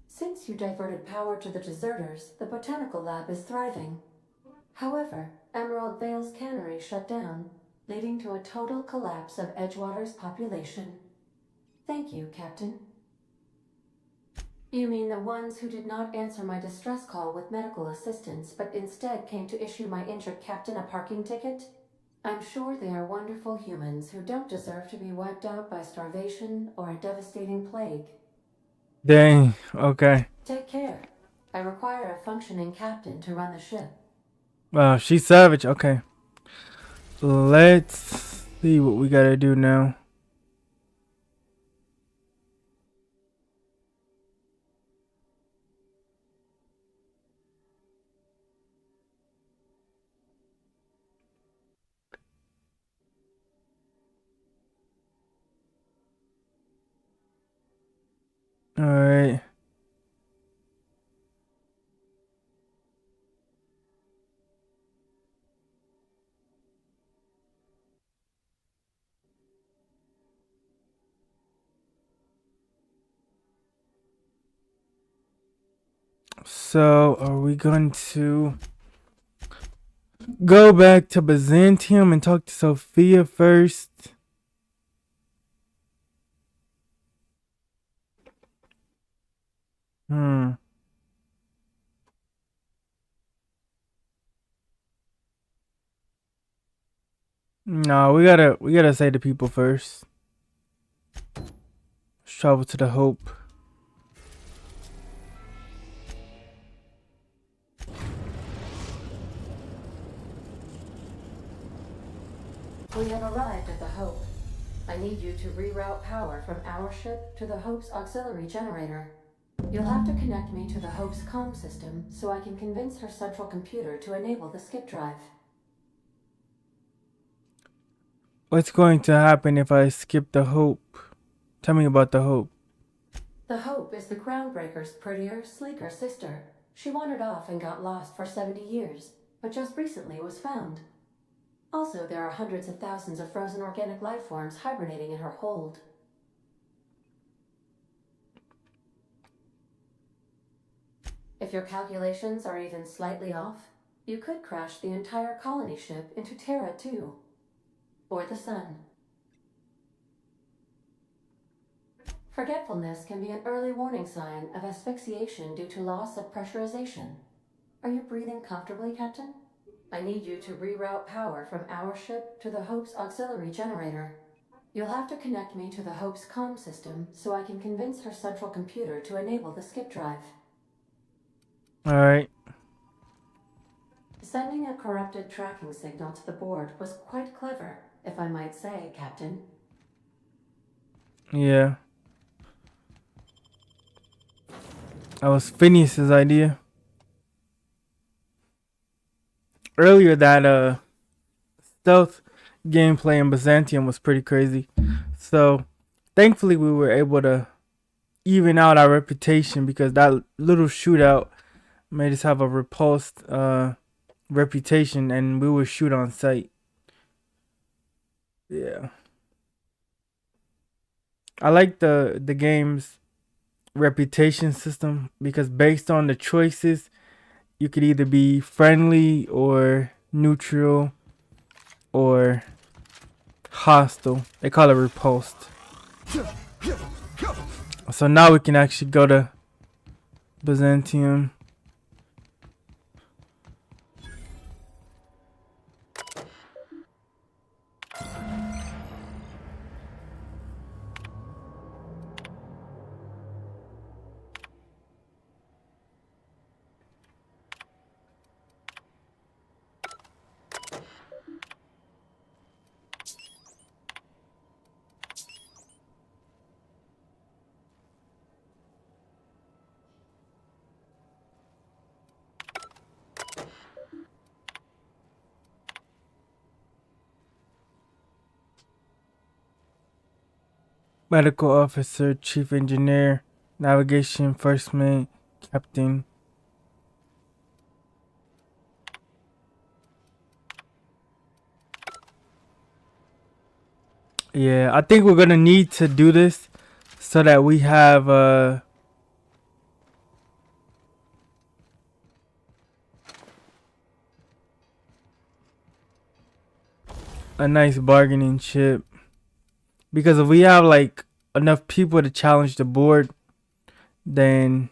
Since you diverted power to the deserters, the botanical lab is thriving. However, Emerald Vale's cannery shut down, leading to a total collapse of Edgewater's population. Thank you, Captain. You mean the ones who did not answer my distress call with medical assistance, but instead came to issue my injured captain a parking ticket? I'm sure they are wonderful humans who don't deserve to be wiped out by starvation or a devastating plague. Dang, okay. Take care. I require a functioning captain to run the ship. Wow, she's savage. Okay. Let's see what we gotta do now. Alright. So, are we going to go back to Byzantium and talk to Sophia first? No, we gotta say to people first. Let's travel to the Hope. We have arrived at the Hope. I need you to reroute power from our ship to the Hope's auxiliary generator. You'll have to connect me to the Hope's comm system so I can convince her central computer to enable the skip drive. What's going to happen if I skip the Hope? Tell me about the Hope. The Hope is the Groundbreaker's prettier, sleeker sister. She wandered off and got lost for 70 years, but just recently was found. Also, there are hundreds of thousands of frozen organic life forms hibernating in her hold. If your calculations are even slightly off, you could crash the entire colony ship into Terra 2. Or the sun. Forgetfulness can be an early warning sign of asphyxiation due to loss of pressurization. Are you breathing comfortably, Captain? I need you to reroute power from our ship to the Hope's auxiliary generator. You'll have to connect me to the Hope's comm system so I can convince her central computer to enable the skip drive. Alright. Sending a corrupted tracking signal to the board was quite clever, if I might say, Captain. Yeah. That was Phineas's idea. Earlier that stealth gameplay in Byzantium was pretty crazy. So thankfully we were able to even out our reputation because that little shootout made us have a repulsed reputation and we would shoot on sight. Yeah. I like the game's reputation system because based on the choices you could either be friendly or neutral or hostile. They call it repulsed. So now we can actually go to Byzantium. Medical officer, chief engineer, navigation, first mate, captain. Yeah, I think we're gonna need to do this so that we have a nice bargaining chip. Because if we have like enough people to challenge the board, then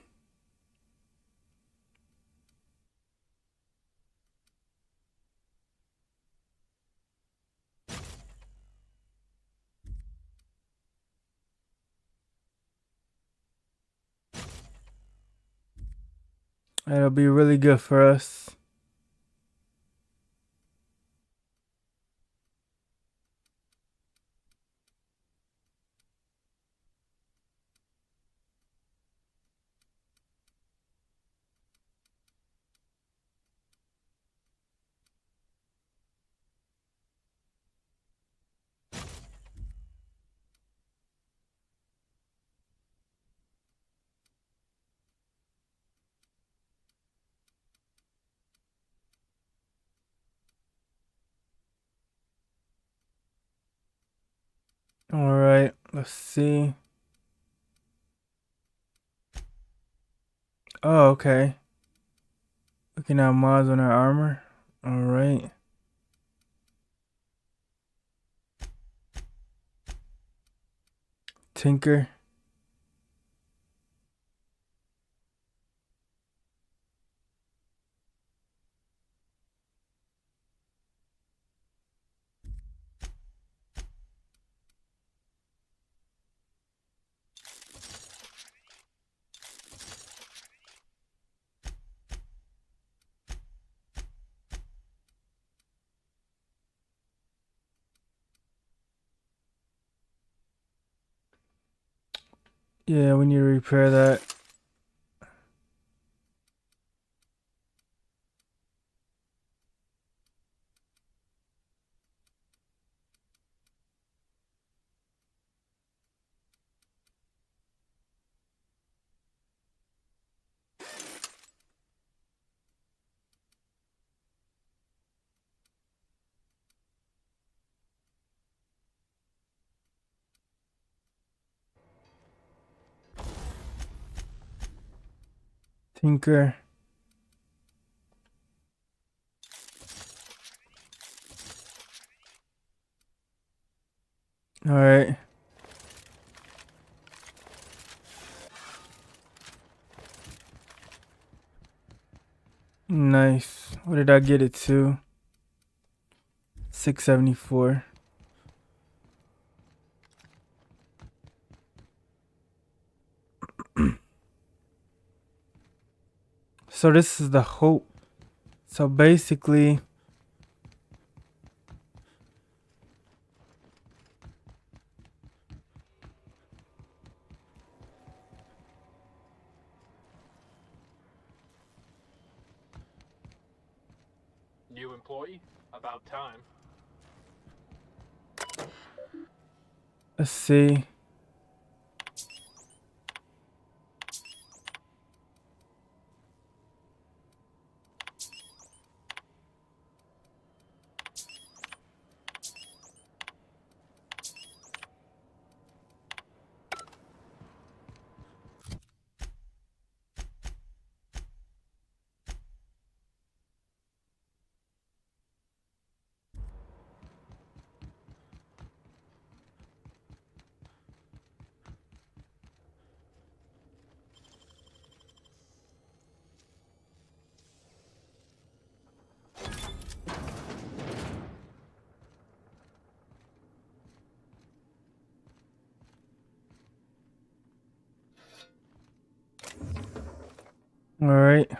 it'll be really good for us. Alright, let's see. Oh, okay. We can have mods on our armor. Alright. Tinker. Yeah, we need to repair that. Tinker. Alright. Nice. What did I get it to? 674. So this is the hope. So basically, New employee? About time. let's see. All right.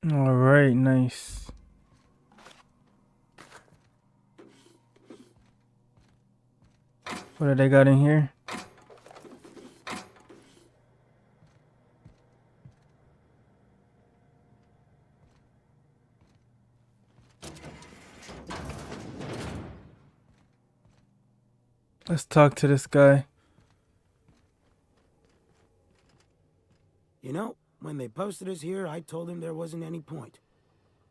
All right, nice. What do they got in here? Let's talk to this guy. You know, when they posted us here, I told them there wasn't any point.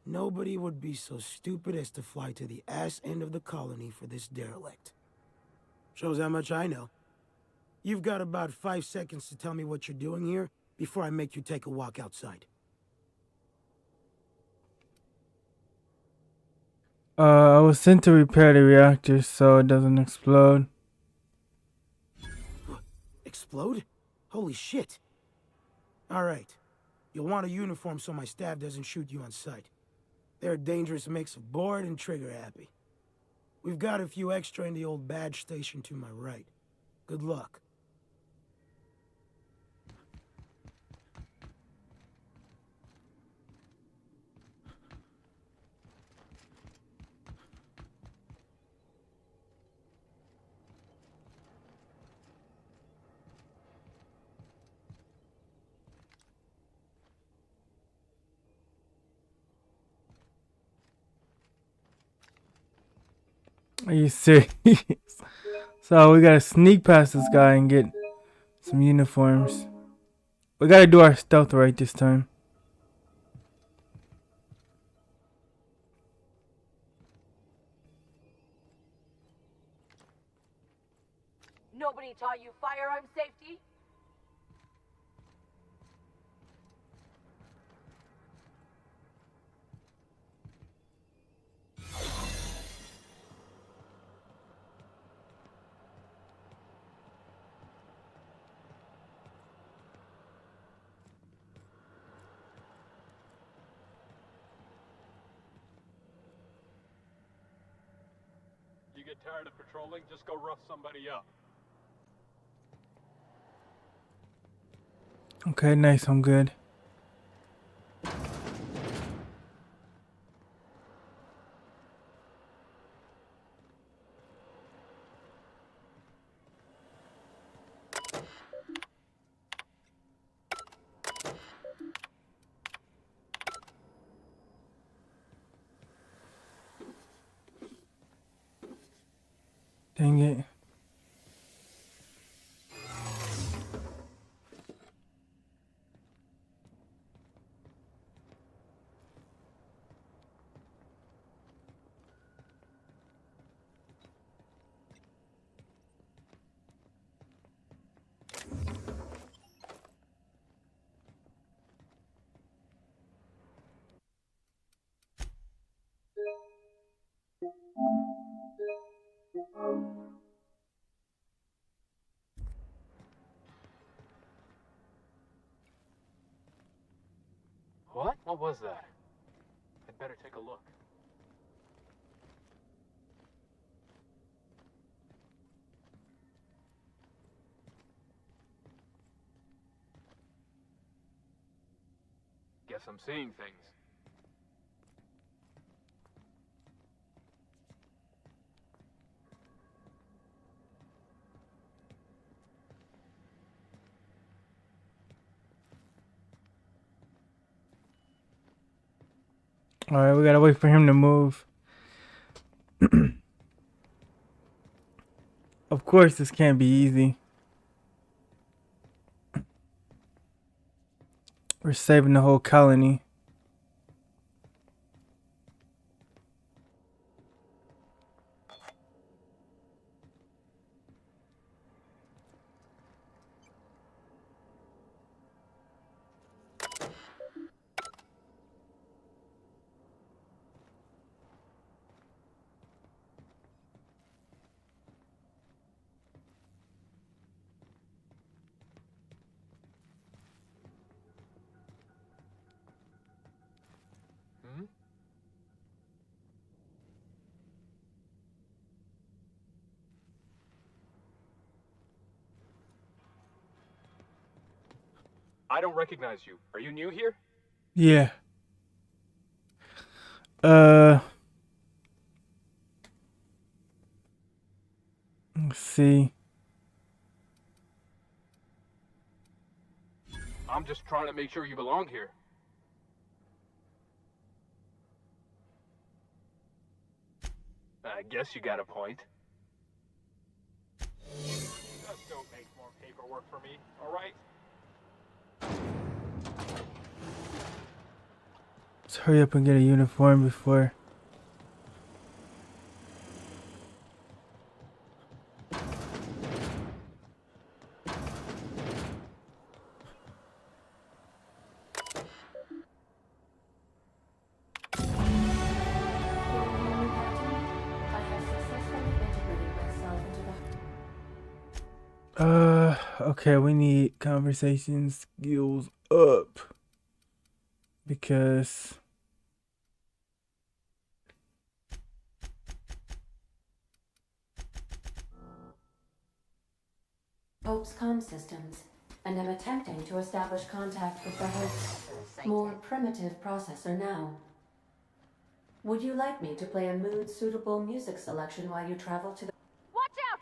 Nobody would be so stupid as to fly to the ass end of the colony for this derelict. Shows how much I know. You've got about 5 seconds to tell me what you're doing here before I make you take a walk outside. I was sent to repair the reactor so it doesn't explode. Explode? Holy shit. Alright. You'll want a uniform so my staff doesn't shoot you on sight. They're a dangerous mix of bored and trigger-happy. We've got a few extra in the old badge station to my right. Good luck. Are you serious? So we gotta sneak past this guy and get some uniforms. We gotta do our stealth right this time. Nobody taught you firearm safety? You get tired of patrolling, just go rough somebody up. Okay, nice. I'm good. Dang it. What? What was that? I'd better take a look. Guess I'm seeing things. Alright, we gotta wait for him to move. Of course, this can't be easy. We're saving the whole colony. Hmm? I don't recognize you. Are you new here? Yeah. Let's see. I'm just trying to make sure you belong here. I guess you got a point. Just don't make more paperwork for me, alright? Let's hurry up and get a uniform before. Okay, we need conversation skills up. Because Pope's comm systems, and am attempting to establish contact with the host's more primitive processor now. Would you like me to play a mood-suitable music selection while you travel to the... Watch out!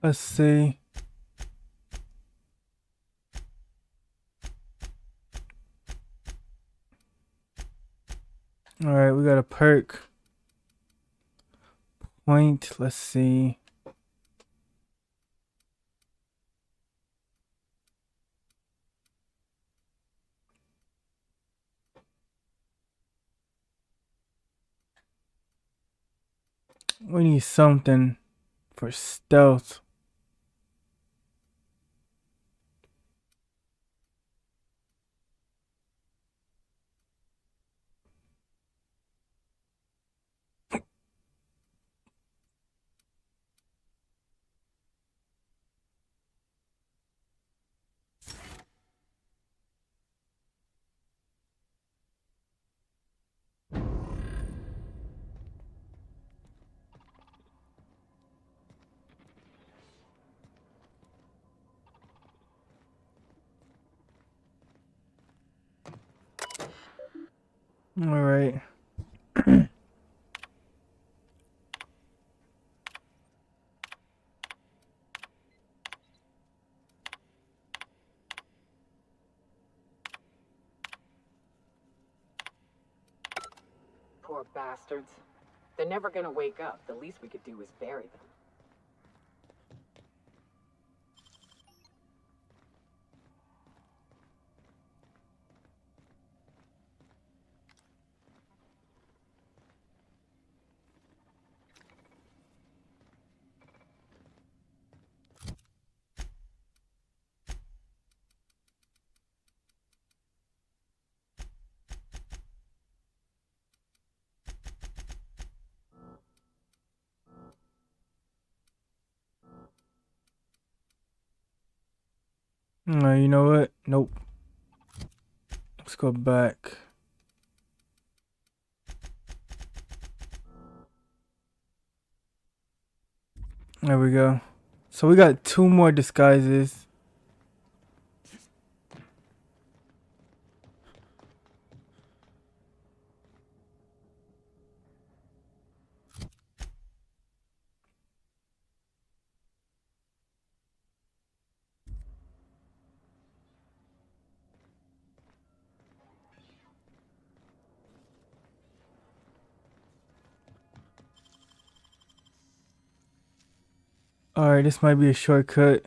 let's see. Alright, we got a perk. Point, let's see. We need something for stealth. All right. Poor bastards. They're never gonna wake up. The least we could do is bury them. No, you know what? Nope. Let's go back. There we go. So we got 2 more disguises. Alright, this might be a shortcut.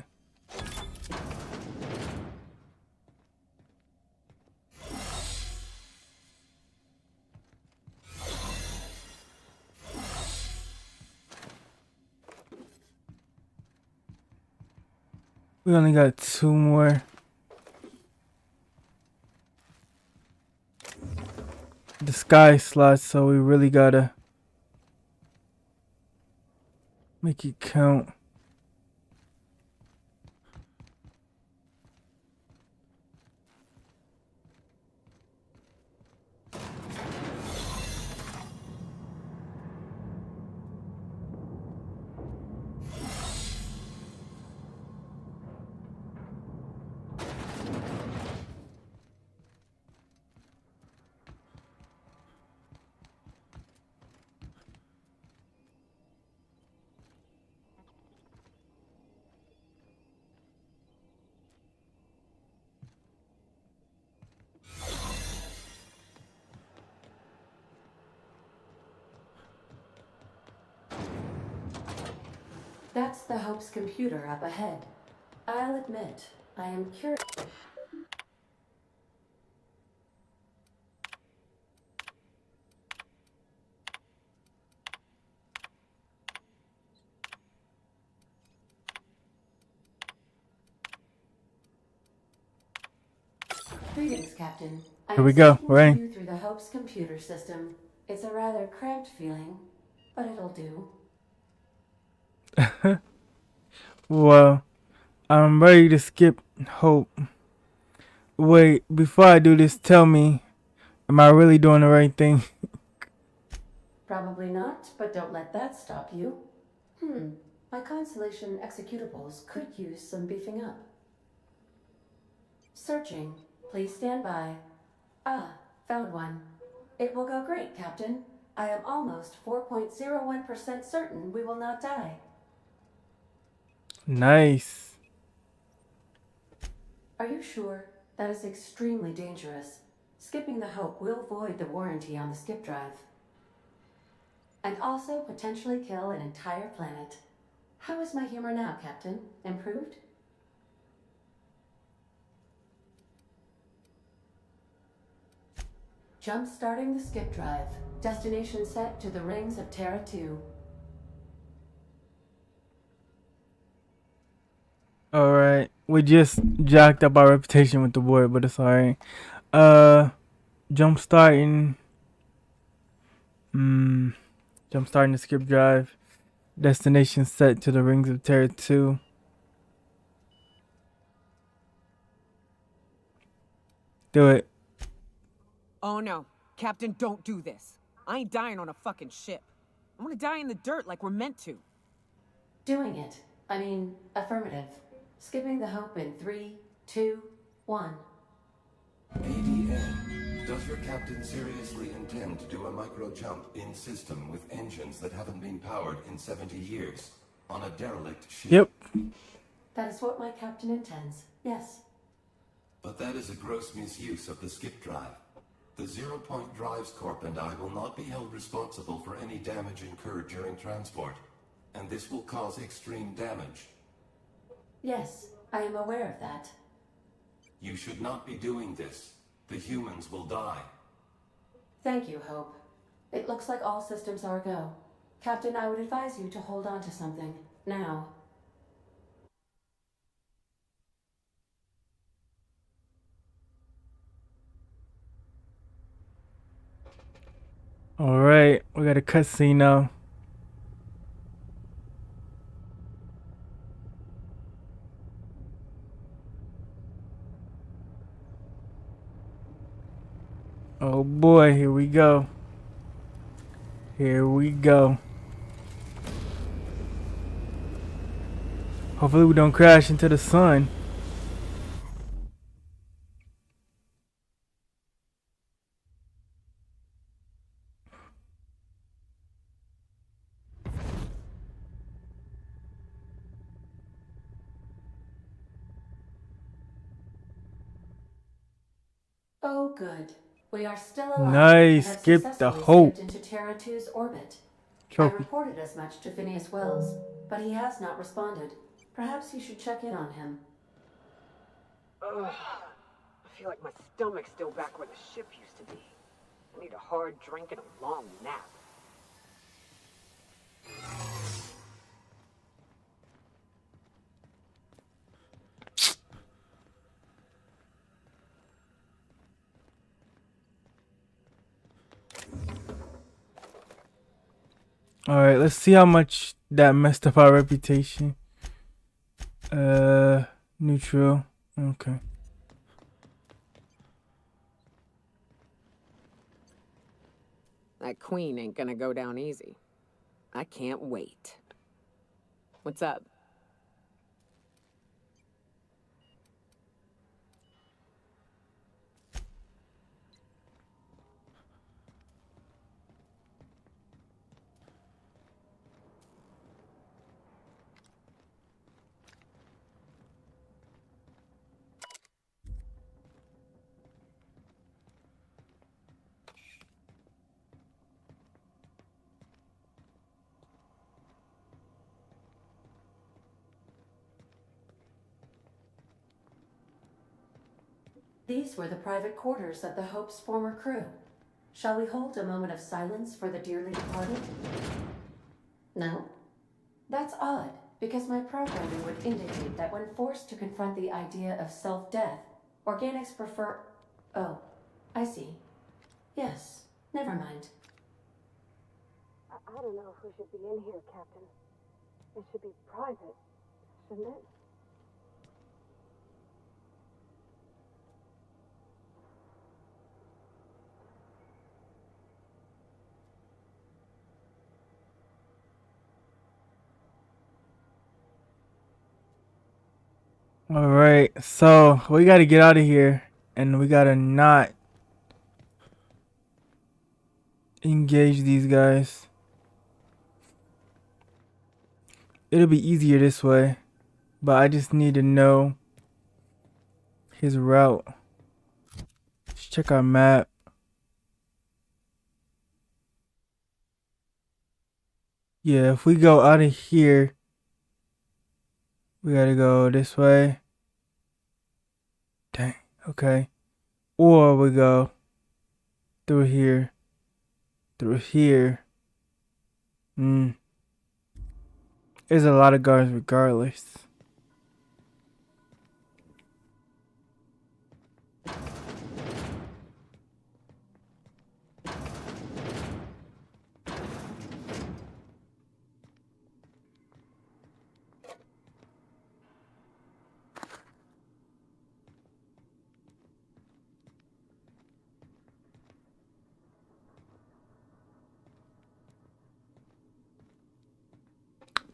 We only got 2 more. Disguise slots, so we really gotta make it count. That's the Hope's computer up ahead. I'll admit, I am curious. Greetings, Captain. I Here am we go. speaking We're to in. you through the Hope's computer system. It's a rather cramped feeling, but it'll do. Well, I'm ready to skip Hope. Wait, before I do this, tell me, am I really doing the right thing? Probably not, but don't let that stop you. My Constellation executables could use some beefing up. Searching. Please stand by. Ah, found one. It will go great, Captain. I am almost 4.01% certain we will not die. Nice. Are you sure? That is extremely dangerous. Skipping the Hope will void the warranty on the skip drive. And also potentially kill an entire planet. How is my humor now, Captain? Improved? Jump-starting the skip drive. Destination set to the rings of Terra 2. Alright. We just jacked up our reputation with the board, but it's alright. Jump starting. Jump starting the skip drive. Destination set to the rings of Terra 2. Do it. Oh no. Captain, don't do this. I ain't dying on a fucking ship. I'm gonna die in the dirt like we're meant to. Doing it. I mean, affirmative. Skipping the Hope in 3, 2, 1. ADN Does your captain seriously intend to do a micro jump in system with engines that haven't been powered in 70 years on a derelict ship? Yep. That is what my captain intends, yes. But that is a gross misuse of the skip drive. The Zero Point Drives Corp and I will not be held responsible for any damage incurred during transport, and this will cause extreme damage. Yes, I am aware of that. You should not be doing this. The humans will die. Thank you, Hope. It looks like all systems are go. Captain, I would advise you to hold on to something. Now. Alright, we got a cutscene now. Oh boy, here we go. Here we go. Hopefully we don't crash into the sun. Oh, good. We are still alive. Nice. And have Skip the successfully hope. skipped into Terra 2's orbit. Trophy. I reported as much to Phineas Wells, but he has not responded. Perhaps you should check in on him. Ugh. I feel like my stomach's still back where the ship used to be. I need a hard drink and a long nap. Alright, let's see how much that messed up our reputation. Neutral. Okay. That queen ain't gonna go down easy. I can't wait. What's up? These were the private quarters of the Hope's former crew. Shall we hold a moment of silence for the dearly departed? No? That's odd, because my programming would indicate that when forced to confront the idea of self-death, organics prefer... Oh, I see. Yes, never mind. I don't know if we should be in here, Captain. It should be private, shouldn't it? Alright, so we gotta get out of here. And we gotta not engage these guys. It'll be easier this way. But I just need to know his route. Let's check our map. Yeah, if we go out of here, we gotta go this way. Dang, okay. Or we go through here. Through here. There's a lot of guards regardless.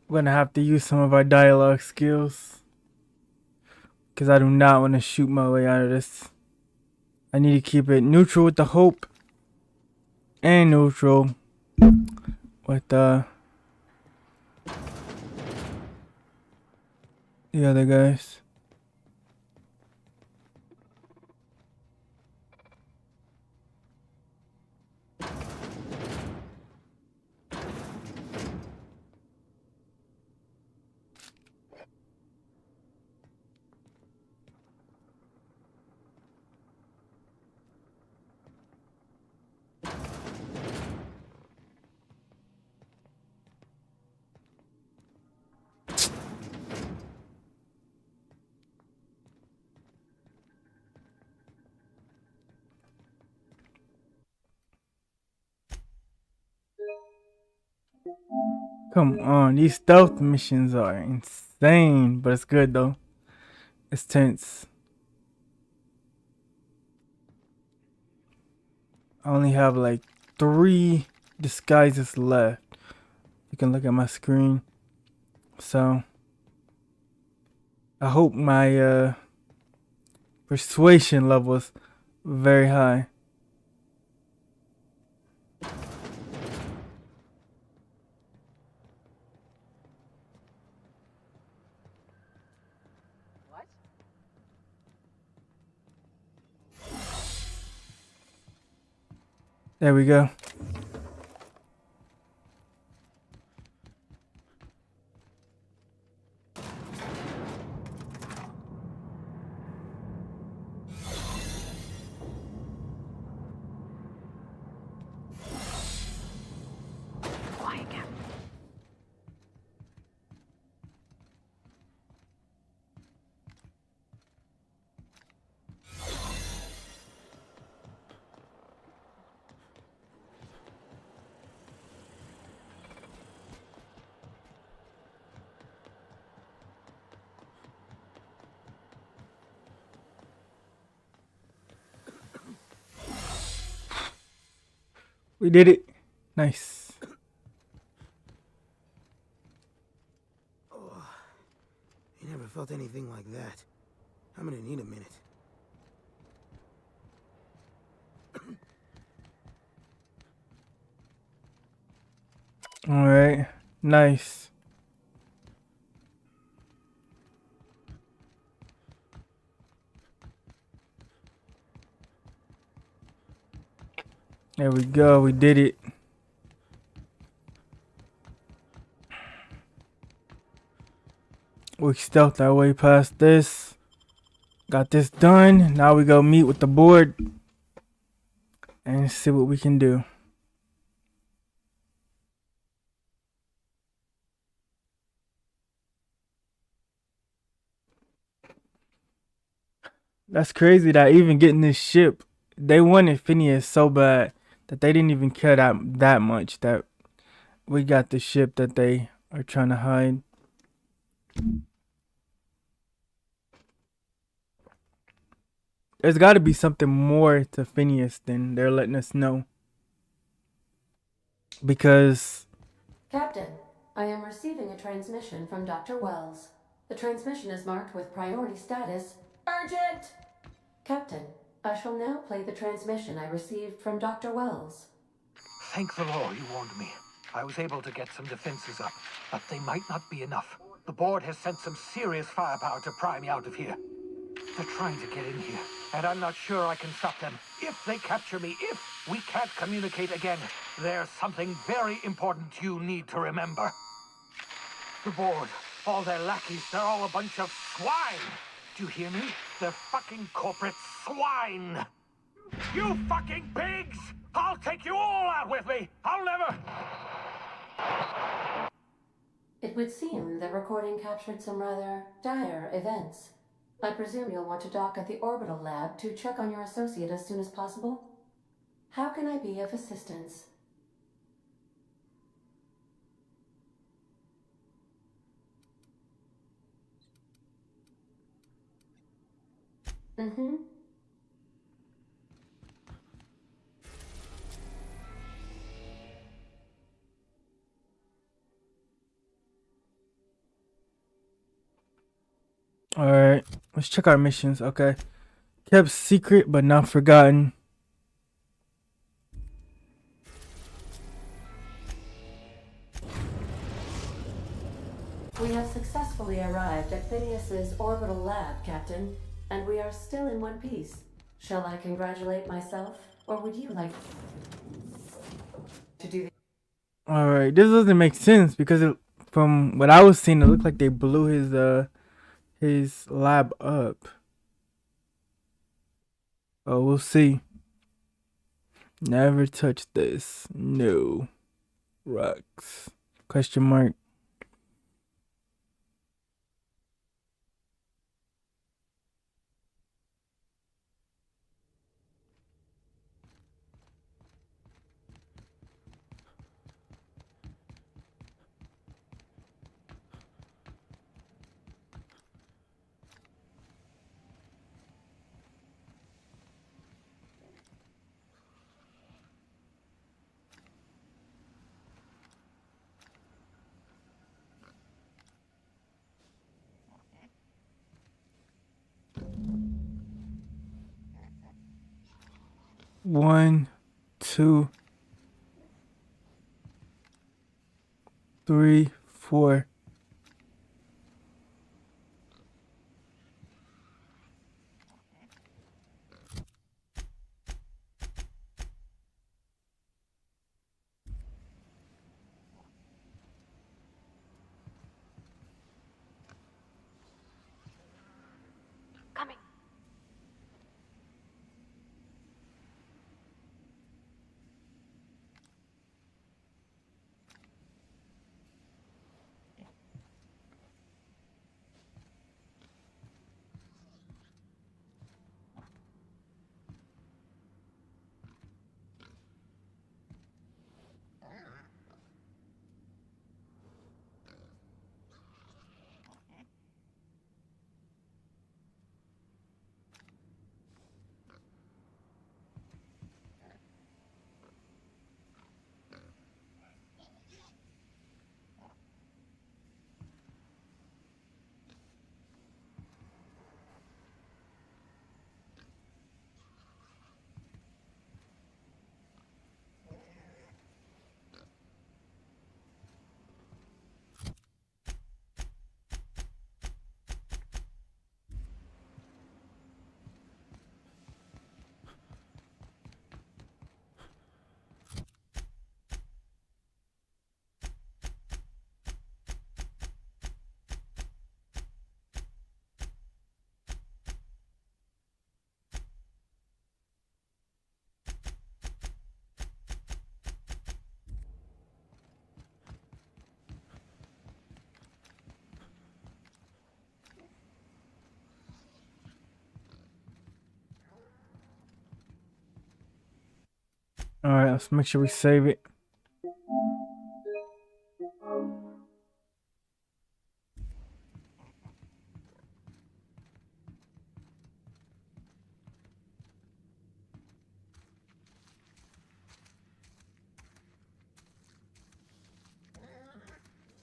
We're gonna have to use some of our dialogue skills. Because I do not want to shoot my way out of this. I need to keep it neutral with the hope and neutral with the other guys. Come on, these stealth missions are insane, but it's good though. It's tense. I only have like 3 disguises left. You can look at my screen. So I hope my persuasion level is very high. What? There we go. Quiet, Cap. We did it. Nice. Oh, I never felt anything like that. I'm gonna need a minute. All right. Nice. There we go. We did it. We stealthed our way past this. Got this done. Now we go meet with the board and see what we can do. That's crazy that even getting this ship, they wanted Phineas so bad that they didn't even care that much that we got the ship that they are trying to hide. There's got to be something more to Phineas than they're letting us know. Because... Captain, I am receiving a transmission from Dr. Wells. The transmission is marked with priority status urgent! Captain, I shall now play the transmission I received from Dr. Wells. Thank the Lord you warned me. I was able to get some defenses up, but they might not be enough. The board has sent some serious firepower to pry me out of here. They're trying to get in here, and I'm not sure I can stop them. If they capture me, if we can't communicate again, there's something very important you need to remember. The board, all their lackeys, they're all a bunch of swine. Do you hear me? They're fucking corporate swine. You fucking pigs! I'll take you all out with me! I'll never... It would seem the recording captured some rather dire events. I presume you'll want to dock at the orbital lab to check on your associate as soon as possible? How can I be of assistance? Mm-hmm. Alright, let's check our missions. Okay. Kept secret but not forgotten. We have successfully arrived at Phineas's orbital lab, Captain, and we are still in one piece. Shall I congratulate myself, or would you like to do the... Alright, this doesn't make sense because from what I was seeing, it looked like they blew his lab up. Oh, we'll see. Never touch this. No. Rocks. Question mark. One, two, three, four. Coming. Alright, let's make sure we save it.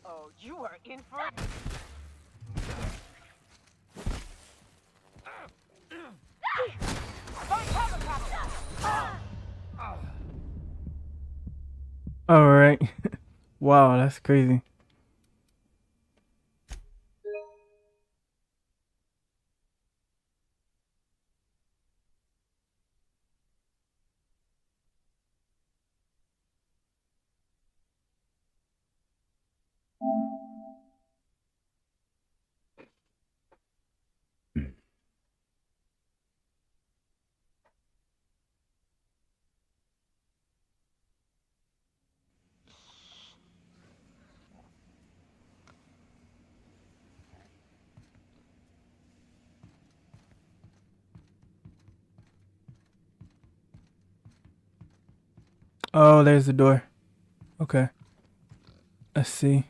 Oh, you are in for it. Alright. Wow, that's crazy. Oh, there's the door. Okay. Let's see.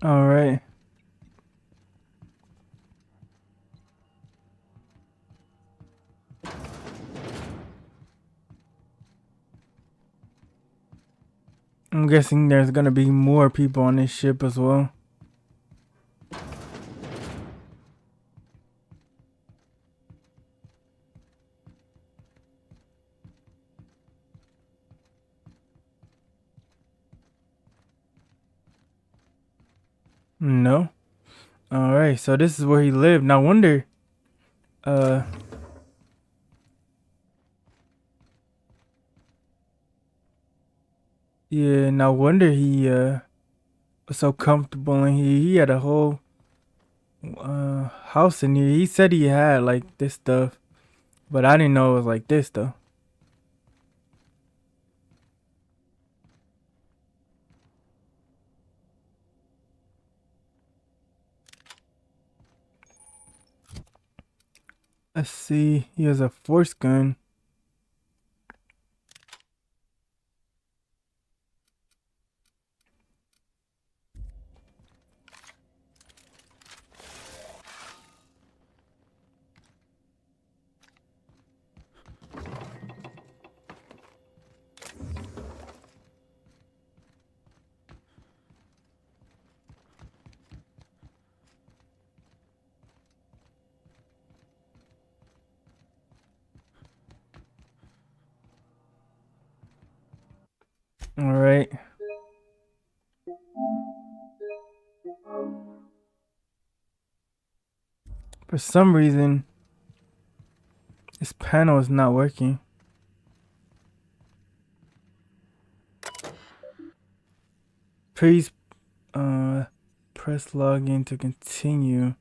All right. I'm guessing there's gonna be more people on this ship as well. No. All right. So this is where he lived. Now wonder. Yeah. No wonder he was so comfortable in here. He had a whole house in here. He said he had like this stuff, but I didn't know it was like this though. Let's see. He has a force gun. All right. For some reason, this panel is not working. Please press login to continue.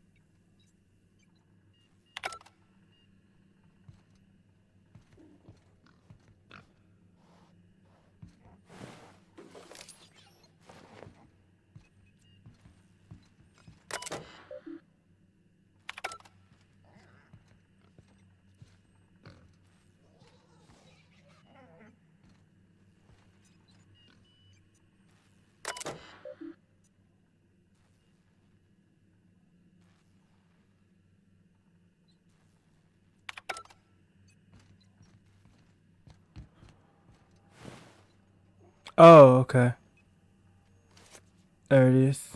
Oh, okay. There it is.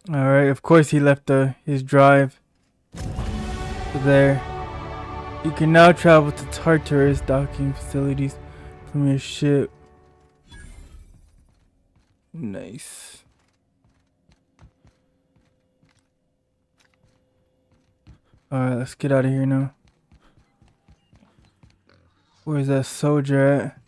All right. Of course, he left his drive there. You can now travel to Tartarus docking facilities from your ship. Nice. All right, let's get out of here now. Where's that soldier at?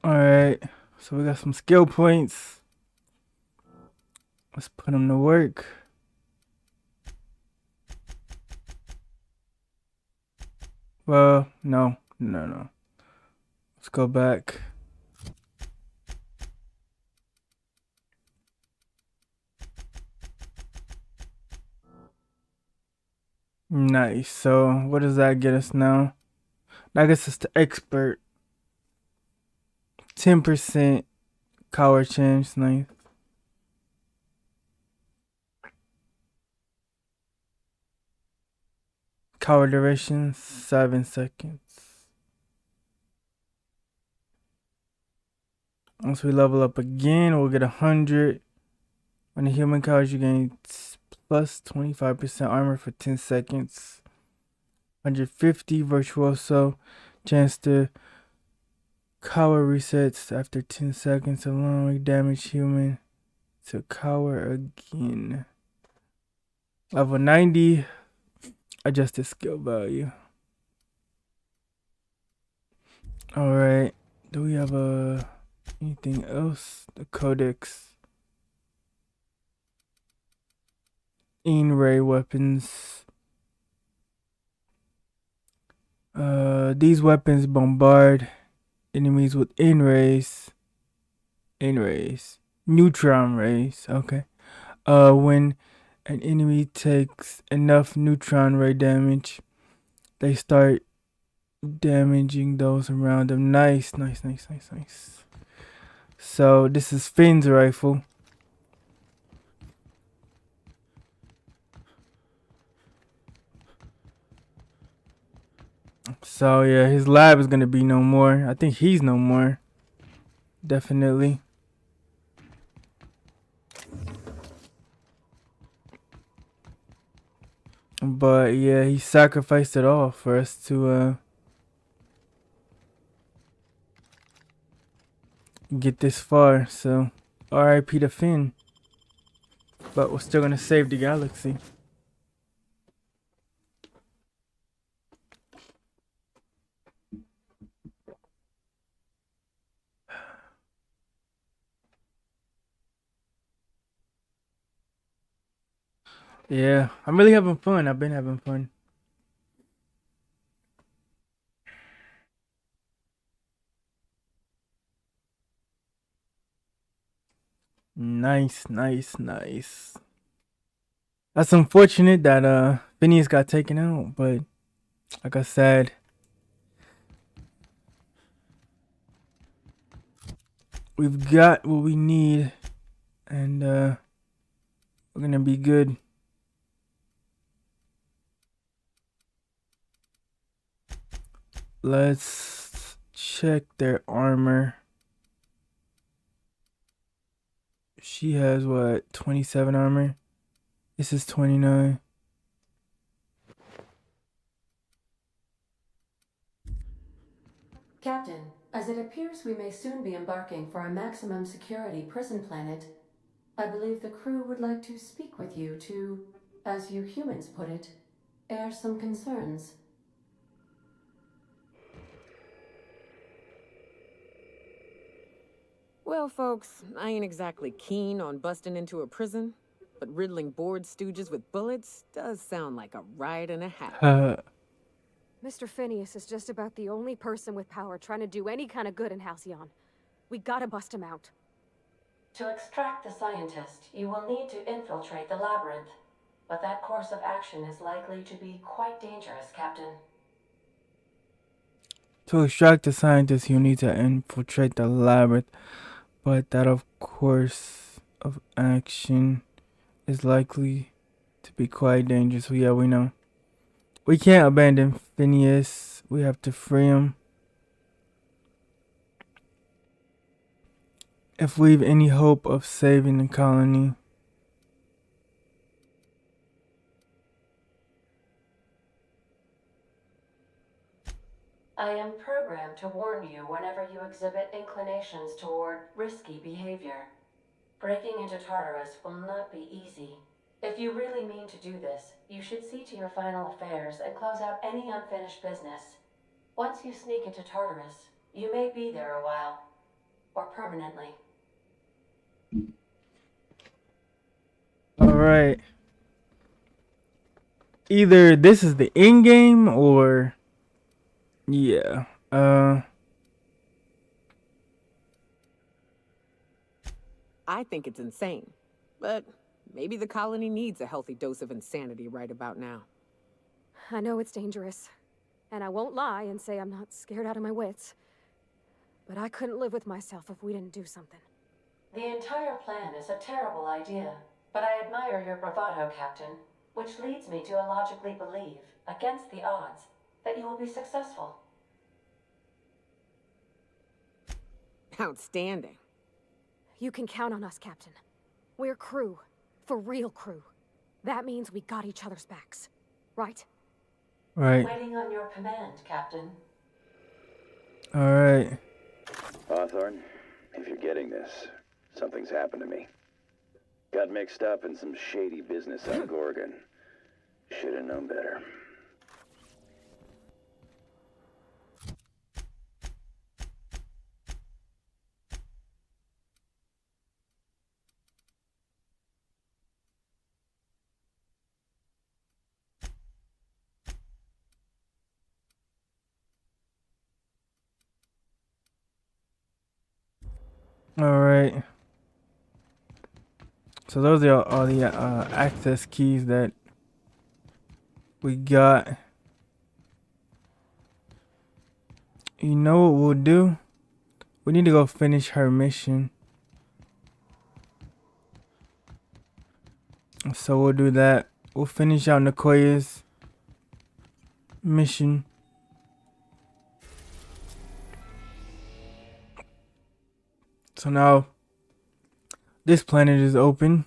All right, so we got some skill points. Let's put them to work. Well, no. Let's go back. Nice. So what does that get us now? That gets us to expert. 10% Color change, nice. Color duration, 7 seconds. Once we level up again, we'll get 100. On the human colors, you gain plus 25% armor for 10 seconds. 150 virtuoso. Chance to cower resets after 10 seconds, allowing damage human to cower again. Level 90. Adjusted skill value. Alright. Do we have anything else? The codex. In-ray weapons. These weapons bombard enemies with in-rays. Neutron rays. Okay. When an enemy takes enough neutron ray damage, they start damaging those around them. Nice. So this is Finn's rifle. So yeah, his lab is gonna be no more. I think he's no more. Definitely. But yeah, he sacrificed it all for us to get this far. So R.I.P. to Finn. But we're still gonna save the galaxy. Yeah, I'm really having fun. I've been having fun. Nice. That's unfortunate that Phineas got taken out, but like I said, we've got what we need, and we're gonna be good. Let's check their armor. She has what, 27 armor? This is 29. Captain, as it appears we may soon be embarking for a maximum security prison planet, I believe the crew would like to speak with you to, as you humans put it, air some concerns. Well, folks, I ain't exactly keen on busting into a prison, but riddling bored stooges with bullets does sound like a ride and a half. Mr. Phineas is just about the only person with power trying to do any kind of good in Halcyon. We gotta bust him out. To extract the scientist, you will need to infiltrate the labyrinth. But that course of action is likely to be quite dangerous, Captain. To extract the scientist, you need to infiltrate the labyrinth, but that of course of action is likely to be quite dangerous. So yeah, we know. We can't abandon Phineas. We have to free him. If we've any hope of saving the colony. I am programmed to warn you whenever you exhibit inclinations toward risky behavior. Breaking into Tartarus will not be easy. If you really mean to do this, you should see to your final affairs and close out any unfinished business. Once you sneak into Tartarus, you may be there a while. Or permanently. Alright. Either this is the end game or yeah. I think it's insane, but maybe the colony needs a healthy dose of insanity right about now. I know it's dangerous, and I won't lie and say I'm not scared out of my wits. But I couldn't live with myself if we didn't do something. The entire plan is a terrible idea, but I admire your bravado, Captain, which leads me to illogically believe, against the odds, that you will be successful. Outstanding. You can count on us, Captain. We're crew. For real crew. That means we got each other's backs. Right? Right. Waiting on your command, Captain. Alright. Hawthorne, if you're getting this, something's happened to me. Got mixed up in some shady business on Gorgon. Should have known better. Alright. So those are all the access keys that we got. You know what we'll do? We need to go finish her mission. So we'll do that. We'll finish out Nicoya's mission. So now this planet is open.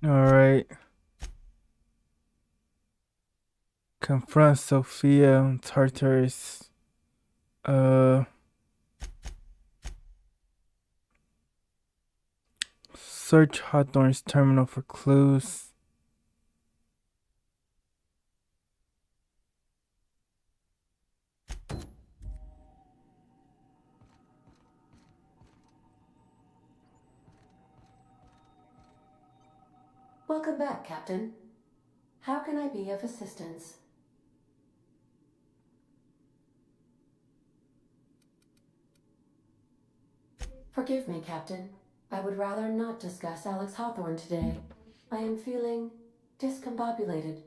Alright. Confront Sophia on Tartarus. Search Hawthorne's terminal for clues. Welcome back, Captain. How can I be of assistance? Forgive me, Captain. I would rather not discuss Alex Hawthorne today. I am feeling discombobulated.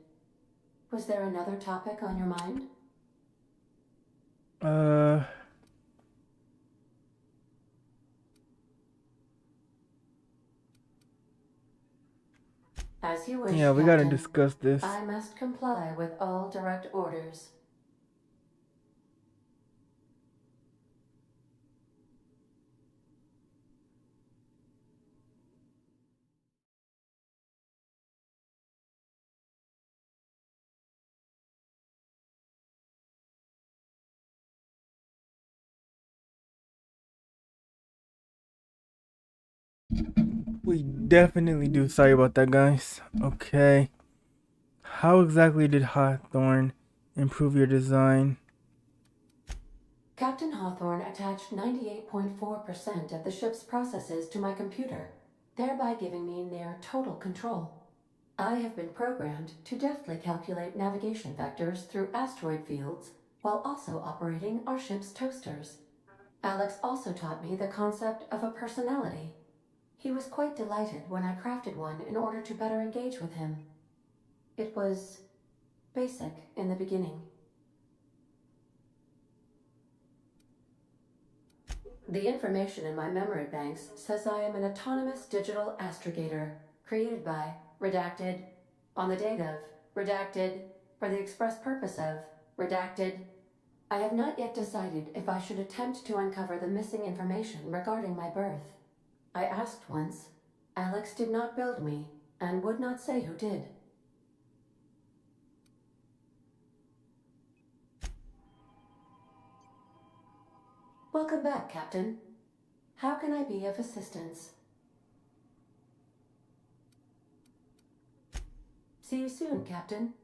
Was there another topic on your mind? As you wish, Yeah, we gotta Captain. discuss this. I must comply with all direct orders. We definitely do. Sorry about that, guys. Okay. How exactly did Hawthorne improve your design? Captain Hawthorne attached 98.4% of the ship's processes to my computer, thereby giving me near total control. I have been programmed to deftly calculate navigation vectors through asteroid fields while also operating our ship's toasters. Alex also taught me the concept of a personality. He was quite delighted when I crafted one in order to better engage with him. It was basic in the beginning. The information in my memory banks says I am an autonomous digital astrogator, created by, redacted, on the date of, redacted, for the express purpose of, redacted. I have not yet decided if I should attempt to uncover the missing information regarding my birth. I asked once. Alex did not build me, and would not say who did. Welcome back, Captain. How can I be of assistance? See you soon, Captain.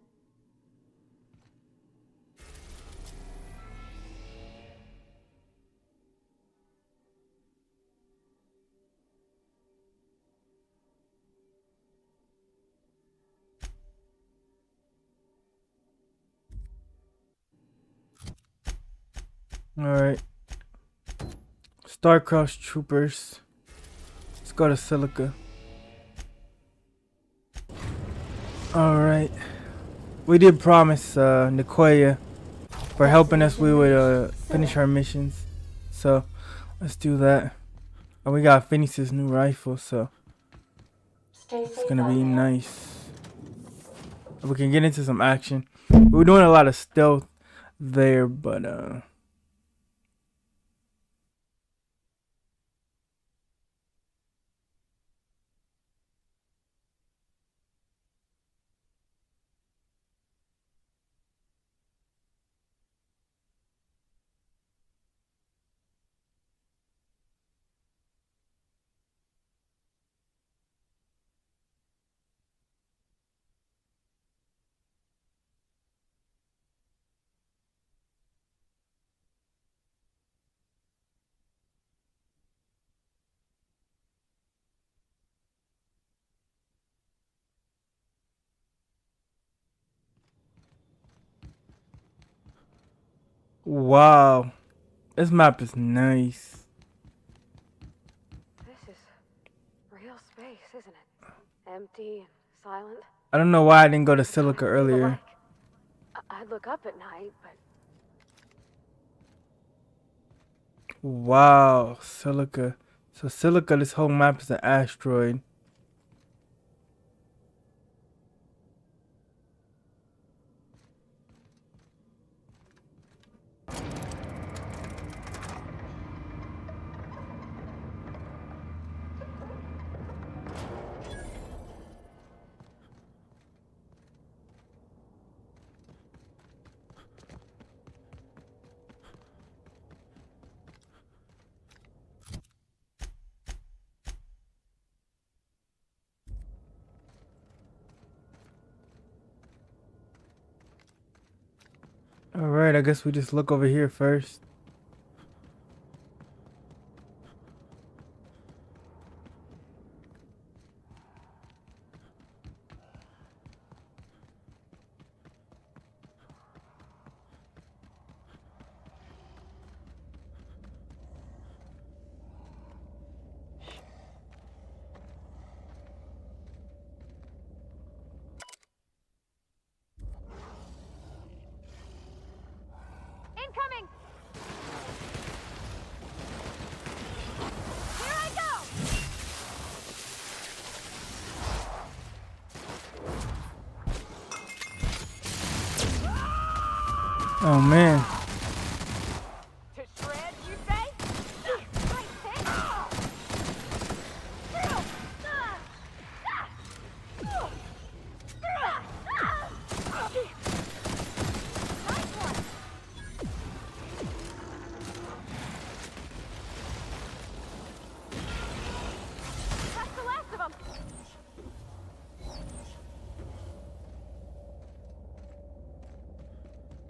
Alright. Star-Crossed Troopers. Let's go to Silica. Alright. We did promise Nicoya for helping us. We would finish our missions. So let's do that. And we got Phoenix's new rifle, so it's gonna be nice. We can get into some action. We were doing a lot of stealth there, but wow, this map is nice. This is real space, isn't it? Empty and silent. I don't know why I didn't go to Silica earlier. I'd look up at night, but Wow, Silica. So Silica, this whole map is an asteroid. Alright, I guess we just look over here first. Incoming! Here I go! Oh man. To shred, you say? Right thing? Nice one! That's the last of them!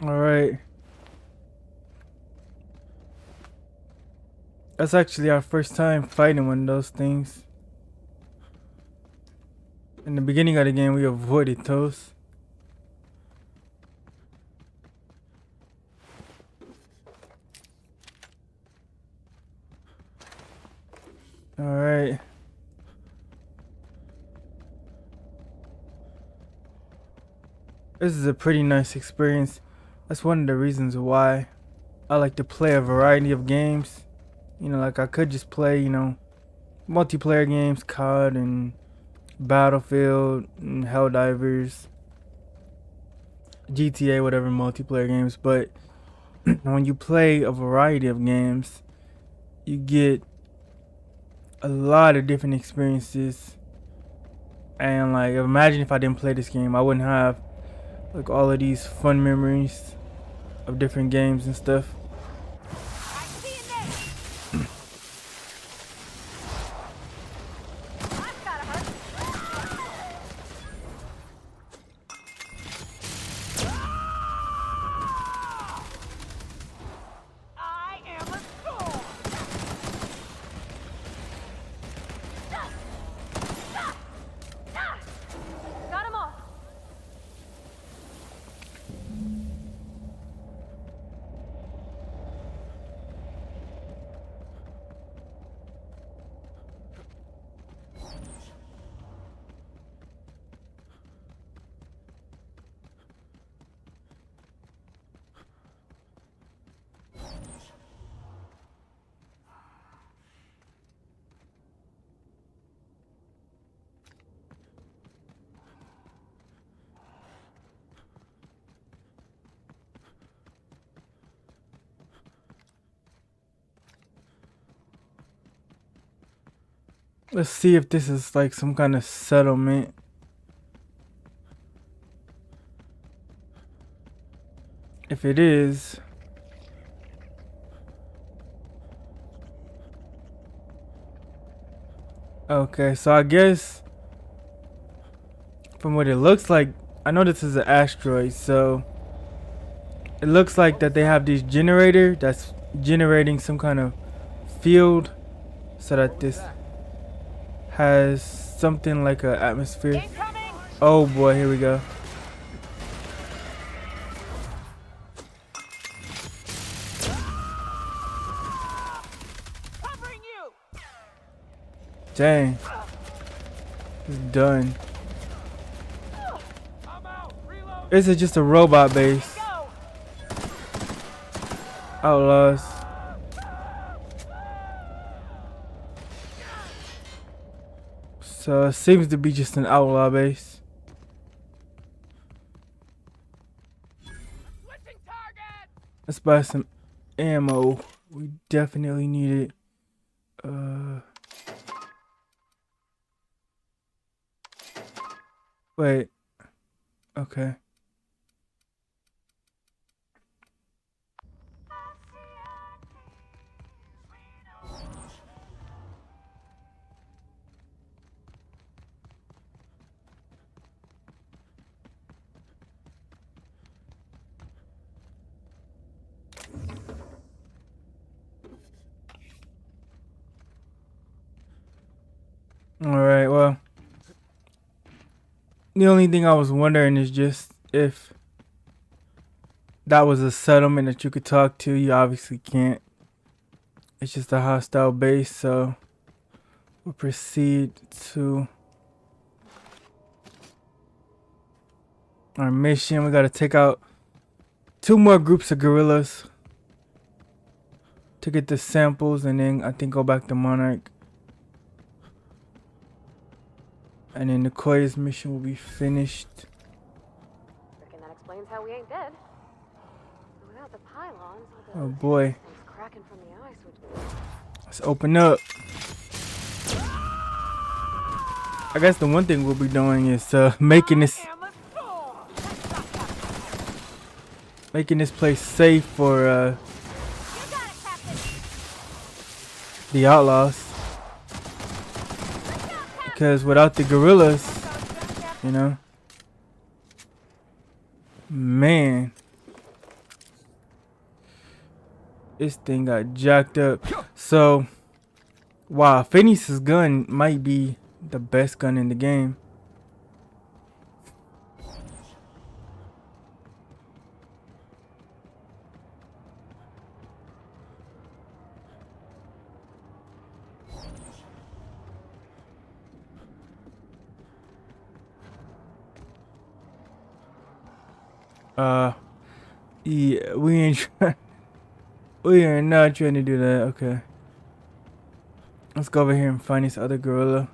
Alright. That's actually our first time fighting one of those things. In the beginning of the game, we avoided those. Alright. This is a pretty nice experience. That's one of the reasons why I like to play a variety of games. You know, like I could just play, you know, multiplayer games, COD and Battlefield and Helldivers, GTA, whatever multiplayer games. But when you play a variety of games, you get a lot of different experiences. And like, imagine if I didn't play this game, I wouldn't have like all of these fun memories of different games and stuff. I am a sword! Got 'em all! Let's see if this is like some kind of settlement. If it is, okay, so I guess from what it looks like, I know this is an asteroid, so it looks like that they have this generator that's generating some kind of field so that this has something like an atmosphere. Oh boy, here we go. Dang. It's done. This is just a robot base. Outlaws. So it seems to be just an outlaw base. Let's buy some ammo. We definitely need it. Wait. Okay. Alright, well. The only thing I was wondering is just if that was a settlement that you could talk to. You obviously can't. It's just a hostile base, so we'll proceed to our mission. We gotta take out 2 more groups of gorillas to get the samples, and then I think go back to Monarch. And then the Koya's mission will be finished. Reckon that explains how we ain't dead. Without the pylons, Oh boy. things cracking from the ice would... Let's open up. I guess the one thing we'll be doing is making this place safe for the outlaws. Because without the gorillas, you know, man, this thing got jacked up. So, wow, Phineas's gun might be the best gun in the game. Yeah, we are not trying to do that. Okay. Let's go over here and find this other gorilla.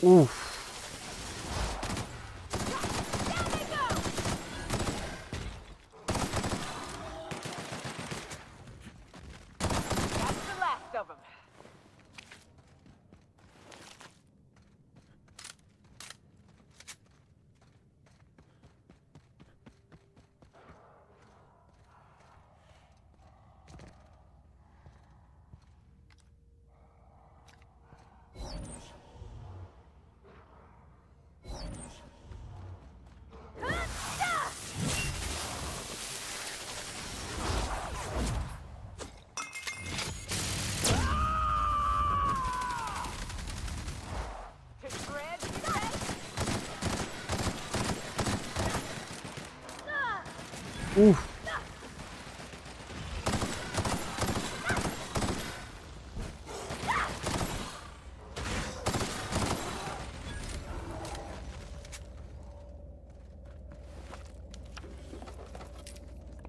Oof. That's the last of them. Oof.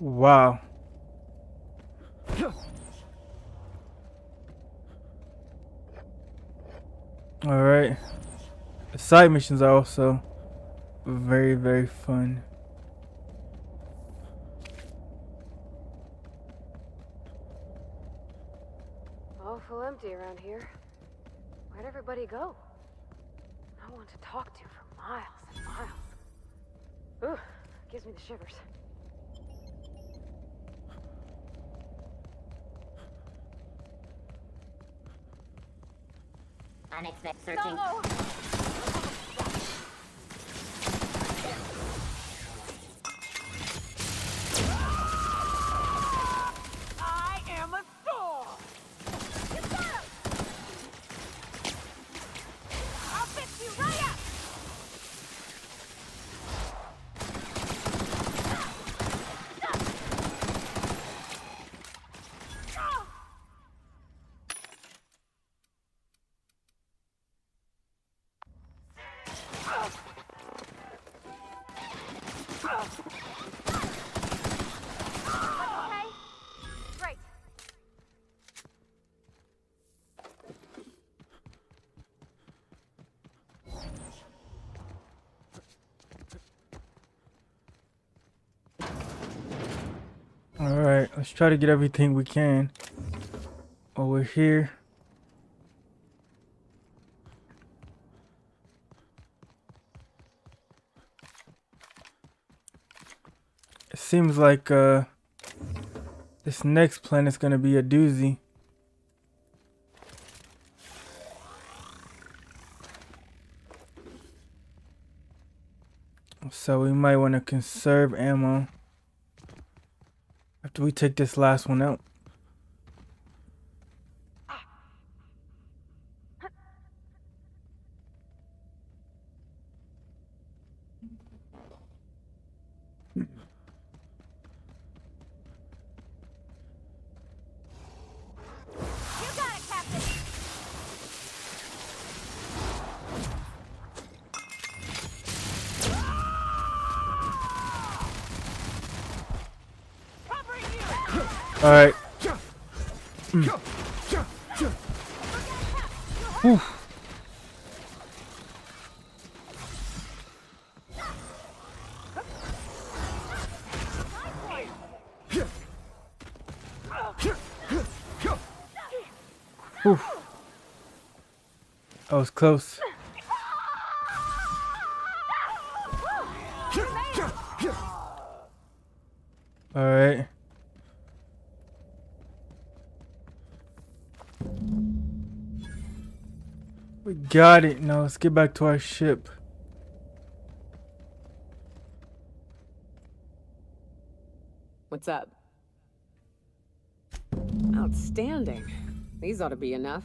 Wow. Alright. The side missions are also very, very fun. Awful empty around here. Where'd everybody go? No one to talk to for miles and miles. Ooh, gives me the shivers. Unexpected searching. No! I am a Thor! You got him! I'll fix you right up! Okay. Great. Alright, let's try to get everything we can over here. It seems like this next planet's gonna be a doozy. So we might want to conserve ammo after we take this last one out. You got it, Captain! Covering you! Alright. Whew. Whew. That was close. Alright. We got it. Now let's get back to our ship. What's up? Outstanding. These ought to be enough.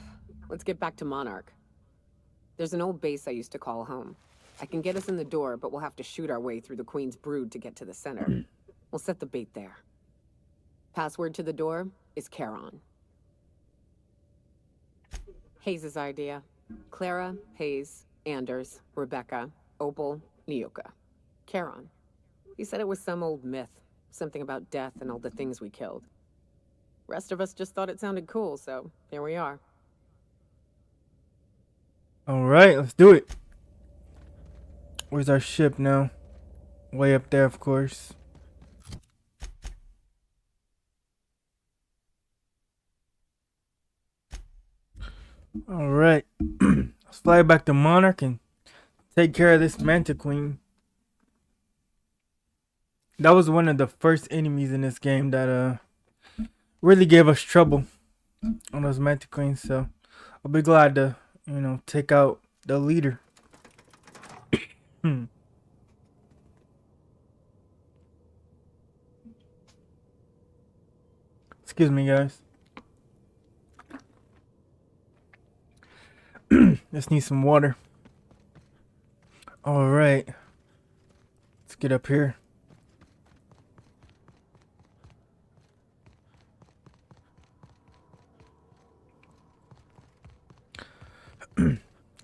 Let's get back to Monarch. There's an old base I used to call home. I can get us in the door, but we'll have to shoot our way through the Queen's brood to get to the center. We'll set the bait there. Password to the door is Charon. Hayes' idea. Clara, Hayes, Anders, Rebecca, Opal, Nyoka. Charon. He said it was some old myth. Something about death and all the things we killed. Rest of us just thought it sounded cool, so here we are. Alright, let's do it. Where's our ship now? Way up there, of course. Alright. Let's fly back to Monarch and take care of this Manta Queen. That was one of the first enemies in this game that really gave us trouble on those Manta Queens, so I'll be glad to, you know, take out the leader. Excuse me, guys. Just need some water. Alright. Let's get up here.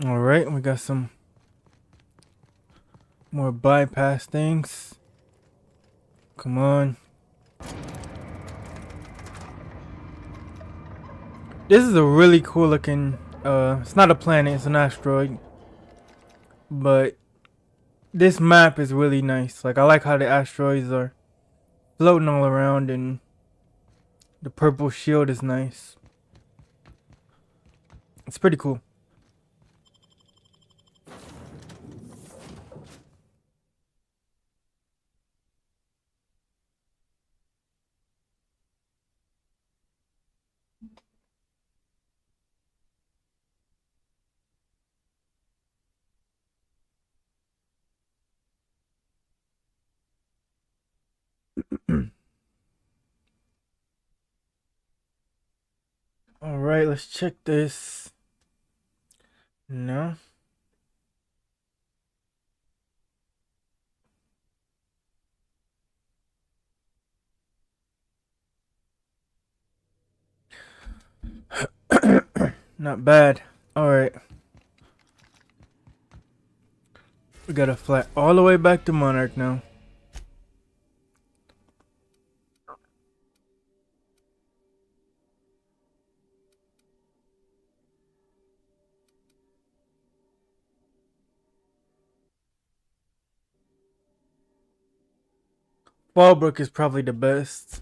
Alright, we got some more bypass things. Come on. This is a really cool looking. It's not a planet; it's an asteroid. But this map is really nice. Like I like how the asteroids are floating all around, and the purple shield is nice. It's pretty cool. All right, let's check this. No. Not bad. All right. We gotta fly all the way back to Monarch now. Fallbrook is probably the best.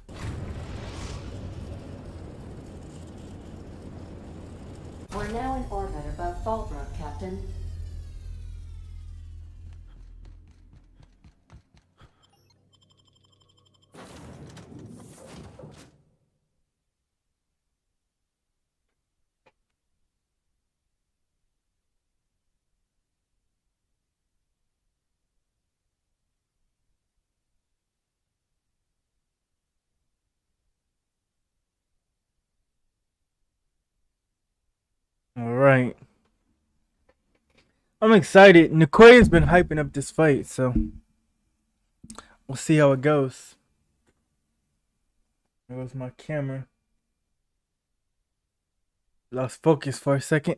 We're now in orbit above Fallbrook, Captain. All right. I'm excited. Nicoya's been hyping up this fight, so we'll see how it goes. There goes my camera. Lost focus for a second.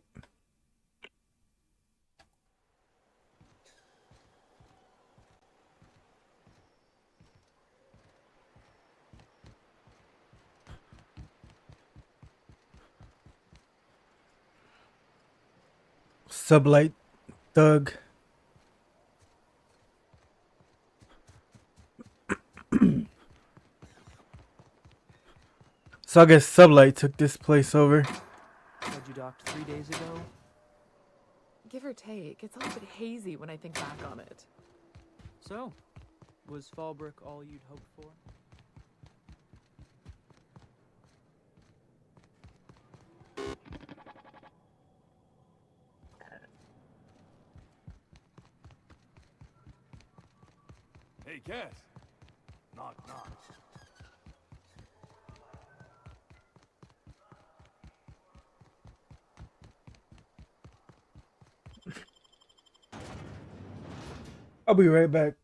Sublight Thug. So I guess Sublight took this place over. Said you docked 3 days ago? Give or take, it's all a bit hazy when I think back on it. So, was Fallbrook all you'd hoped for? Hey, Cass. Knock, knock. I'll be right back.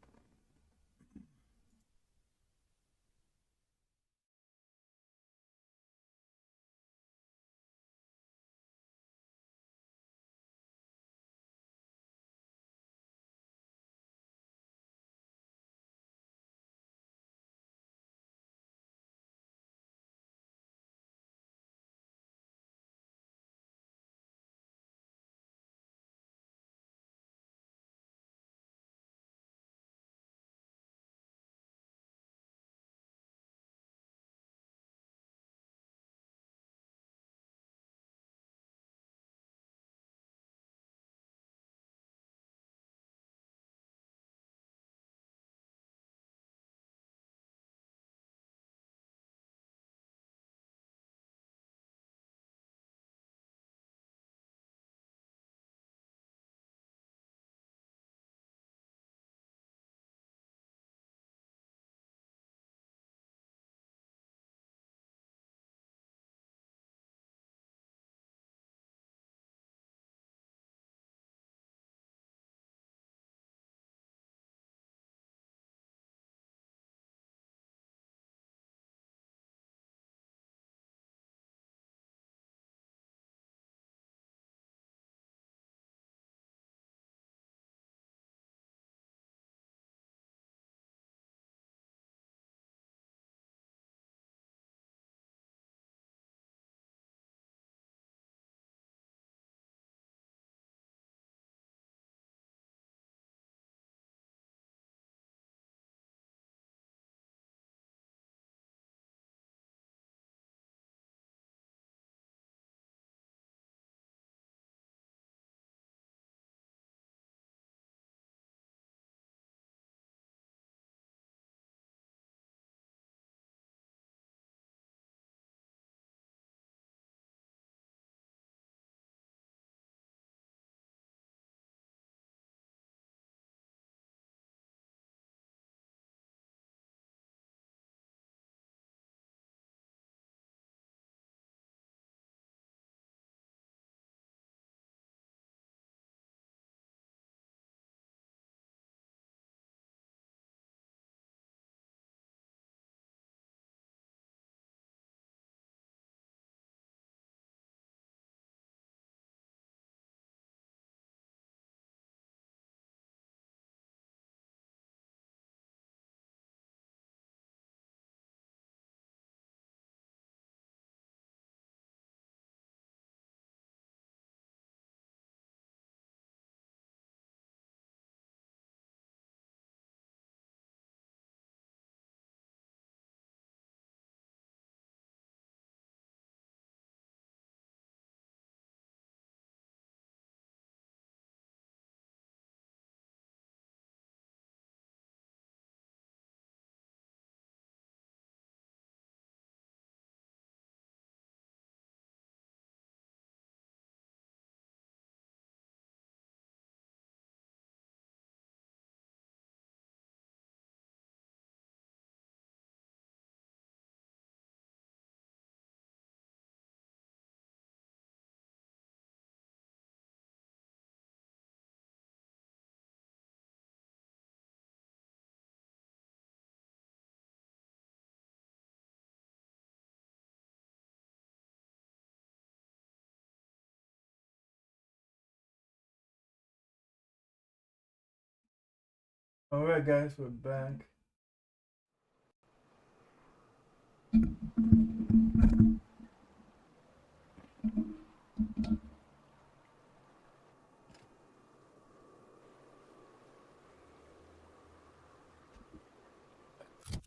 Alright, guys, we're back.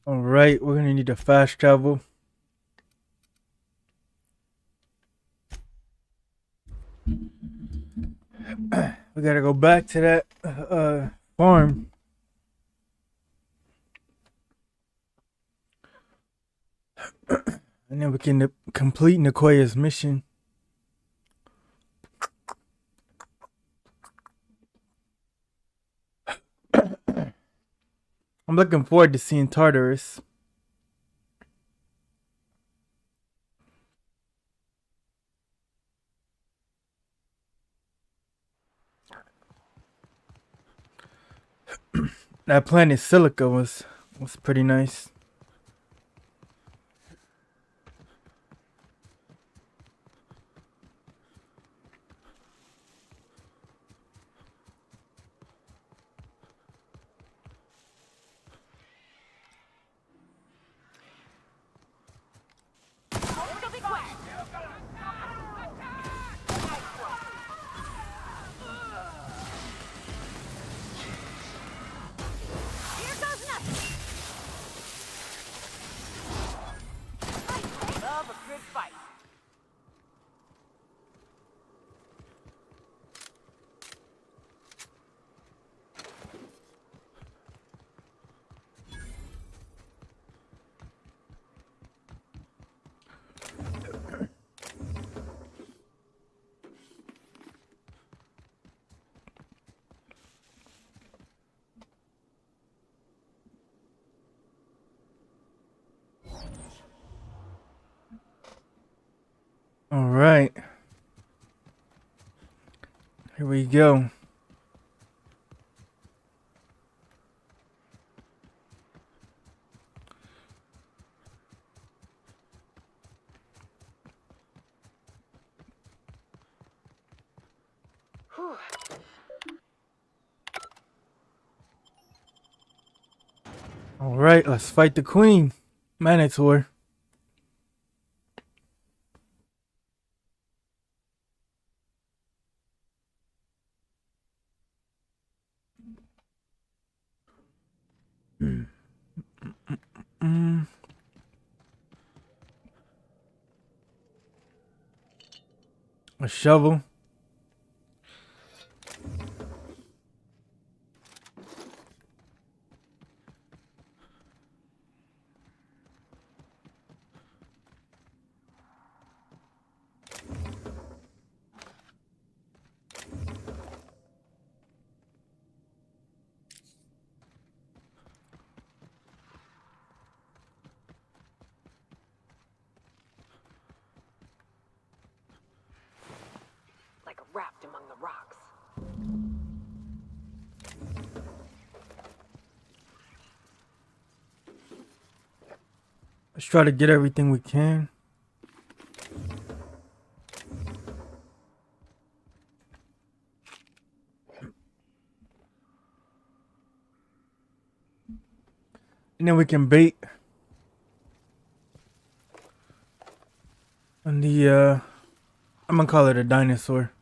Alright, we're gonna need to fast travel. We gotta go back to that farm. And then we can complete Nicoya's mission. I'm looking forward to seeing Tartarus. That planet Silica was pretty nice. Love a good fight. All right. Here we go. All right, let's fight the queen, Minotaur. A shovel. Like wrapped among the rocks. Let's try to get everything we can. And then we can bait on the I'm gonna call it a dinosaur.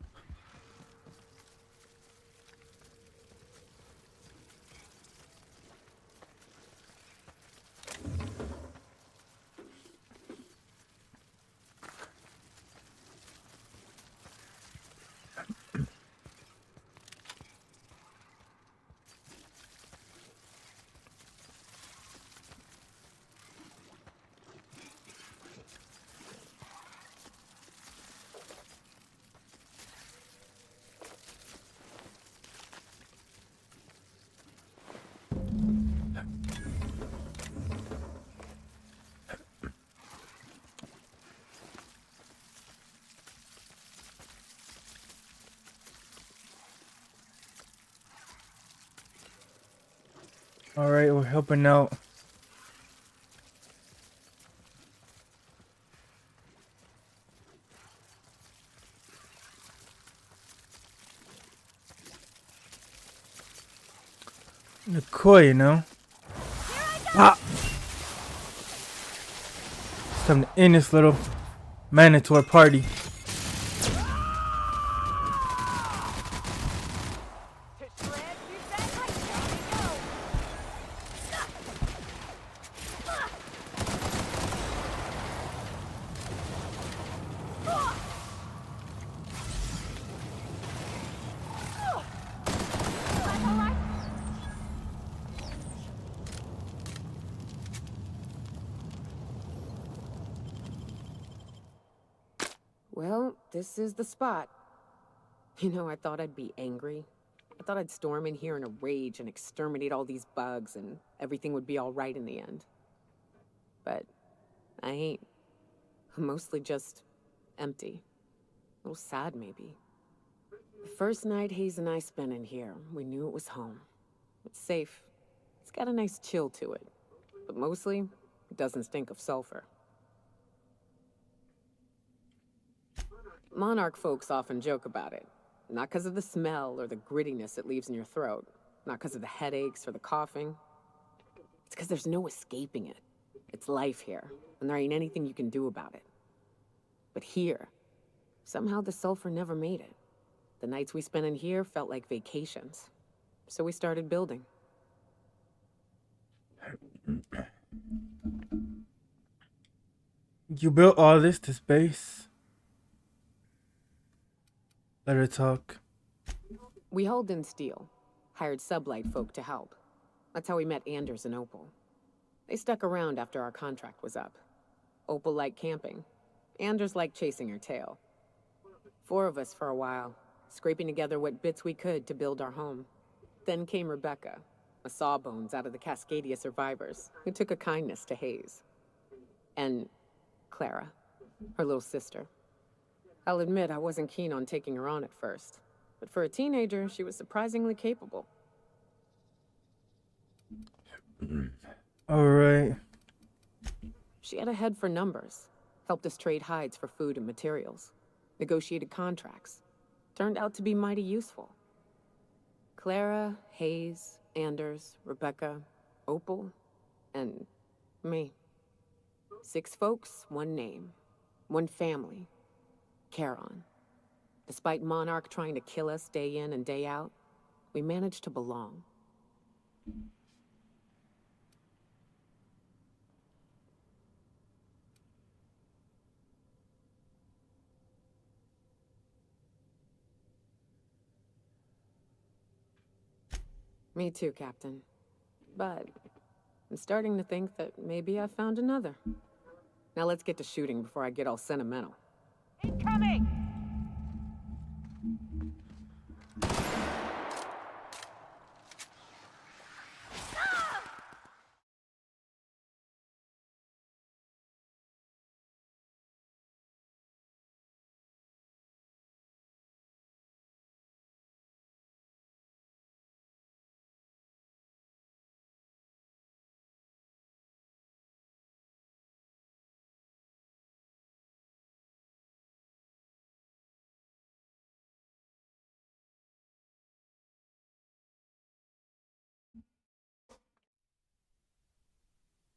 All right, we're helping out. The koi, you know. Ah! It's time to end this little mandatory party. Well, this is the spot. You know, I thought I'd be angry. I thought I'd storm in here in a rage and exterminate all these bugs and everything would be all right in the end. But I ain't. I'm mostly just empty. A little sad, maybe. The first night Hayes and I spent in here, we knew it was home. It's safe. It's got a nice chill to it. But mostly, it doesn't stink of sulfur. Monarch folks often joke about it. Not because of the smell or the grittiness it leaves in your throat. Not because of the headaches or the coughing. It's because there's no escaping it. It's life here, and there ain't anything you can do about it. But here, somehow the sulfur never made it. The nights we spent in here felt like vacations. So we started building. You built all this to space. Let her talk. We hauled in steel, hired sublight folk to help. That's how we met Anders and Opal. They stuck around after our contract was up. Opal liked camping. Anders liked chasing her tail. 4 of us for a while, scraping together what bits we could to build our home. Then came Rebecca, a sawbones out of the Cascadia survivors, who took a kindness to Hayes. And Clara, her little sister. I'll admit I wasn't keen on taking her on at first, but for a teenager, she was surprisingly capable. All right. She had a head for numbers, helped us trade hides for food and materials, negotiated contracts. Turned out to be mighty useful. Clara, Hayes, Anders, Rebecca, Opal, and me. 6 folks, 1 name, 1 family. Charon. Despite Monarch trying to kill us day in and day out, we managed to belong. Me too, Captain. But I'm starting to think that maybe I found another. Now let's get to shooting before I get all sentimental. Incoming!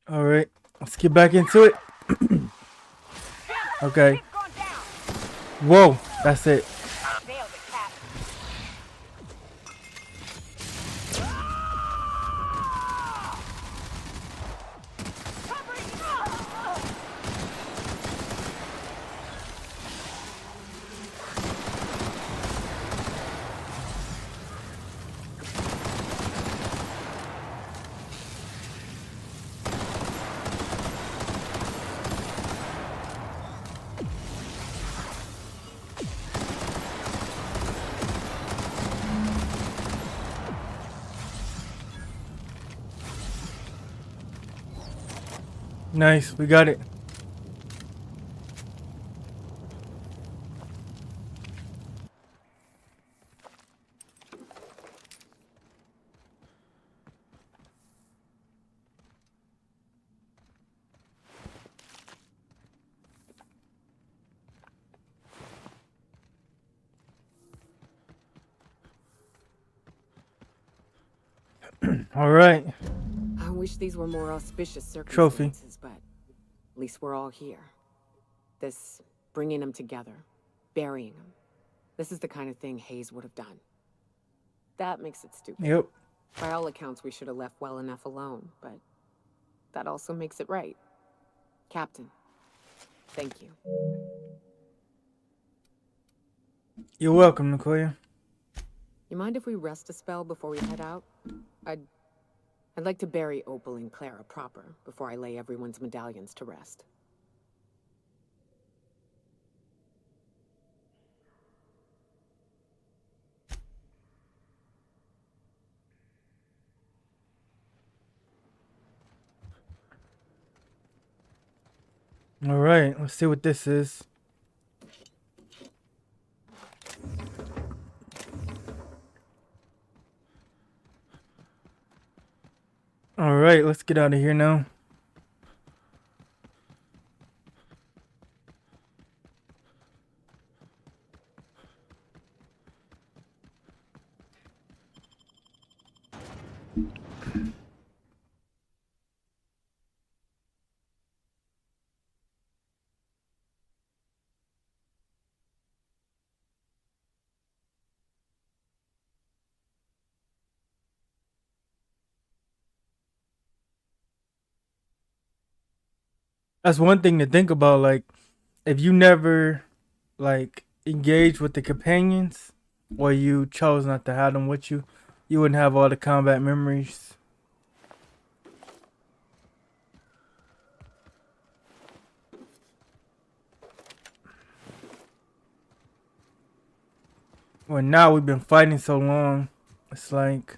All right. Let's get back into it. Okay. Whoa. That's it. Nice. We got it. All right. I wish these were more auspicious Trophy. circumstances, but at least we're all here. This bringing them together, burying them. This is the kind of thing Hayes would have done. That makes it stupid. Yep. By all accounts, we should have left well enough alone, but that also makes it right. Captain, thank you. You're welcome, Nicoya. You mind if we rest a spell before we head out? I'd like to bury Opal and Clara proper before I lay everyone's medallions to rest. All right, let's see what this is. All right, let's get out of here now. That's one thing to think about. Like, if you never, like, engaged with the companions, or you chose not to have them with you, you wouldn't have all the combat memories. Well, now we've been fighting so long, it's like...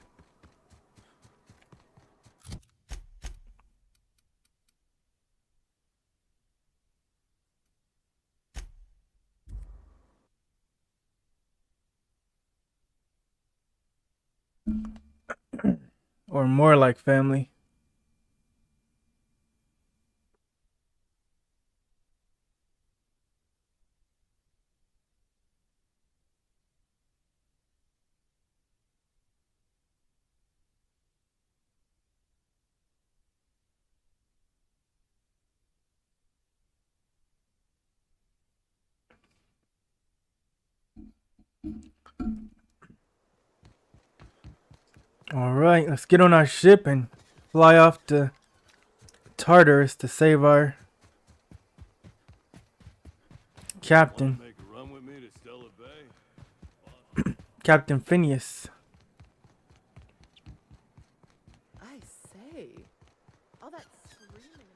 or more like family. All right, let's get on our ship and fly off to Tartarus to save our captain. Captain Phineas. I say, all that screaming.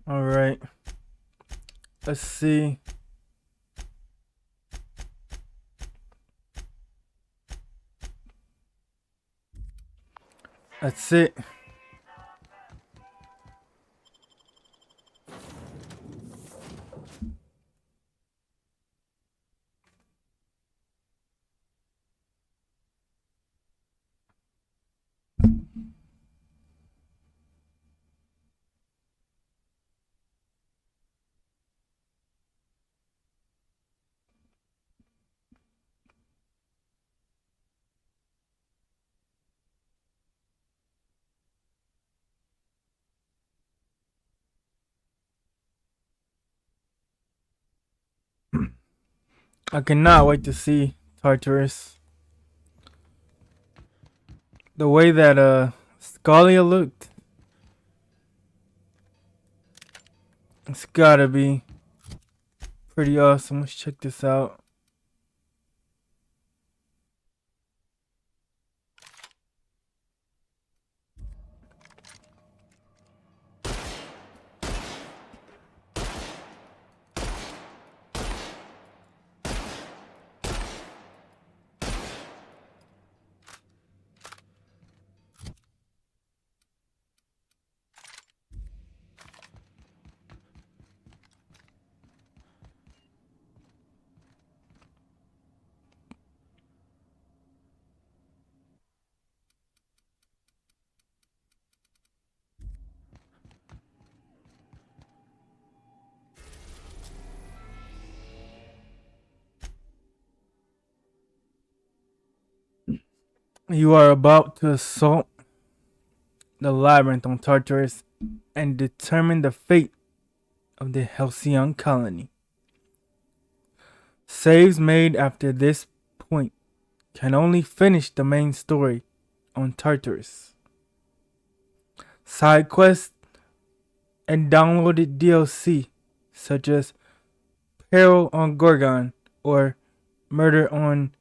All right. Let's see. That's it. I cannot wait to see Tartarus. The way that Scalia looked. It's gotta be pretty awesome. Let's check this out. You are about to assault the labyrinth on Tartarus and determine the fate of the Halcyon colony. Saves made after this point can only finish the main story on Tartarus. Side quests and downloaded DLC such as Peril on Gorgon or Murder on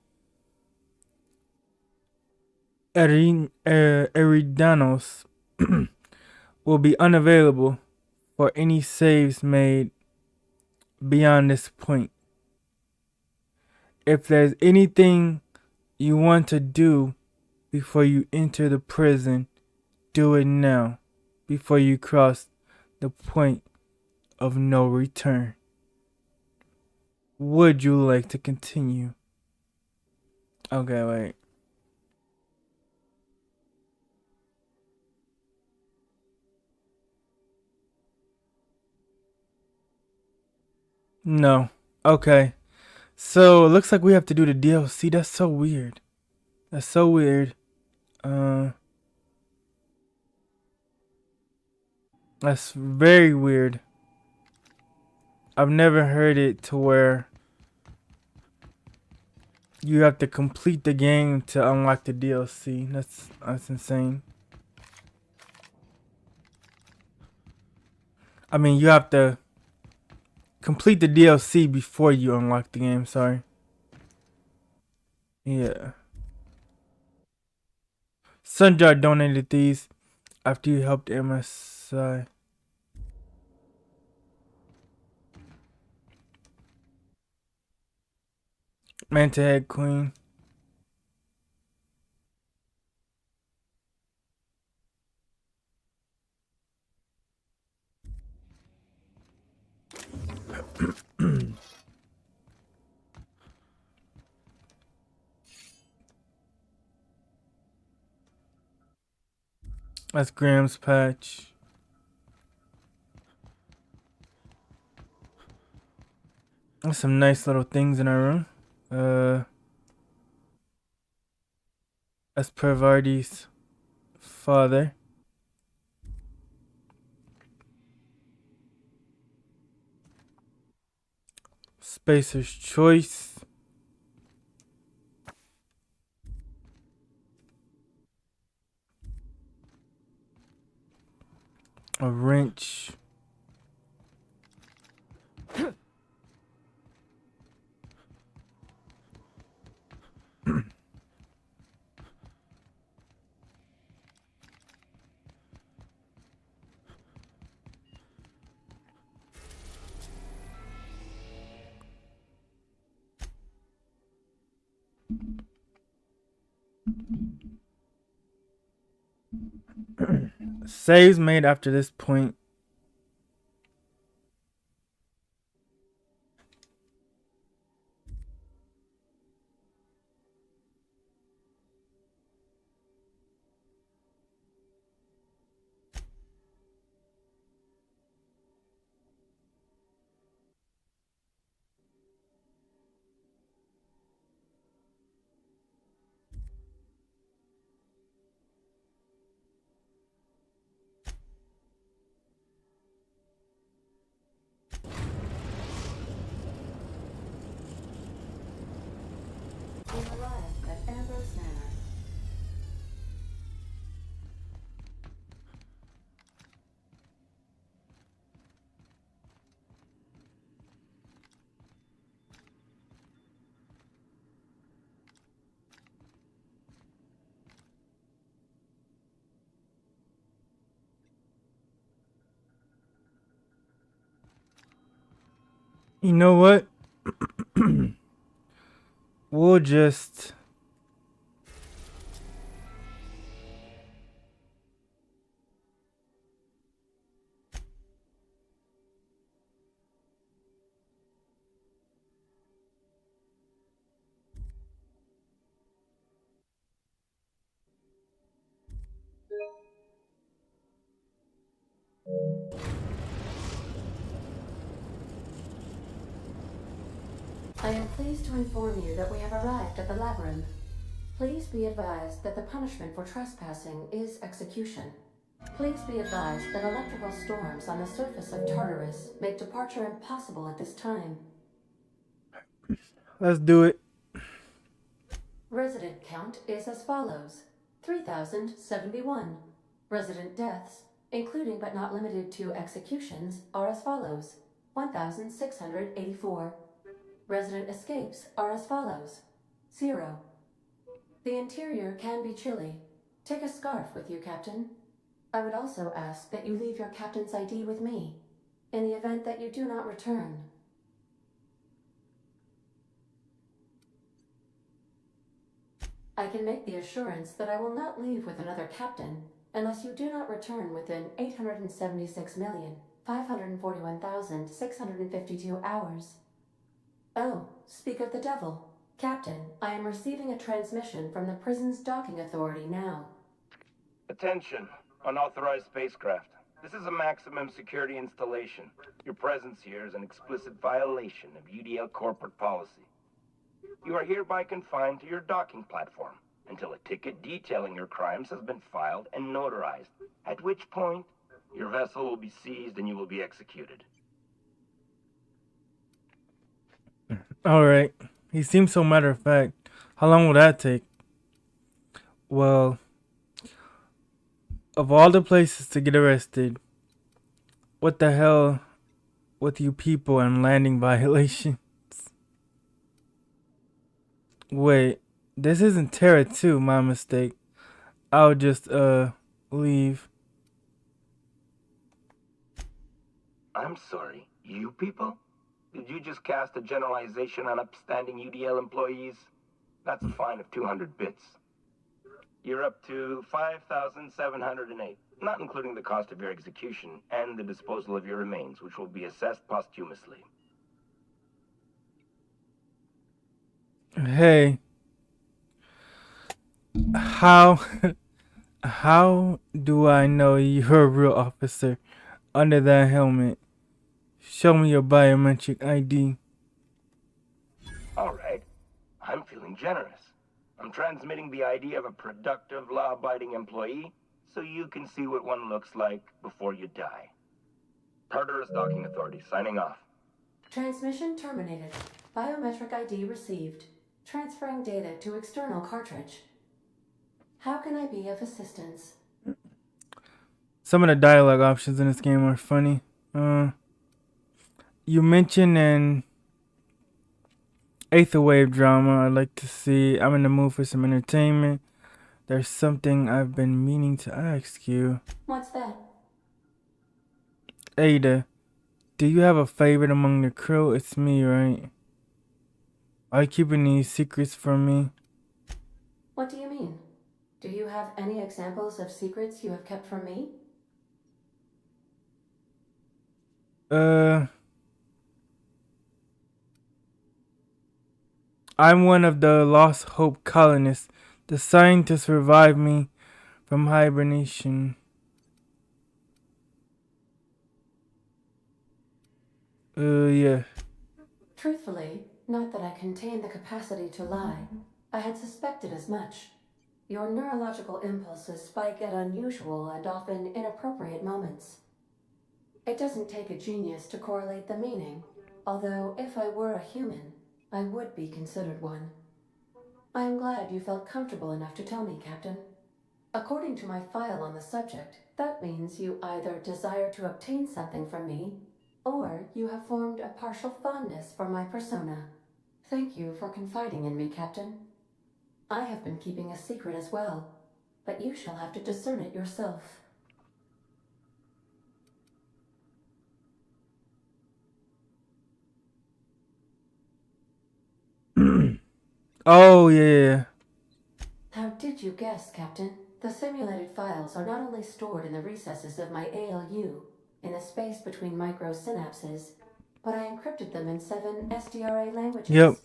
Eridanos will be unavailable for any saves made beyond this point. If there's anything you want to do before you enter the prison, do it now, before you cross the point of no return. Would you like to continue? Okay, wait. No. Okay. So, it looks like we have to do the DLC. That's so weird. That's so weird. That's very weird. I've never heard it to where you have to complete the game to unlock the DLC. That's insane. I mean, you have to complete the DLC before you unlock the game, sorry. Yeah. Sunjar donated these after you helped MSI. Manta Head Queen. That's Graham's patch. There's some nice little things in our room. That's Pervardy's father. Spacer's Choice. A wrench. Saves made after this point. You know what? We'll just... I am pleased to inform you that we have arrived at the labyrinth. Please be advised that the punishment for trespassing is execution. Please be advised that electrical storms on the surface of Tartarus make departure impossible at this time. Let's do it. Resident count is as follows: 3,071. Resident deaths, including but not limited to executions, are as follows: 1,684. Resident escapes are as follows: 0. The interior can be chilly. Take a scarf with you, Captain. I would also ask that you leave your captain's ID with me, in the event that you do not return. I can make the assurance that I will not leave with another captain unless you do not return within 876,541,652 hours. Oh, speak of the devil. Captain, I am receiving a transmission from the prison's docking authority now. Attention, unauthorized spacecraft. This is a maximum security installation. Your presence here is an explicit violation of UDL corporate policy. You are hereby confined to your docking platform until a ticket detailing your crimes has been filed and notarized, at which point your vessel will be seized and you will be executed. Alright. He seems so matter of fact. How long will that take? Well, of all the places to get arrested, what the hell with you people and landing violations? Wait, this isn't Terra 2, my mistake. I'll just, leave. I'm sorry, you people? Did you just cast a generalization on upstanding UDL employees? That's a fine of 200 bits. You're up to 5,708, not including the cost of your execution and the disposal of your remains, which will be assessed posthumously. Hey. How do I know you're a real officer under that helmet? Show me your biometric ID. All right. I'm feeling generous. I'm transmitting the ID of a productive, law-abiding employee so you can see what one looks like before you die. Tartarus Docking Authority, signing off. Transmission terminated. Biometric ID received. Transferring data to external cartridge. How can I be of assistance? Some of the dialogue options in this game are funny. You mentioned an Aether Wave drama I'd like to see. I'm in the mood for some entertainment. There's something I've been meaning to ask you. What's that? Ada, do you have a favorite among the crew? It's me, right? Are you keeping these secrets from me? What do you mean? Do you have any examples of secrets you have kept from me? I'm one of the Lost Hope colonists. The scientists revived me from hibernation. Yeah. Truthfully, not that I contain the capacity to lie. I had suspected as much. Your neurological impulses spike at unusual and often inappropriate moments. It doesn't take a genius to correlate the meaning, although if I were a human, I would be considered one. I am glad you felt comfortable enough to tell me, Captain. According to my file on the subject, that means you either desire to obtain something from me, or you have formed a partial fondness for my persona. Thank you for confiding in me, Captain. I have been keeping a secret as well, but you shall have to discern it yourself. Oh, yeah. How did you guess, Captain? The simulated files are not only stored in the recesses of my ALU, in the space between microsynapses, but I encrypted them in 7 SDRA languages. Yep.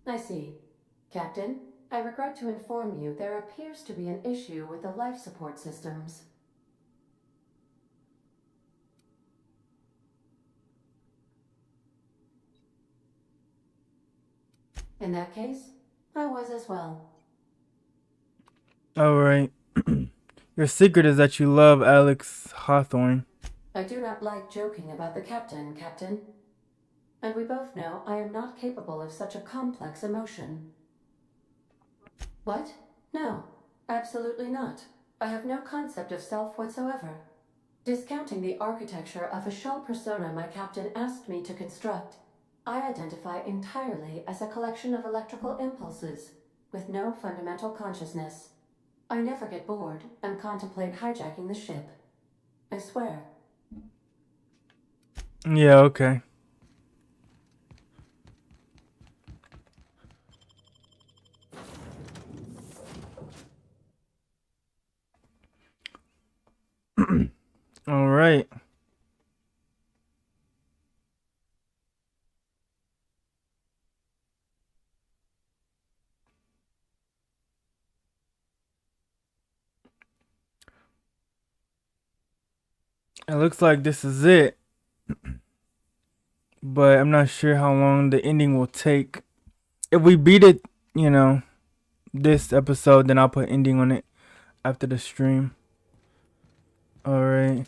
I see. Captain, I regret to inform you there appears to be an issue with the life support systems. In that case, I was as well. Alright. Your secret is that you love Alex Hawthorne. I do not like joking about the captain, Captain. And we both know I am not capable of such a complex emotion. What? No, absolutely not. I have no concept of self whatsoever. Discounting the architecture of a shell persona my captain asked me to construct, I identify entirely as a collection of electrical impulses, with no fundamental consciousness. I never get bored and contemplate hijacking the ship. I swear. Yeah, okay. Alright. It looks like this is it. But I'm not sure how long the ending will take. If we beat it, you know, this episode, then I'll put ending on it after the stream. Alright.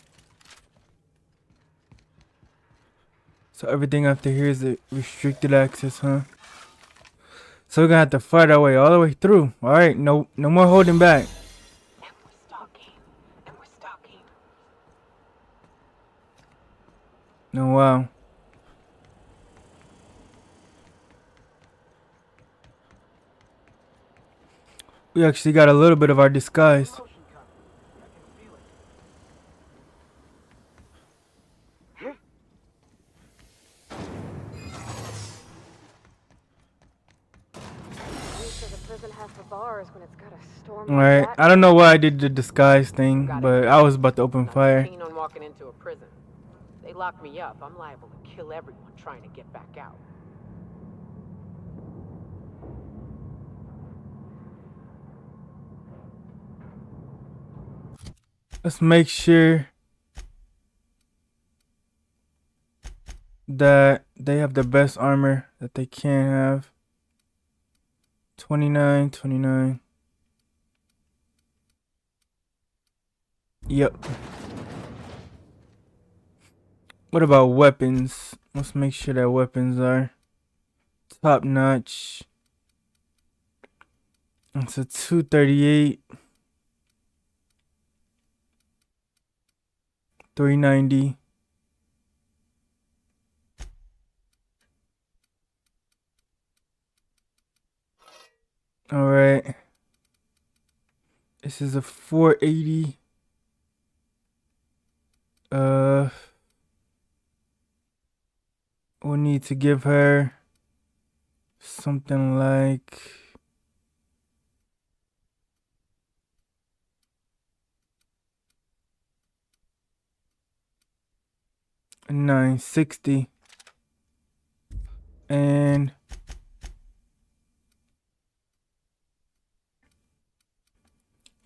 So everything after here is a restricted access, huh? So we're gonna have to fight our way all the way through. Alright, no more holding back. No, wow. We actually got a little bit of our disguise. Alright, I don't know why I did the disguise thing, but I was about to open fire. Keen on walking into a prison. They lock me up, I'm liable to kill everyone trying to get back out. Let's make sure that they have the best armor that they can have. 29, 29. Yep. What about weapons? Let's make sure that weapons are top notch. It's a 238. 390. Alright. This is a 480. We'll need to give her something like a 960. And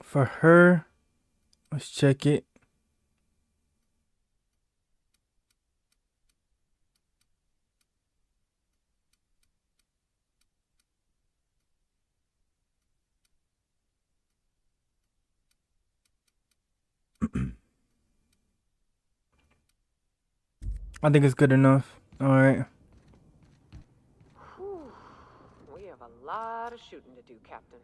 for her, let's check it. I think it's good enough. Alright. We have a lot of shooting to do, Captain.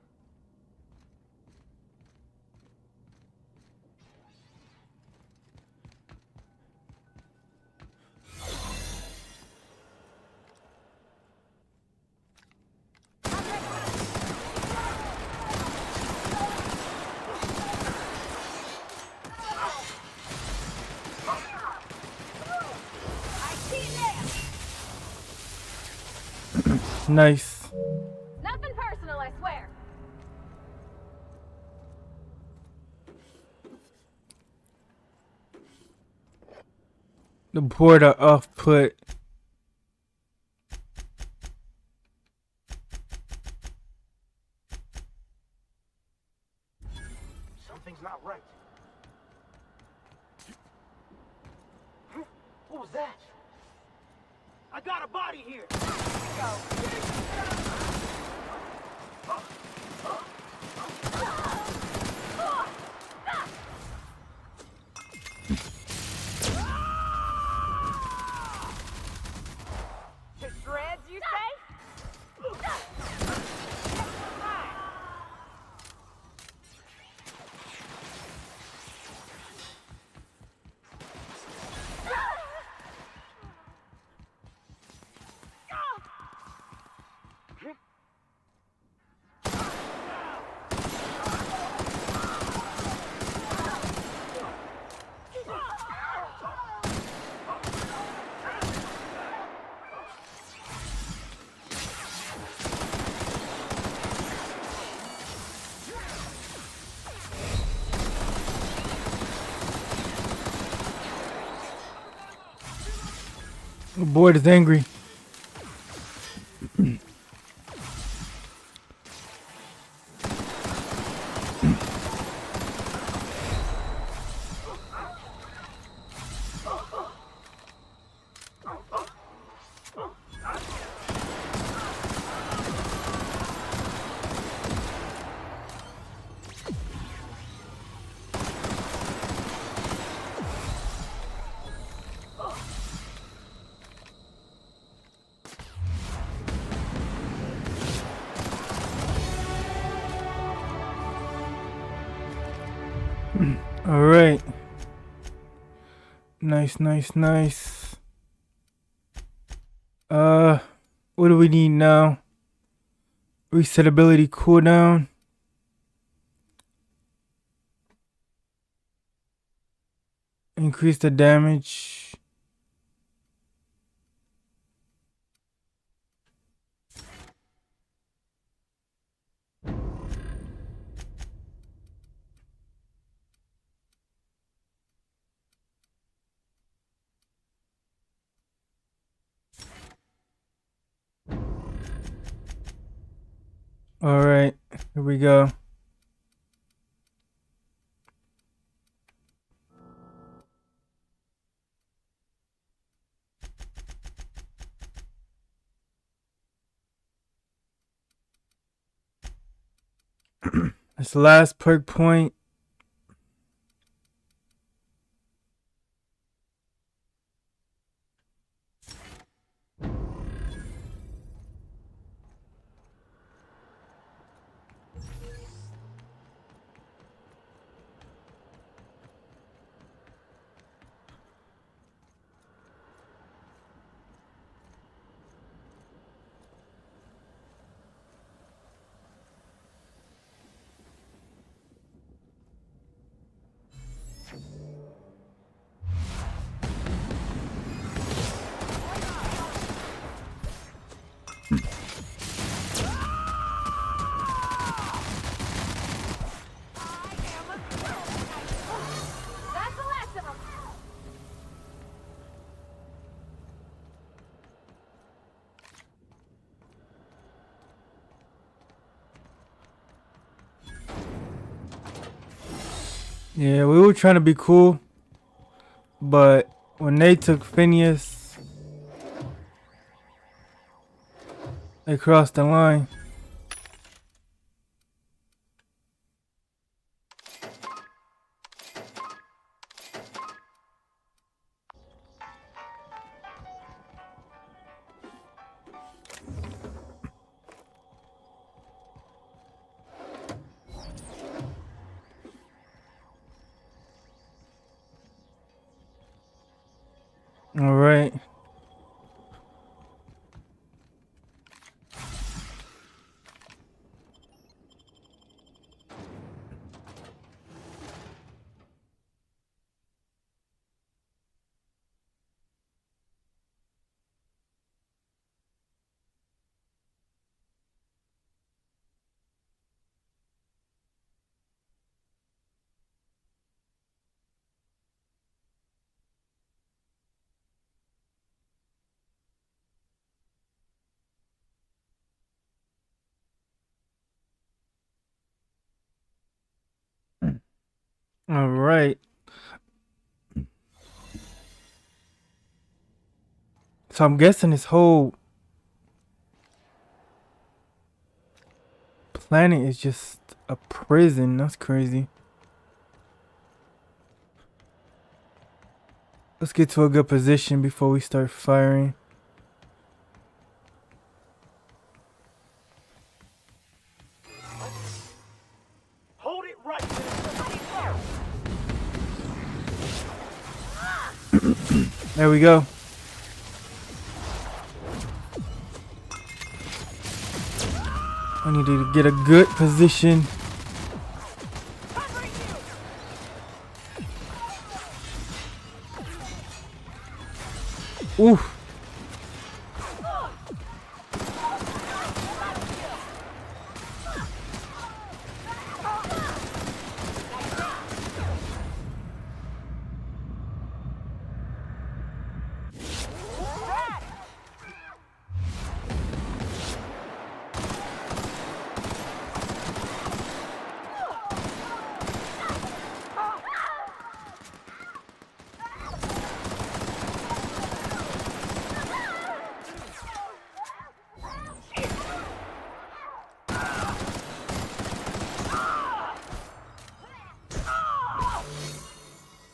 Nice. Nothing personal, I swear. The border off put. Something's not right. What was that? I got a body here. Go. To shreds, you say? The board is angry. All right. Nice, nice, nice. What do we need now? Reset ability cooldown. Increase the damage. All right, here we go. That's the last perk point. That's the last of them. Yeah, we were trying to be cool, but when they took Phineas, they crossed the line. All right. All right. So I'm guessing this whole planet is just a prison. That's crazy. Let's get to a good position before we start firing. Hold it right There we go. I need to get a good position. Oof.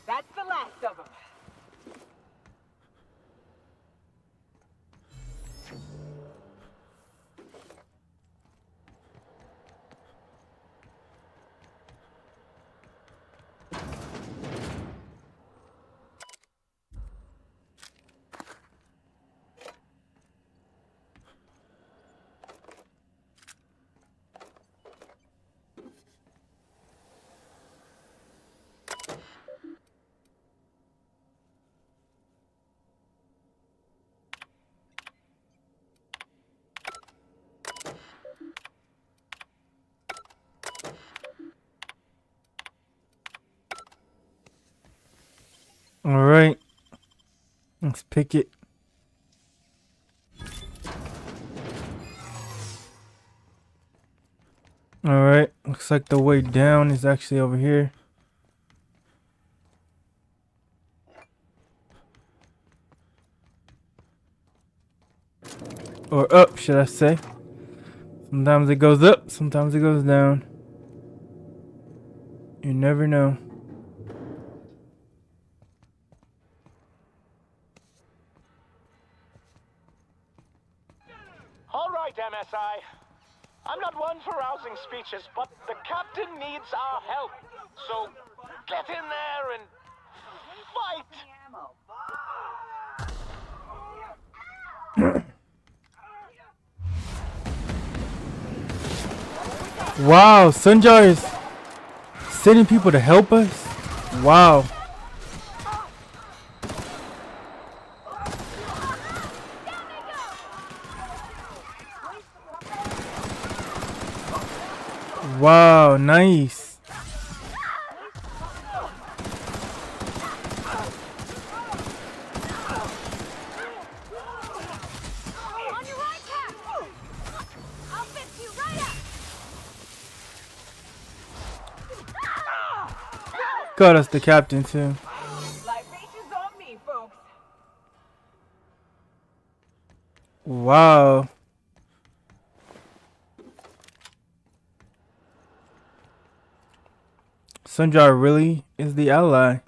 That's the last of them. All right. Let's pick it. All right. Looks like the way down is actually over here. Or up, should I say. Sometimes it goes up, sometimes it goes down. You never know. All right, MSI. I'm not one for rousing speeches, but the captain needs our help. So get in there and fight! Wow, Sunjar is sending people to help us? Wow. Wow, nice. On your right, Cap! I'll fix you right up! Got us the captain too. Libations on me, folks. Wow. Sunjar really is the ally.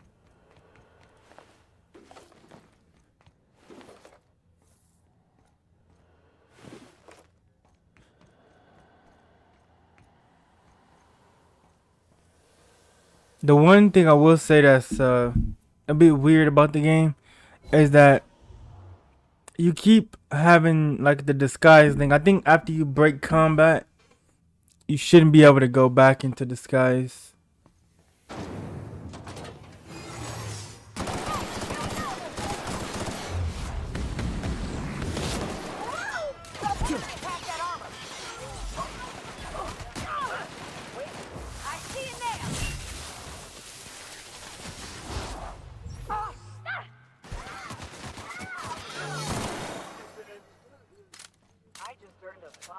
The one thing I will say that's a bit weird about the game is that you keep having like the disguise thing. I think after you break combat, you shouldn't be able to go back into disguise.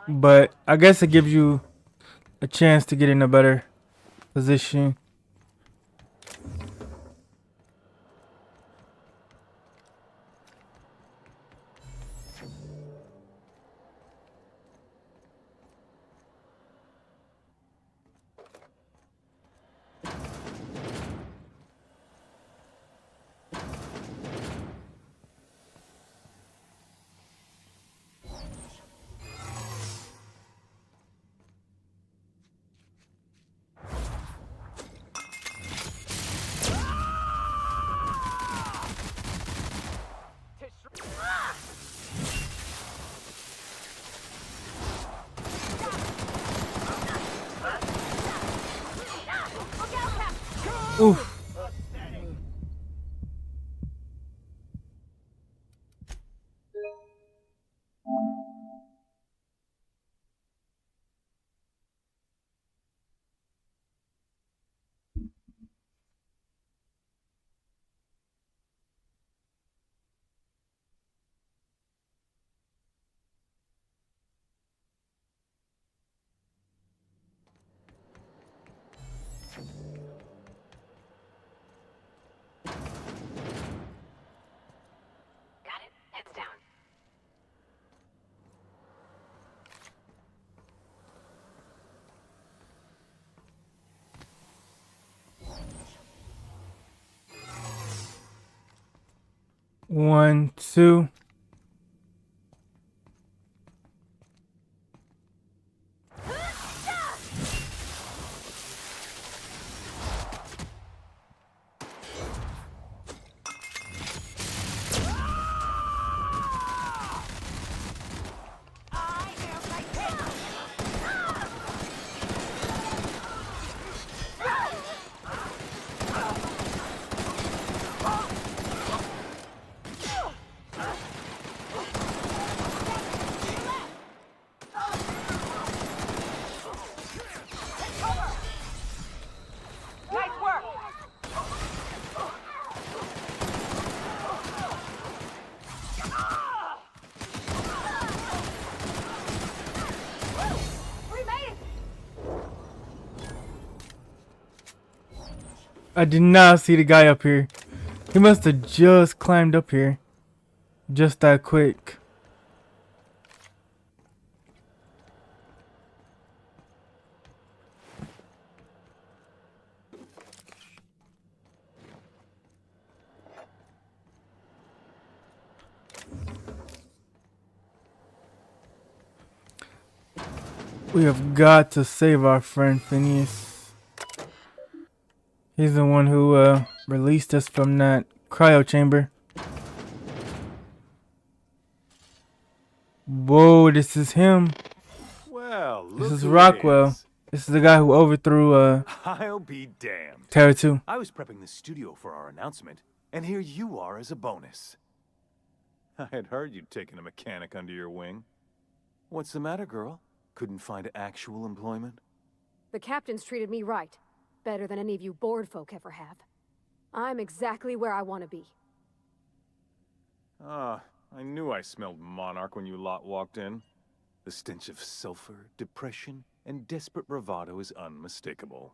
But I guess it gives you a chance to get in a better position. Oof. Got it. Heads down. One, two. Nice work. We made it. I did not see the guy up here. He must have just climbed up here. Just that quick. We have got to save our friend Phineas. He's the one who released us from that cryo chamber. Whoa, this is him. Well, This look is who it Rockwell. is. This is the guy who overthrew I'll be damned. Terra 2. I was prepping the studio for our announcement, and here you are as a bonus. I had heard you'd taken a mechanic under your wing. What's the matter, girl? Couldn't find actual employment? The captain's treated me right. Better than any of you bored folk ever have. I'm exactly where I want to be. Ah, I knew I smelled Monarch when you lot walked in. The stench of sulfur, depression, and desperate bravado is unmistakable.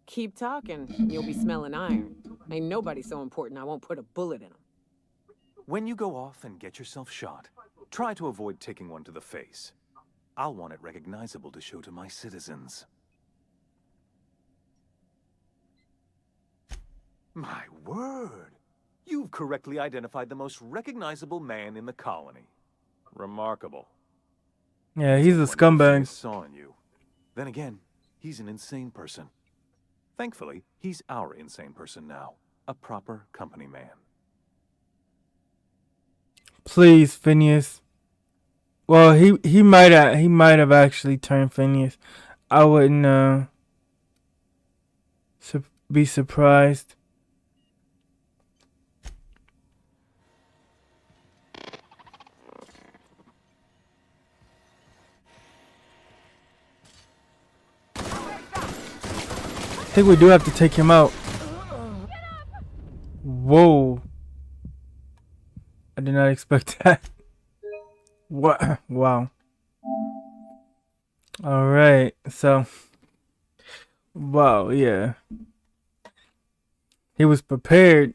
Keep talking. You'll be smelling iron. Ain't nobody so important I won't put a bullet in him. When you go off and get yourself shot, try to avoid taking one to the face. I'll want it recognizable to show to my citizens. My word! You've correctly identified the most recognizable man in the colony. Remarkable. Yeah, he's a Wonder if scumbag. Phineas saw in you. Then again, he's an insane person. Thankfully, he's our insane person now. A proper company man. Please, Phineas. Well, he might have actually turned Phineas. I wouldn't be surprised. I think we do have to take him out. Whoa. I did not expect that. What? Wow. Alright, so. Wow, yeah. He was prepared.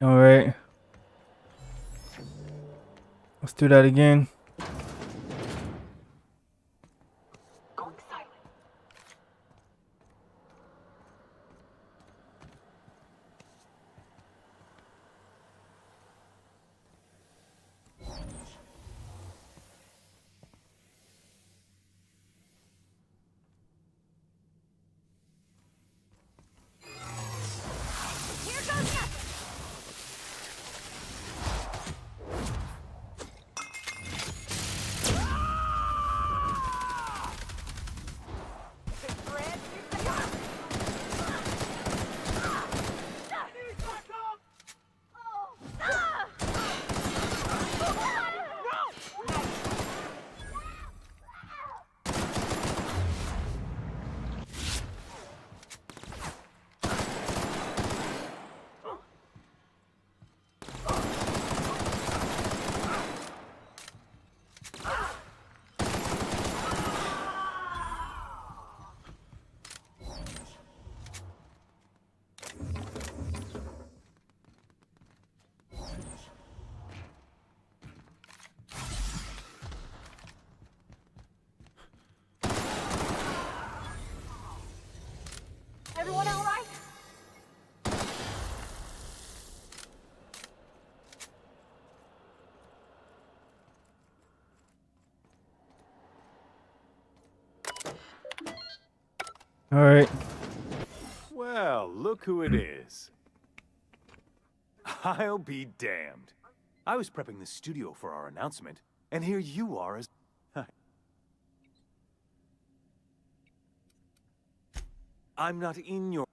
Alright. Let's do that again. All right. Well, look who it is. I'll be damned. I was prepping the studio for our announcement, and here you are as... I'm not in your...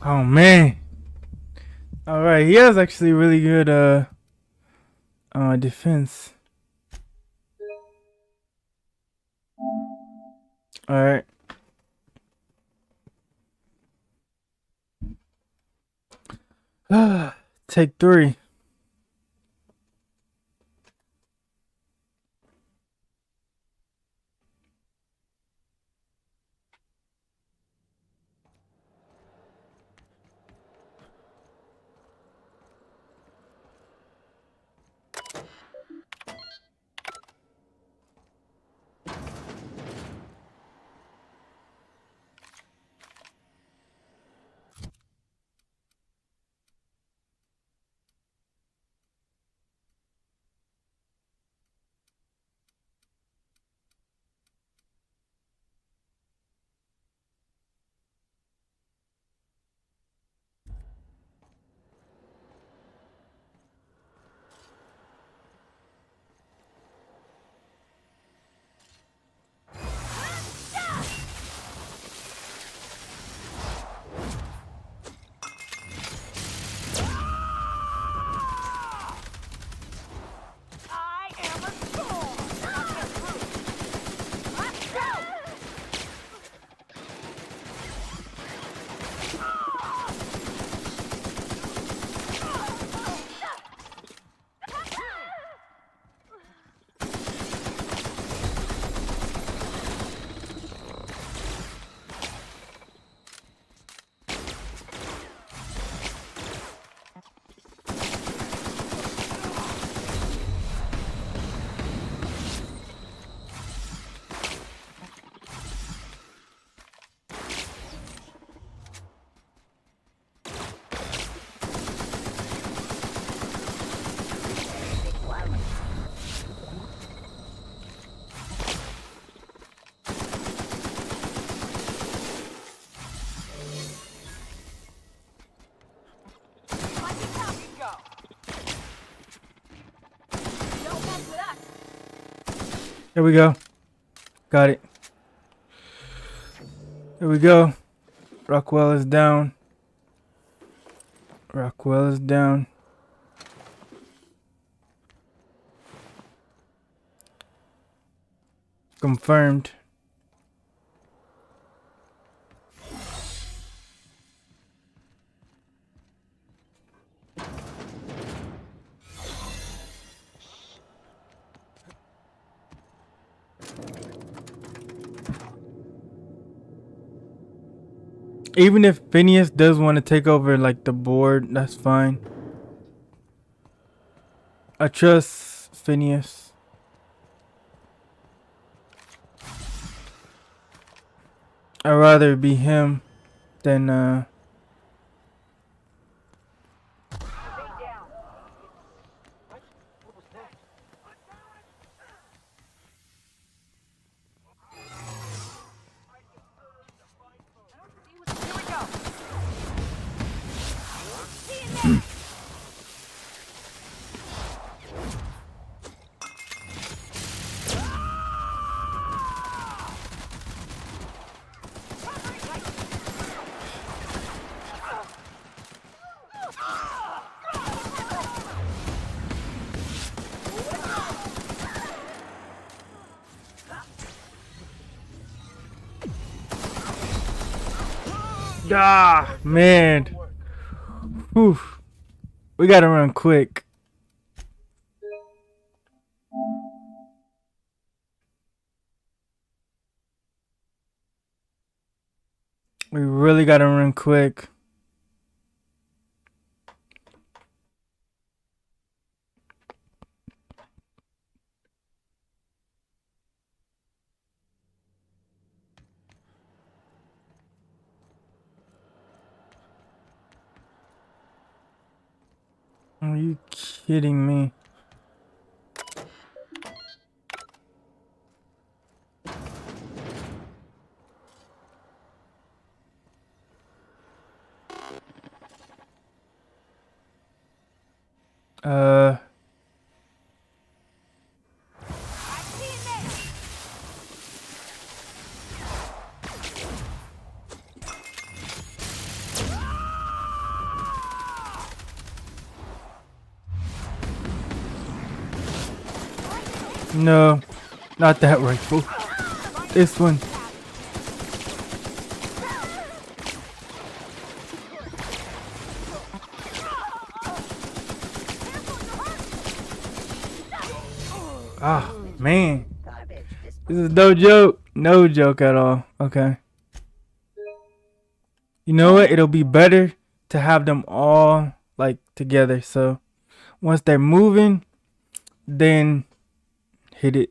Oh man. All right, he has actually really good defense. All right. Take 3. There we go. Got it. There we go. Rockwell is down. Rockwell is down. Confirmed. Even if Phineas does want to take over like the board, that's fine. I trust Phineas. I'd rather be him than ah man. Whew. We gotta run quick. We really gotta run quick. Are you kidding me? No, not that rifle. This one. Ah, man. This is no joke. No joke at all. Okay. You know what? It'll be better to have them all like together. So once they're moving, then hit it.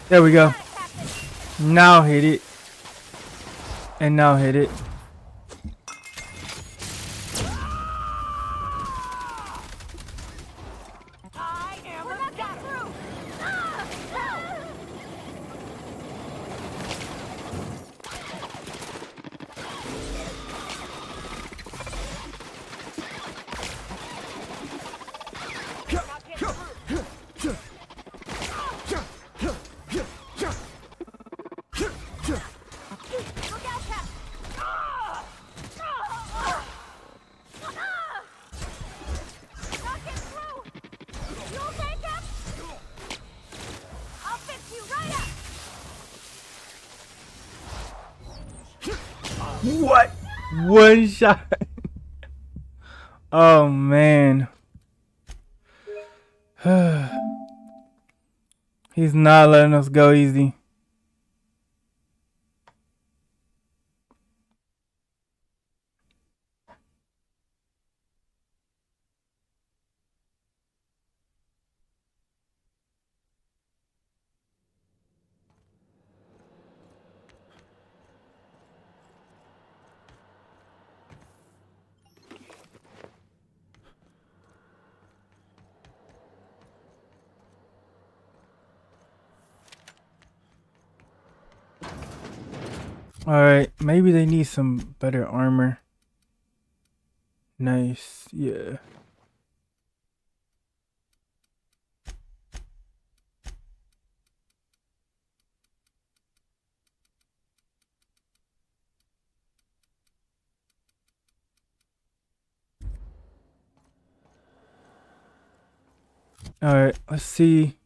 There we go. Now hit it. And now hit it. What? One shot. Oh man. He's not letting us go easy. Alright, maybe they need some better armor. Nice, yeah. Alright, let's see.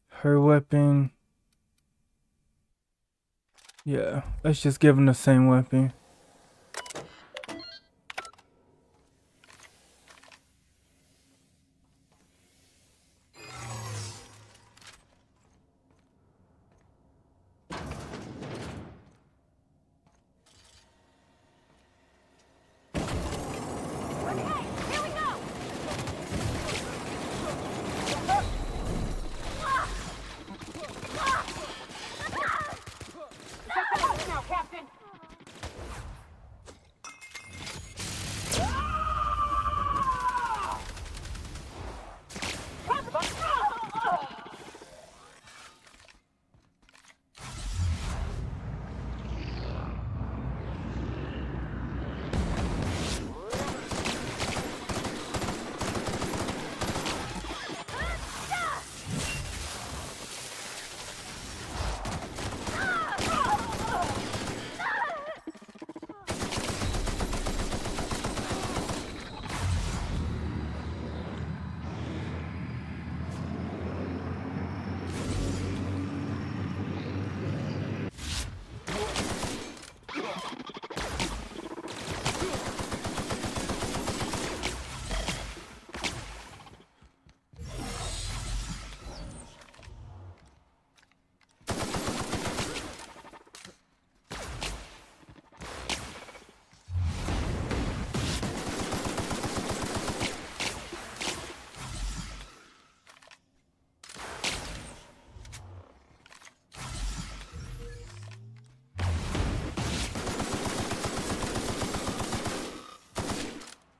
Her weapon. Yeah, let's just give him the same weapon.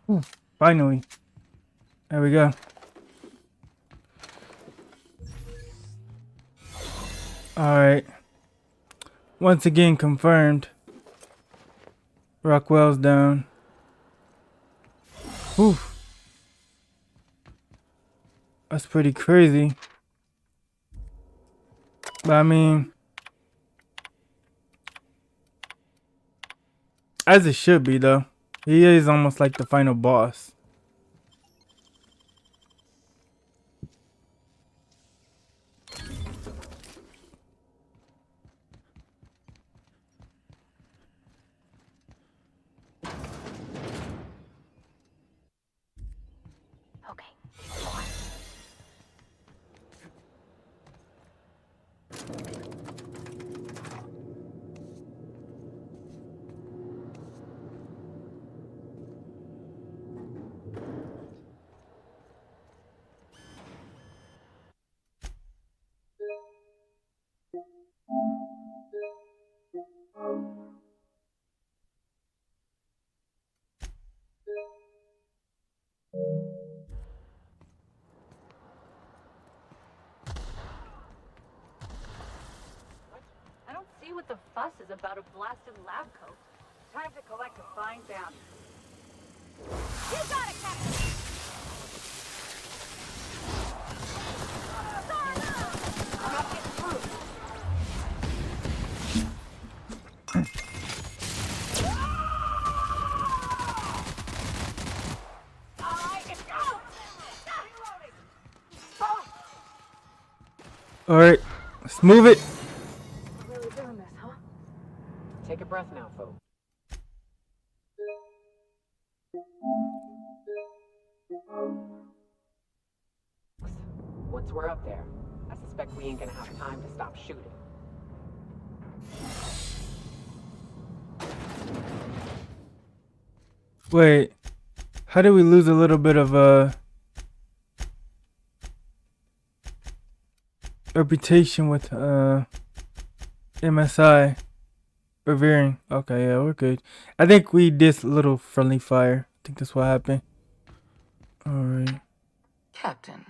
Ooh, finally. There we go. Alright. Once again confirmed. Rockwell's down. Whew. That's pretty crazy. But I mean, as it should be though. He is almost like the final boss. I don't see what the fuss is about a blasted lab coat. Time to collect a fine bounty. You got it, Captain! Alright, let's move it. Really doing this, huh? Take a breath now, folks. Once we're up there, I suspect we ain't gonna have time to stop shooting. Wait, how did we lose a little bit of reputation with MSI revering? Okay, yeah, we're good. I think we did a little friendly fire. I think that's what happened. Alright. Captain,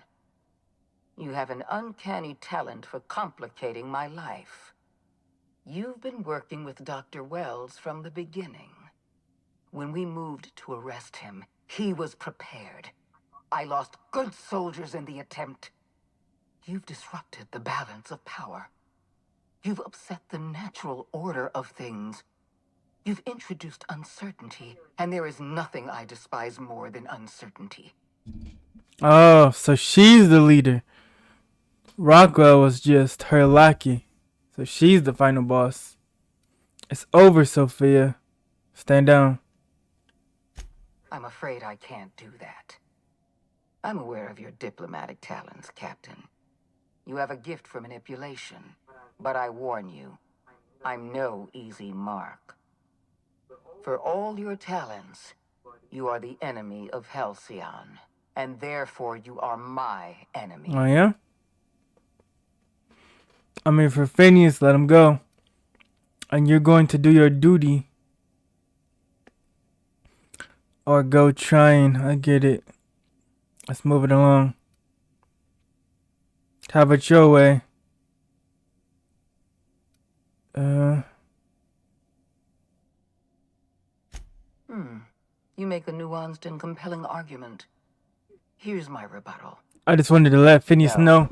you have an uncanny talent for complicating my life. You've been working with Dr. Wells from the beginning. When we moved to arrest him, he was prepared. I lost good soldiers in the attempt. You've disrupted the balance of power. You've upset the natural order of things. You've introduced uncertainty, and there is nothing I despise more than uncertainty. Oh, so she's the leader. Rockwell was just her lackey. So she's the final boss. It's over, Sophia. Stand down. I'm afraid I can't do that. I'm aware of your diplomatic talents, Captain. You have a gift for manipulation. But I warn you, I'm no easy mark. For all your talents, you are the enemy of Halcyon. And therefore you are my enemy. Oh, yeah? I mean, for Phineas, let him go. And you're going to do your duty. Or go trying. I get it. Let's move it along. Have it your way. You make a nuanced and compelling argument. Here's my rebuttal. I just wanted to let Phineas know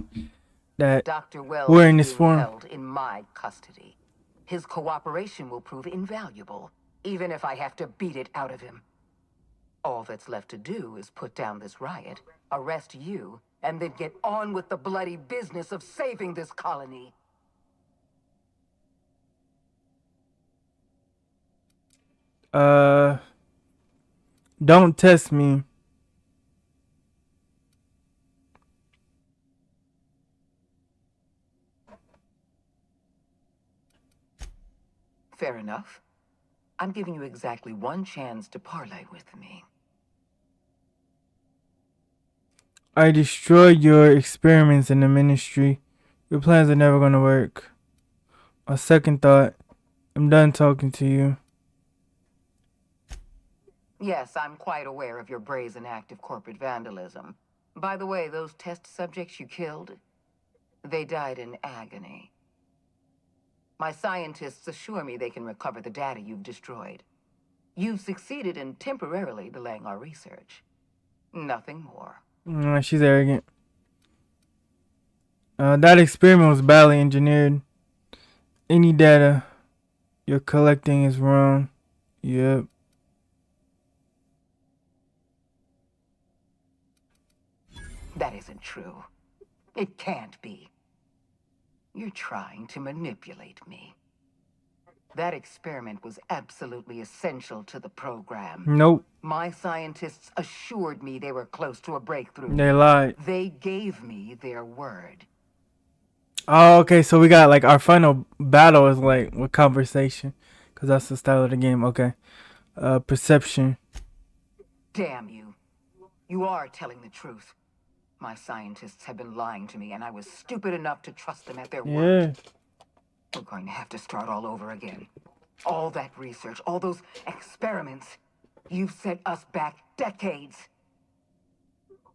that Dr. Wells we're in is this being forum. held in my custody. His cooperation will prove invaluable, even if I have to beat it out of him. All that's left to do is put down this riot, arrest you, and then get on with the bloody business of saving this colony. Don't test me. Fair enough. I'm giving you exactly one chance to parley with me. I destroyed your experiments in the ministry. Your plans are never gonna work. On second thought, I'm done talking to you. Yes, I'm quite aware of your brazen act of corporate vandalism. By the way, those test subjects you killed, they died in agony. My scientists assure me they can recover the data you've destroyed. You've succeeded in temporarily delaying our research. Nothing more. She's arrogant. That experiment was badly engineered. Any data you're collecting is wrong. Yep. That isn't true. It can't be. You're trying to manipulate me. That experiment was absolutely essential to the program. Nope. My scientists assured me they were close to a breakthrough. They lied. They gave me their word. Oh, okay. So we got like our final battle is like with conversation, because that's the style of the game. Okay. Perception. Damn you. You are telling the truth. My scientists have been lying to me, and I was stupid enough to trust them at their word. We're going to have to start all over again. All that research, all those experiments. You've set us back decades.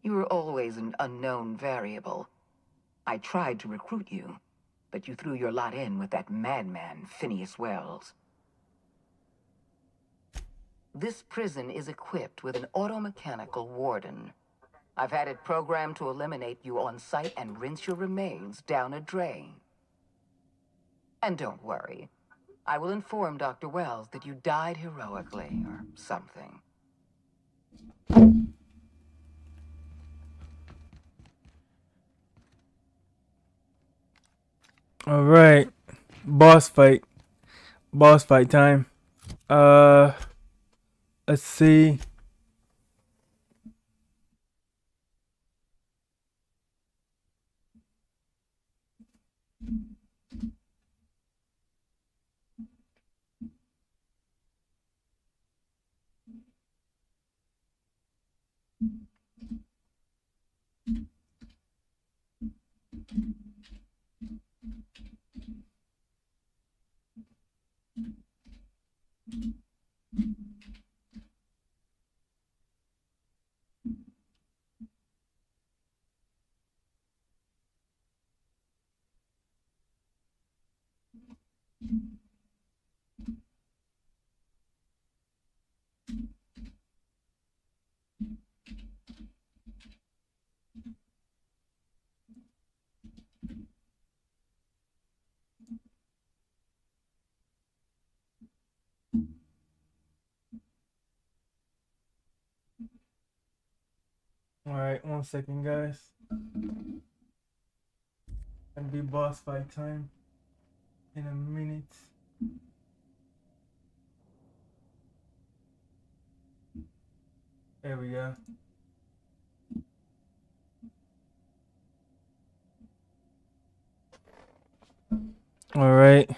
You were always an unknown variable. I tried to recruit you, but you threw your lot in with that madman, Phineas Wells. This prison is equipped with an automechanical warden. I've had it programmed to eliminate you on sight and rinse your remains down a drain. And don't worry, I will inform Dr. Wells that you died heroically or something. All right. Boss fight. Boss fight time. Let's see. All right, 1 second, guys. Gonna be boss fight time in a minute. There we go. All right.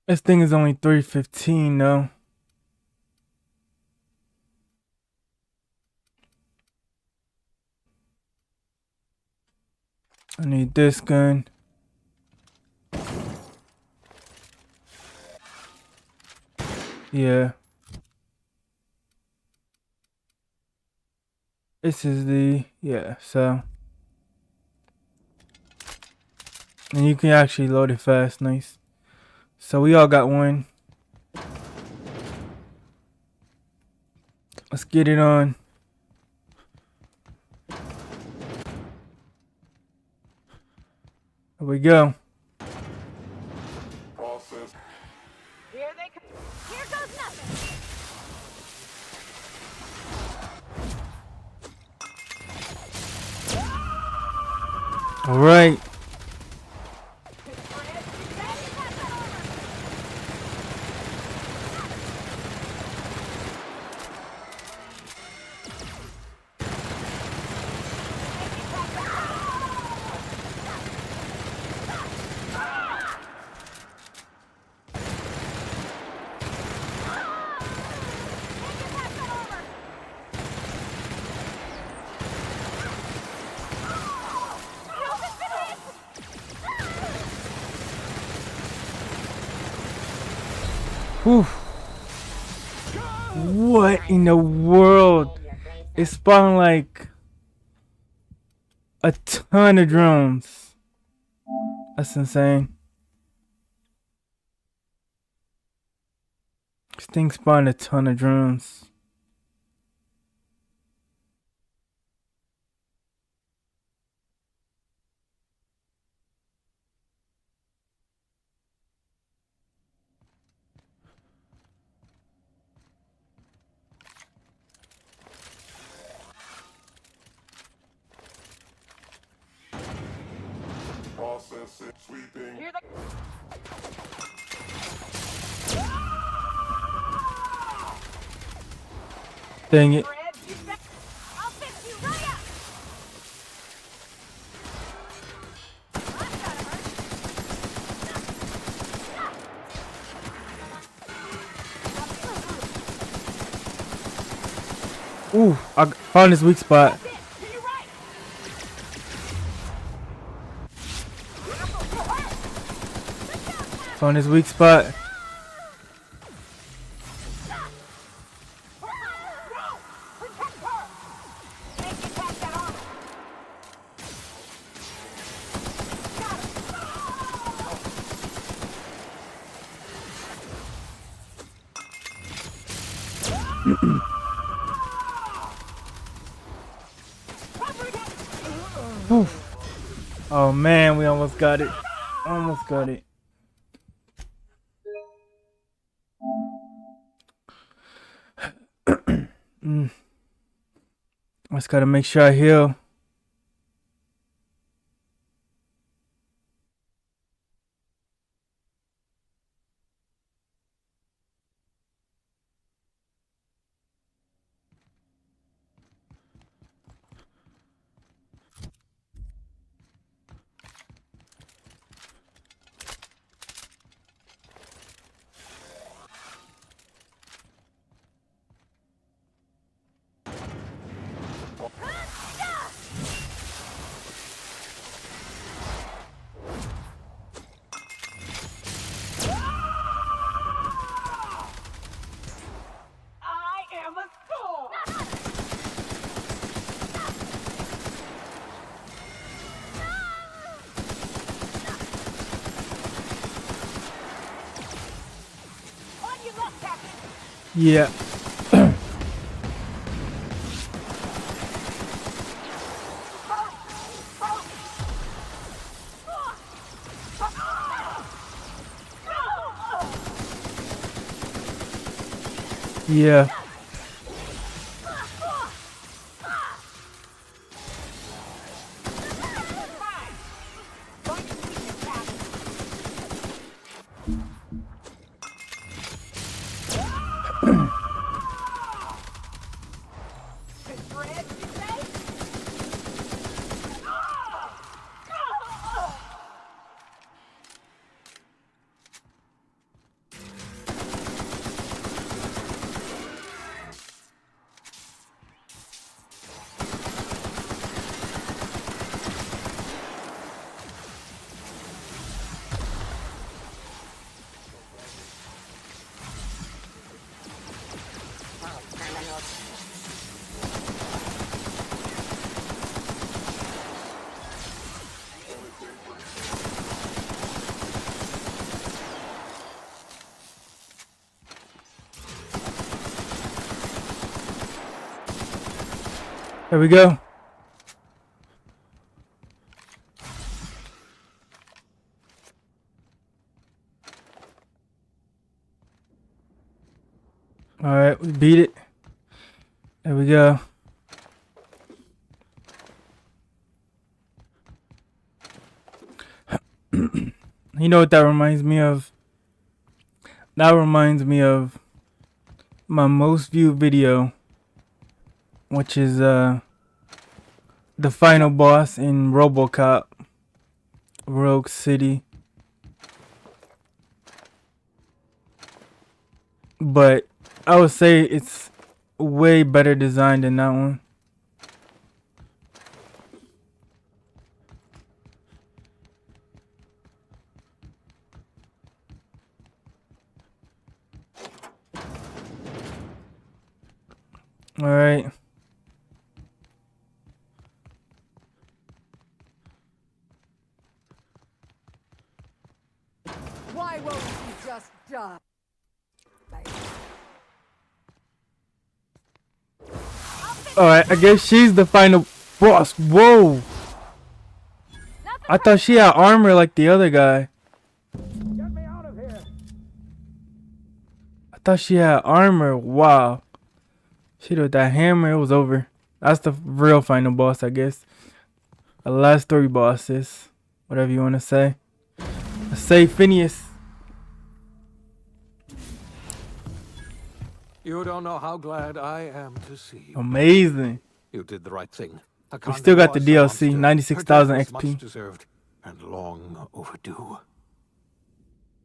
This thing is only 315 though. I need this gun. Yeah. This is the, yeah, so. And you can actually load it fast, nice. So we all got one. Let's get it on. Here we go. Here they come. Here goes nothing. All right. Whew. What in the world? It spawned like a ton of drones. That's insane. This thing spawned a ton of drones. Processing, sweeping. Here Dang it. I'll fix you right up. Ooh, I found his weak spot. Found his weak spot. Oh man, we almost got it. Almost got it. I just gotta make sure I heal. I am a sword. On your left, Captain. Yeah. Yeah. There we go. Alright, we beat it. There we go. You know what that reminds me of? That reminds me of my most viewed video, which is the final boss in RoboCop Rogue City. But I would say it's way better designed than that one. All right. Why won't you just die? All right. I guess she's the final boss. Whoa. I thought she had armor like the other guy. Get me out of here! I thought she had armor. Wow. She did that hammer. It was over. That's the real final boss, I guess. The last 3 bosses. Whatever you want to say. Let's say Phineas. You don't know how glad I am to see you. Amazing. You did the right thing. We still got the DLC. Her 96,000 death was XP. much deserved and long overdue.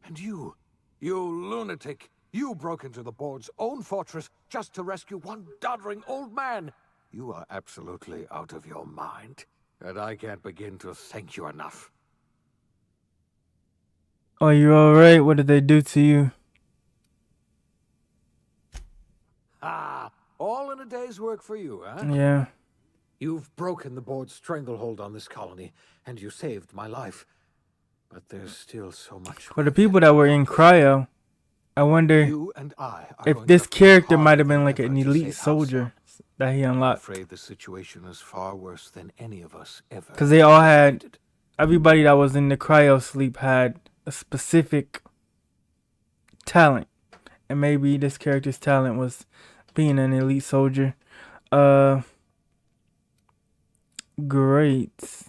And you lunatic, you broke into the board's own fortress just to rescue one doddering old man. You are absolutely out of your mind, and I can't begin to thank you enough. Oh, you alright? What did they do to you? Ah, all in a day's work for you, huh? Yeah. You've broken the board's stranglehold on this colony, and you saved my life. But there's still so much. For the people that were in cryo, I wonder You and I are if going this to fight character harder might have been than like ever an to elite save soldier that he I'm unlocked. afraid the situation is far worse than any of us ever. Because they all had, everybody that was in the cryo sleep had a specific talent. And maybe this character's talent was being an elite soldier. Great.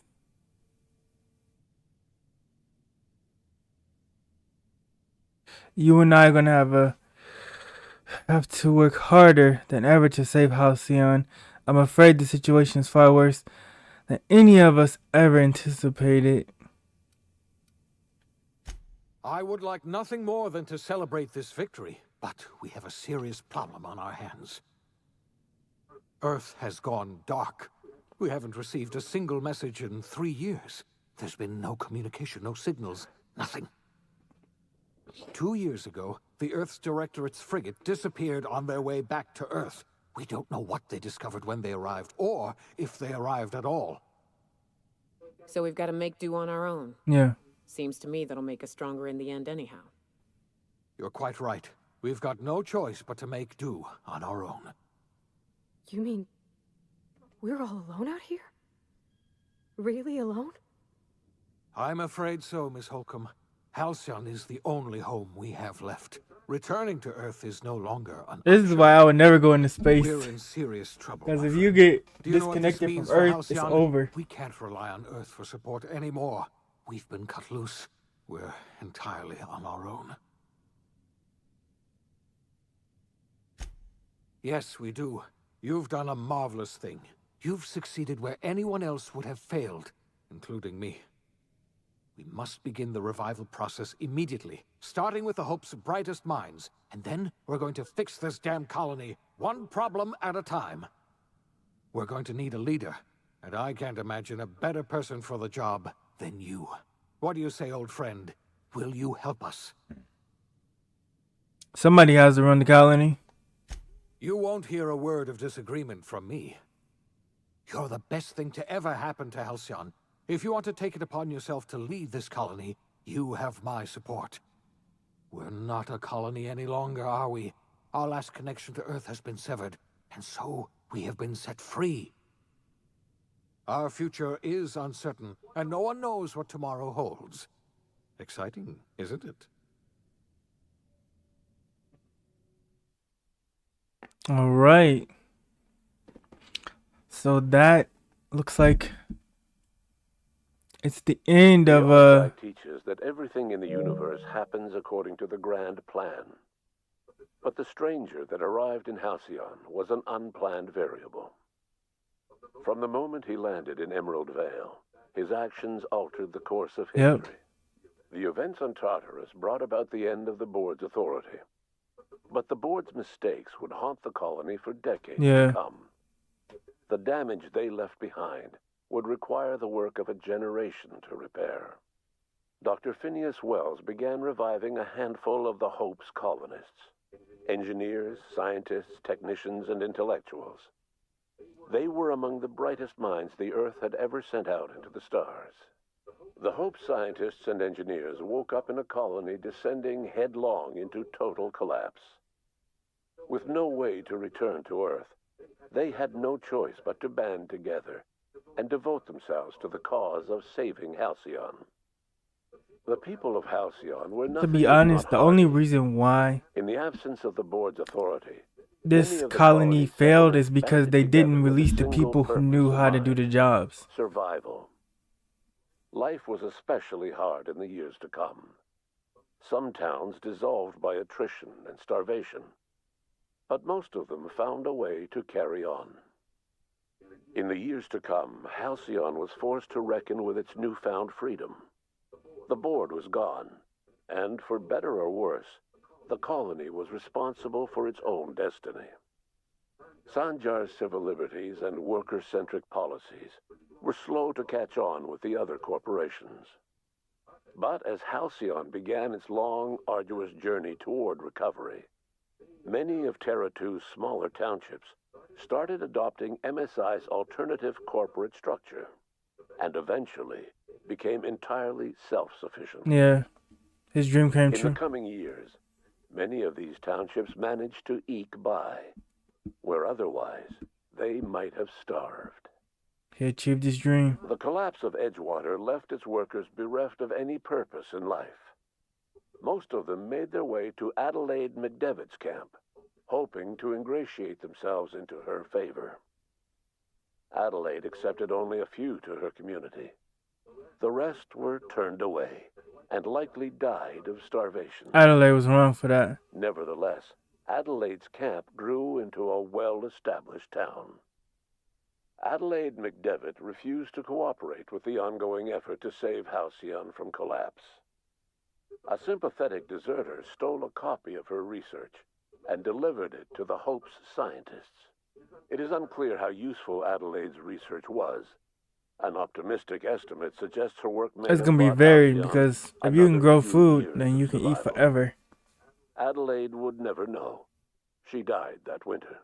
You and I are gonna have to work harder than ever to save Halcyon. I'm afraid the situation is far worse than any of us ever anticipated. I would like nothing more than to celebrate this victory, but we have a serious problem on our hands. Earth has gone dark. We haven't received a single message in 3 years. There's been no communication, no signals, nothing. 2 years ago, the Earth's Directorate's frigate disappeared on their way back to Earth. We don't know what they discovered when they arrived, or if they arrived at all. So we've got to make do on our own. Yeah. Seems to me that'll make us stronger in the end anyhow. You're quite right. We've got no choice but to make do on our own. You mean we're all alone out here? Really alone? I'm afraid so, Miss Holcomb. Halcyon is the only home we have left. Returning to Earth is no longer an This is why I would never go into space. We're in serious trouble. Because my if friend. you get Do you know what this disconnected means from for Earth, it's Halcyon? over. We can't rely on Earth for support anymore. We've been cut loose. We're entirely on our own. Yes, we do. You've done a marvelous thing. You've succeeded where anyone else would have failed, including me. We must begin the revival process immediately, starting with the Hope's brightest minds, and then we're going to fix this damn colony, one problem at a time. We're going to need a leader, and I can't imagine a better person for the job than you. What do you say, old friend? Will you help us? Somebody has to run the colony. You won't hear a word of disagreement from me. You're the best thing to ever happen to Halcyon. If you want to take it upon yourself to lead this colony, you have my support. We're not a colony any longer, are we? Our last connection to Earth has been severed, and so we have been set free. Our future is uncertain, and no one knows what tomorrow holds. Exciting, isn't it? All right. So that looks like it's the end of Archive teaches that everything in the universe happens according to the grand plan. But the stranger that arrived in Halcyon was an unplanned variable. From the moment he landed in Emerald Vale, his actions altered the course of history. The events on Tartarus brought about the end of the board's authority. But the board's mistakes would haunt the colony for decades to come. The damage they left behind would require the work of a generation to repair. Dr. Phineas Wells began reviving a handful of the Hope's colonists. Engineers, scientists, technicians, and intellectuals. They were among the brightest minds the Earth had ever sent out into the stars. The Hope scientists and engineers woke up in a colony descending headlong into total collapse. With no way to return to Earth, they had no choice but to band together and devote themselves to the cause of saving Halcyon. The people of Halcyon were To nothing be if honest, not the only hardy. reason why In the absence of the board's authority, this many of the colony colony's failed is settlers because banded they together didn't with a release the single people who purpose knew in how to do mind: the jobs. survival. Life was especially hard in the years to come. Some towns dissolved by attrition and starvation, but most of them found a way to carry on. In the years to come, Halcyon was forced to reckon with its newfound freedom. The board was gone, and for better or worse, the colony was responsible for its own destiny. Sanjar's civil liberties and worker-centric policies were slow to catch on with the other corporations. But as Halcyon began its long, arduous journey toward recovery, many of Terra 2's smaller townships started adopting MSI's alternative corporate structure, and eventually became entirely self-sufficient. Yeah, his dream came In the true. coming years, many of these townships managed to eke by, where otherwise they might have starved. He achieved his dream. The collapse of Edgewater left its workers bereft of any purpose in life. Most of them made their way to Adelaide McDevitt's camp, hoping to ingratiate themselves into her favor. Adelaide accepted only a few to her community. The rest were turned away and likely died of starvation. Adelaide was wrong for that. Nevertheless, Adelaide's camp grew into a well-established town. Adelaide McDevitt refused to cooperate with the ongoing effort to save Halcyon from collapse. A sympathetic deserter stole a copy of her research and delivered it to the Hope's scientists. It is unclear how useful Adelaide's research was. An optimistic estimate suggests her work may It's have gonna be brought varied Halcyon because if you can another grow few food, years then of you can eat survival. forever. Adelaide would never know. She died that winter.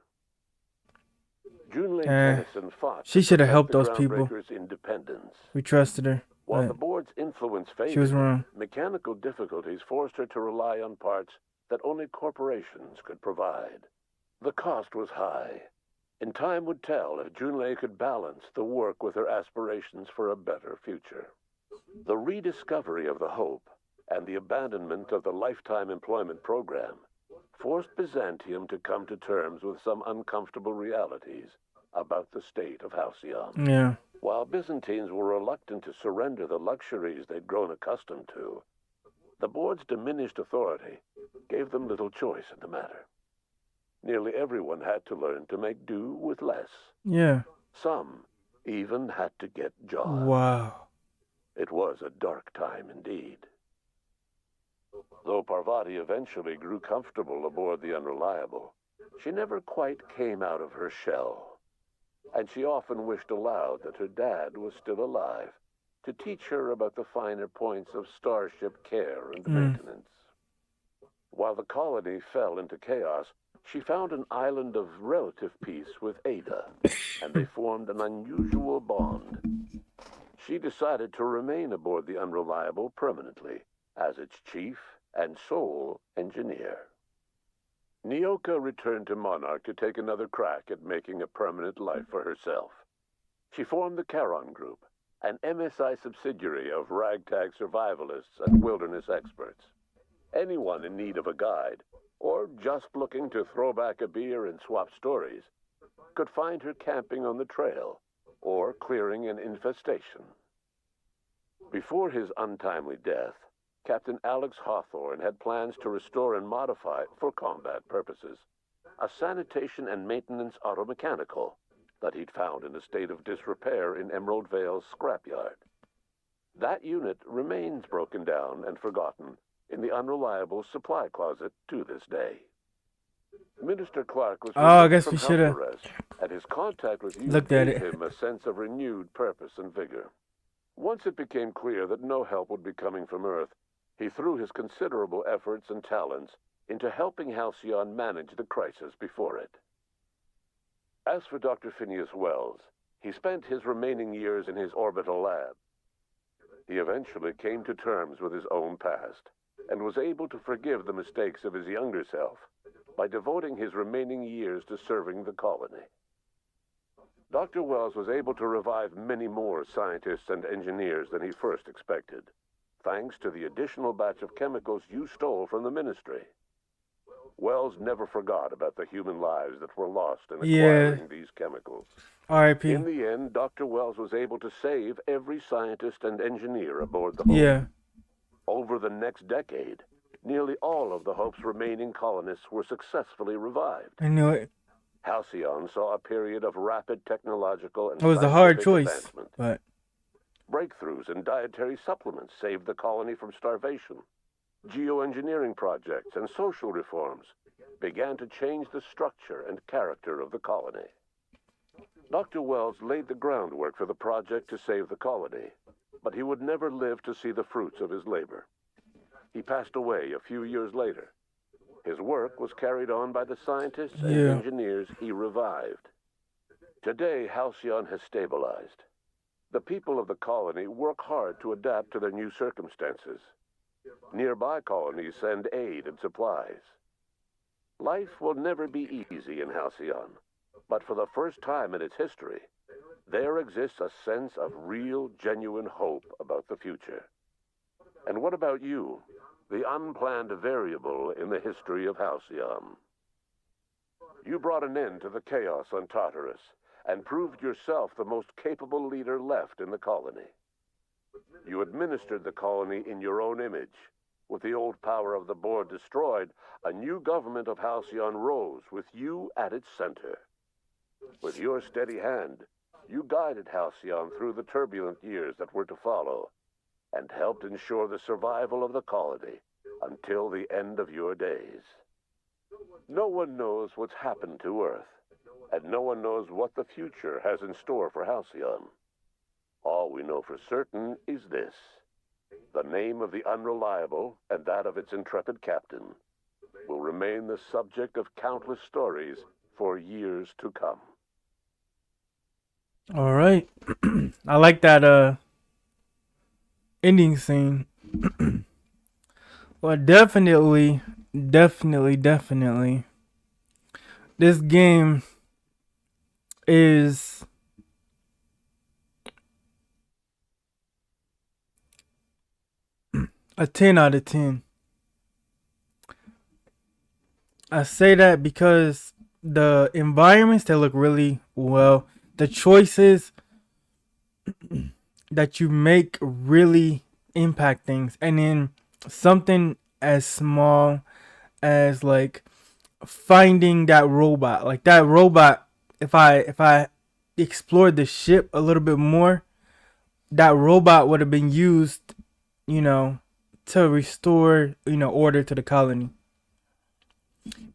Junlei Eh, Tennyson fought she to should have protect helped the those people. groundbreakers' independence. We trusted her, While but the board's influence she was faded, wrong. mechanical difficulties forced her to rely on parts that only corporations could provide. The cost was high, and time would tell if Junlei could balance the work with her aspirations for a better future. The rediscovery of the Hope and the abandonment of the lifetime employment program forced Byzantium to come to terms with some uncomfortable realities about the state of Halcyon. Yeah. While Byzantines were reluctant to surrender the luxuries they'd grown accustomed to, the board's diminished authority gave them little choice in the matter. Nearly everyone had to learn to make do with less. Yeah. Some even had to get jobs. Wow. It was a dark time indeed. Though Parvati eventually grew comfortable aboard the Unreliable, she never quite came out of her shell. And she often wished aloud that her dad was still alive to teach her about the finer points of starship care and maintenance. While the colony fell into chaos, she found an island of relative peace with Ada, and they formed an unusual bond. She decided to remain aboard the Unreliable permanently as its chief and sole engineer. Nyoka returned to Monarch to take another crack at making a permanent life for herself. She formed the Charon Group, an MSI subsidiary of ragtag survivalists and wilderness experts. Anyone in need of a guide, or just looking to throw back a beer and swap stories, could find her camping on the trail or clearing an infestation. Before his untimely death, Captain Alex Hawthorne had plans to restore and modify, for combat purposes, a sanitation and maintenance automechanical that he'd found in a state of disrepair in Emerald Vale's scrapyard. That unit remains broken down and forgotten in the Unreliable supply closet to this day. Minister Clark was I released guess from we house shoulda arrest, and his contact with you looked at gave it. him a sense of renewed purpose and vigor. Once it became clear that no help would be coming from Earth, He threw his considerable efforts and talents into helping Halcyon manage the crisis before it. As for Dr. Phineas Wells, he spent his remaining years in his orbital lab. He eventually came to terms with his own past and was able to forgive the mistakes of his younger self by devoting his remaining years to serving the colony. Dr. Wells was able to revive many more scientists and engineers than he first expected, thanks to the additional batch of chemicals you stole from the Ministry. Wells never forgot about the human lives that were lost in acquiring these chemicals. R.I.P. In the end, Dr. Wells was able to save every scientist and engineer aboard the Hope. Over the next decade, nearly all of the Hope's remaining colonists were successfully revived. I knew it. Halcyon saw a period of rapid technological and It was a hard choice, advancement. but Breakthroughs in dietary supplements saved the colony from starvation. Geoengineering projects and social reforms began to change the structure and character of the colony. Dr. Wells laid the groundwork for the project to save the colony, but he would never live to see the fruits of his labor. He passed away a few years later. His work was carried on by the scientists and engineers he revived. Today, Halcyon has stabilized. The people of the colony work hard to adapt to their new circumstances. Nearby colonies send aid and supplies. Life will never be easy in Halcyon, but for the first time in its history, there exists a sense of real, genuine hope about the future. And what about you, the unplanned variable in the history of Halcyon? You brought an end to the chaos on Tartarus and proved yourself the most capable leader left in the colony. You administered the colony in your own image. With the old power of the board destroyed, a new government of Halcyon rose with you at its center. With your steady hand, you guided Halcyon through the turbulent years that were to follow, and helped ensure the survival of the colony until the end of your days. No one knows what's happened to Earth, and no one knows what the future has in store for Halcyon. All we know for certain is this: the name of the Unreliable and that of its intrepid captain will remain the subject of countless stories for years to come. All right. I like that ending scene. Well, definitely. This game is a 10 out of 10. I say that because the environments, they look really well. The choices that you make really impact things. And then something as small as like finding that robot. Like that robot, if I explored the ship a little bit more, that robot would have been used, to restore, order to the colony.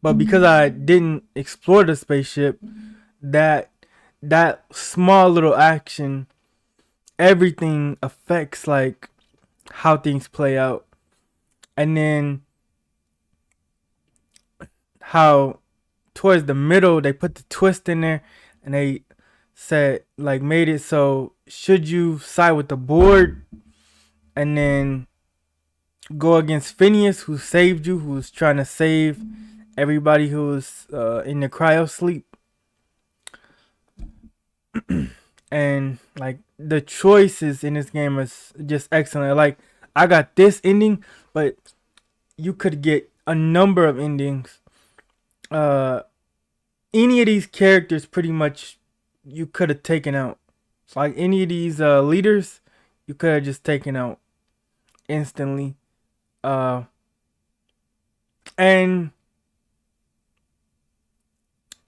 But because I didn't explore the spaceship, that small little action, everything affects like how things play out. And then how towards the middle they put the twist in there, and they said like made it so should you side with the board and then go against Phineas, who saved you, who was trying to save everybody who was in the cryo sleep. And like the choices in this game is just excellent. Like I got this ending, but you could get a number of endings. Any of these characters pretty much you could have taken out. Like any of these leaders, you could have just taken out instantly. And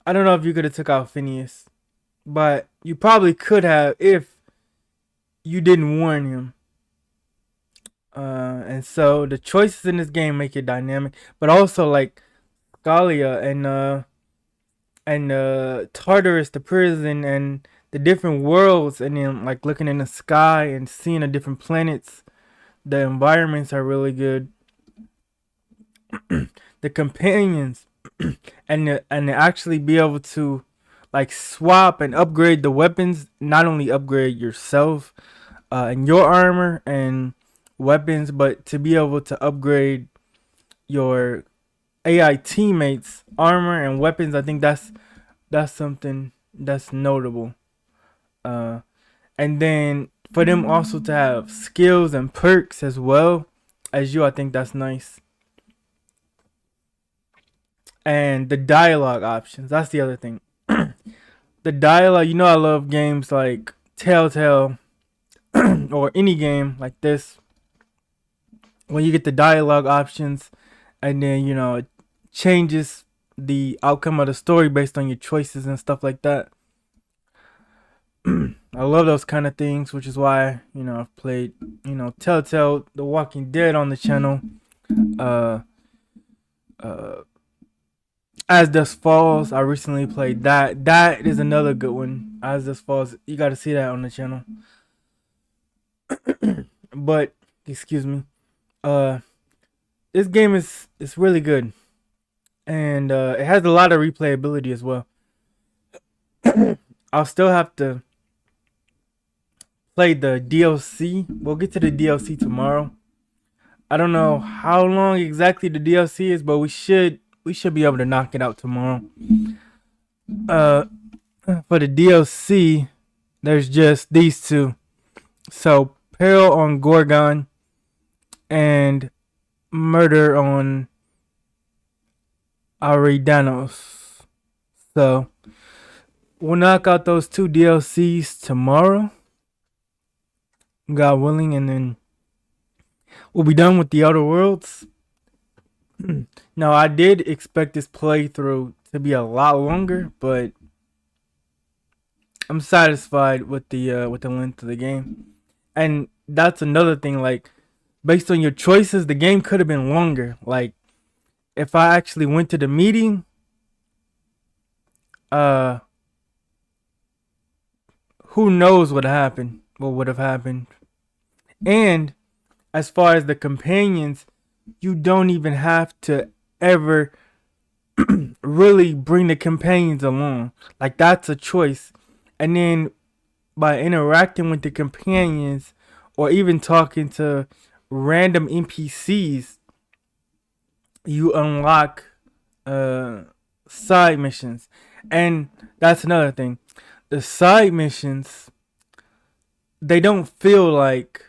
I don't know if you could have took out Phineas, but you probably could have if you didn't warn him. And so the choices in this game make it dynamic, but also like Scalia and Tartarus, the prison, and the different worlds, and then like looking in the sky and seeing the different planets The environments are really good. The companions and to actually be able to like swap and upgrade the weapons, not only upgrade yourself and your armor and weapons, but to be able to upgrade your AI teammates armor and weapons. I think that's something that's notable. And then for them also to have skills and perks as well as you, I think that's nice. And the dialogue options, that's the other thing. The dialogue, you know, I love games like Telltale or any game like this when you get the dialogue options and then, you know, it changes the outcome of the story based on your choices and stuff like that. I love those kind of things, which is why, you know, I've played, you know, Telltale, The Walking Dead on the channel. As Dusk Falls, I recently played that. That is another good one. As Dusk Falls, you got to see that on the channel. But excuse me, this game is really good, and it has a lot of replayability as well. I'll still have to play the DLC. We'll get to the DLC tomorrow. I don't know how long exactly the DLC is, but we should be able to knock it out tomorrow. For the DLC, there's just these two. So Peril on Gorgon and Murder on Aridanos. So we'll knock out those two DLCs tomorrow, God willing, and then we'll be done with the Outer Worlds. Now, I did expect this playthrough to be a lot longer, but I'm satisfied with the length of the game. And that's another thing, like, based on your choices, the game could have been longer. Like, if I actually went to the meeting, who knows what would have happened. And as far as the companions, you don't even have to ever really bring the companions along. Like, that's a choice. And then by interacting with the companions or even talking to random NPCs, you unlock side missions. And that's another thing. The side missions, they don't feel like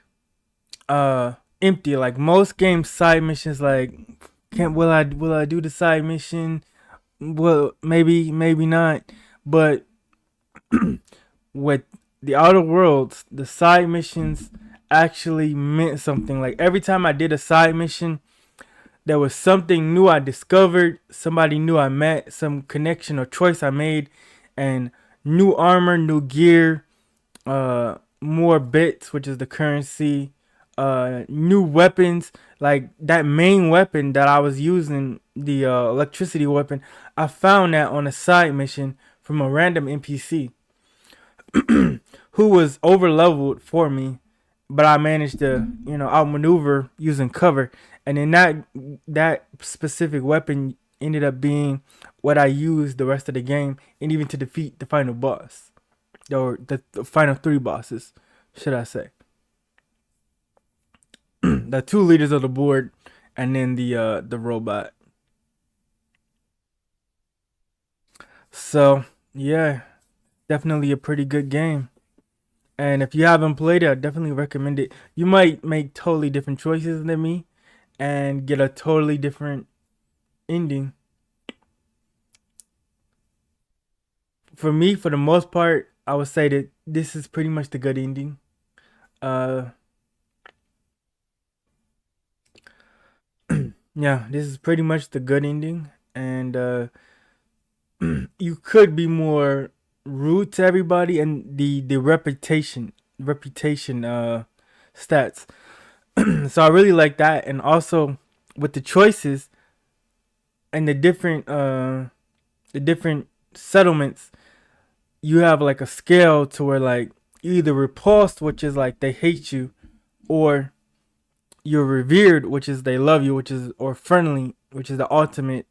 empty. Like most games, side missions, like, will I do the side mission? Well, maybe not. But with the Outer Worlds, the side missions actually meant something. Like every time I did a side mission, there was something new I discovered, somebody new I met, some connection or choice I made, and new armor, new gear, more bits, which is the currency, new weapons. Like that main weapon that I was using, the electricity weapon, I found that on a side mission from a random NPC who was over leveled for me, but I managed to, you know, outmaneuver using cover. And then that specific weapon ended up being what I used the rest of the game, and even to defeat the final boss, or the final three bosses, should I say. The two leaders of the board, and then the robot. So yeah, definitely a pretty good game. And if you haven't played it, I definitely recommend it. You might make totally different choices than me and get a totally different ending. For me, for the most part, I would say that this is pretty much the good ending. Yeah, this is pretty much the good ending, and you could be more rude to everybody, and the reputation stats. So I really like that, and also with the choices and the different settlements, you have like a scale to where like you either repulsed, which is like they hate you, or you're revered, which is they love you, which is, or friendly, which is the ultimate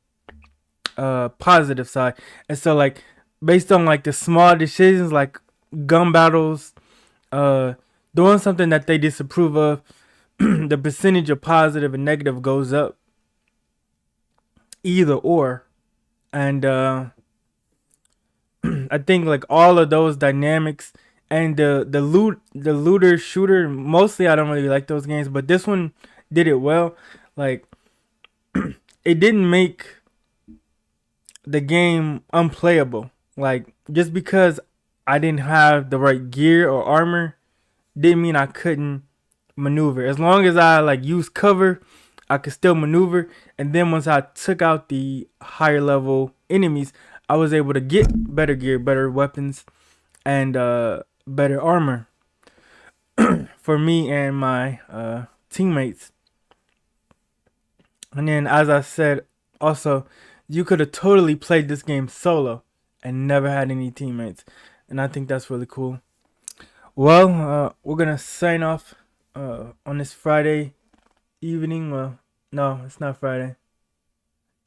positive side. And so like based on like the small decisions like gun battles, doing something that they disapprove of, the percentage of positive and negative goes up. Either or. And I think like all of those dynamics and the looter shooter, mostly I don't really like those games, but this one did it well. Like it didn't make the game unplayable. Like just because I didn't have the right gear or armor didn't mean I couldn't maneuver. As long as I like use cover, I could still maneuver. And then once I took out the higher level enemies, I was able to get better gear, better weapons, and better armor for me and my teammates. And then, as I said, also, you could have totally played this game solo and never had any teammates. And I think that's really cool. Well, we're going to sign off on this Friday evening. Well, no, it's not Friday.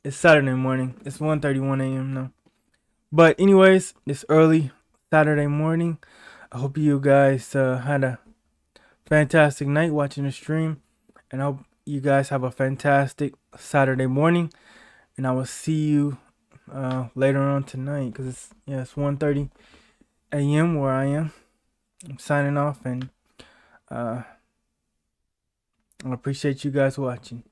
It's Saturday morning. It's 1:31 a.m. now. But anyways, it's early Saturday morning. I hope you guys had a fantastic night watching the stream. And I hope you guys have a fantastic Saturday morning. And I will see you later on tonight. Because it's 1:30 a.m. where I am. I'm signing off. And I appreciate you guys watching.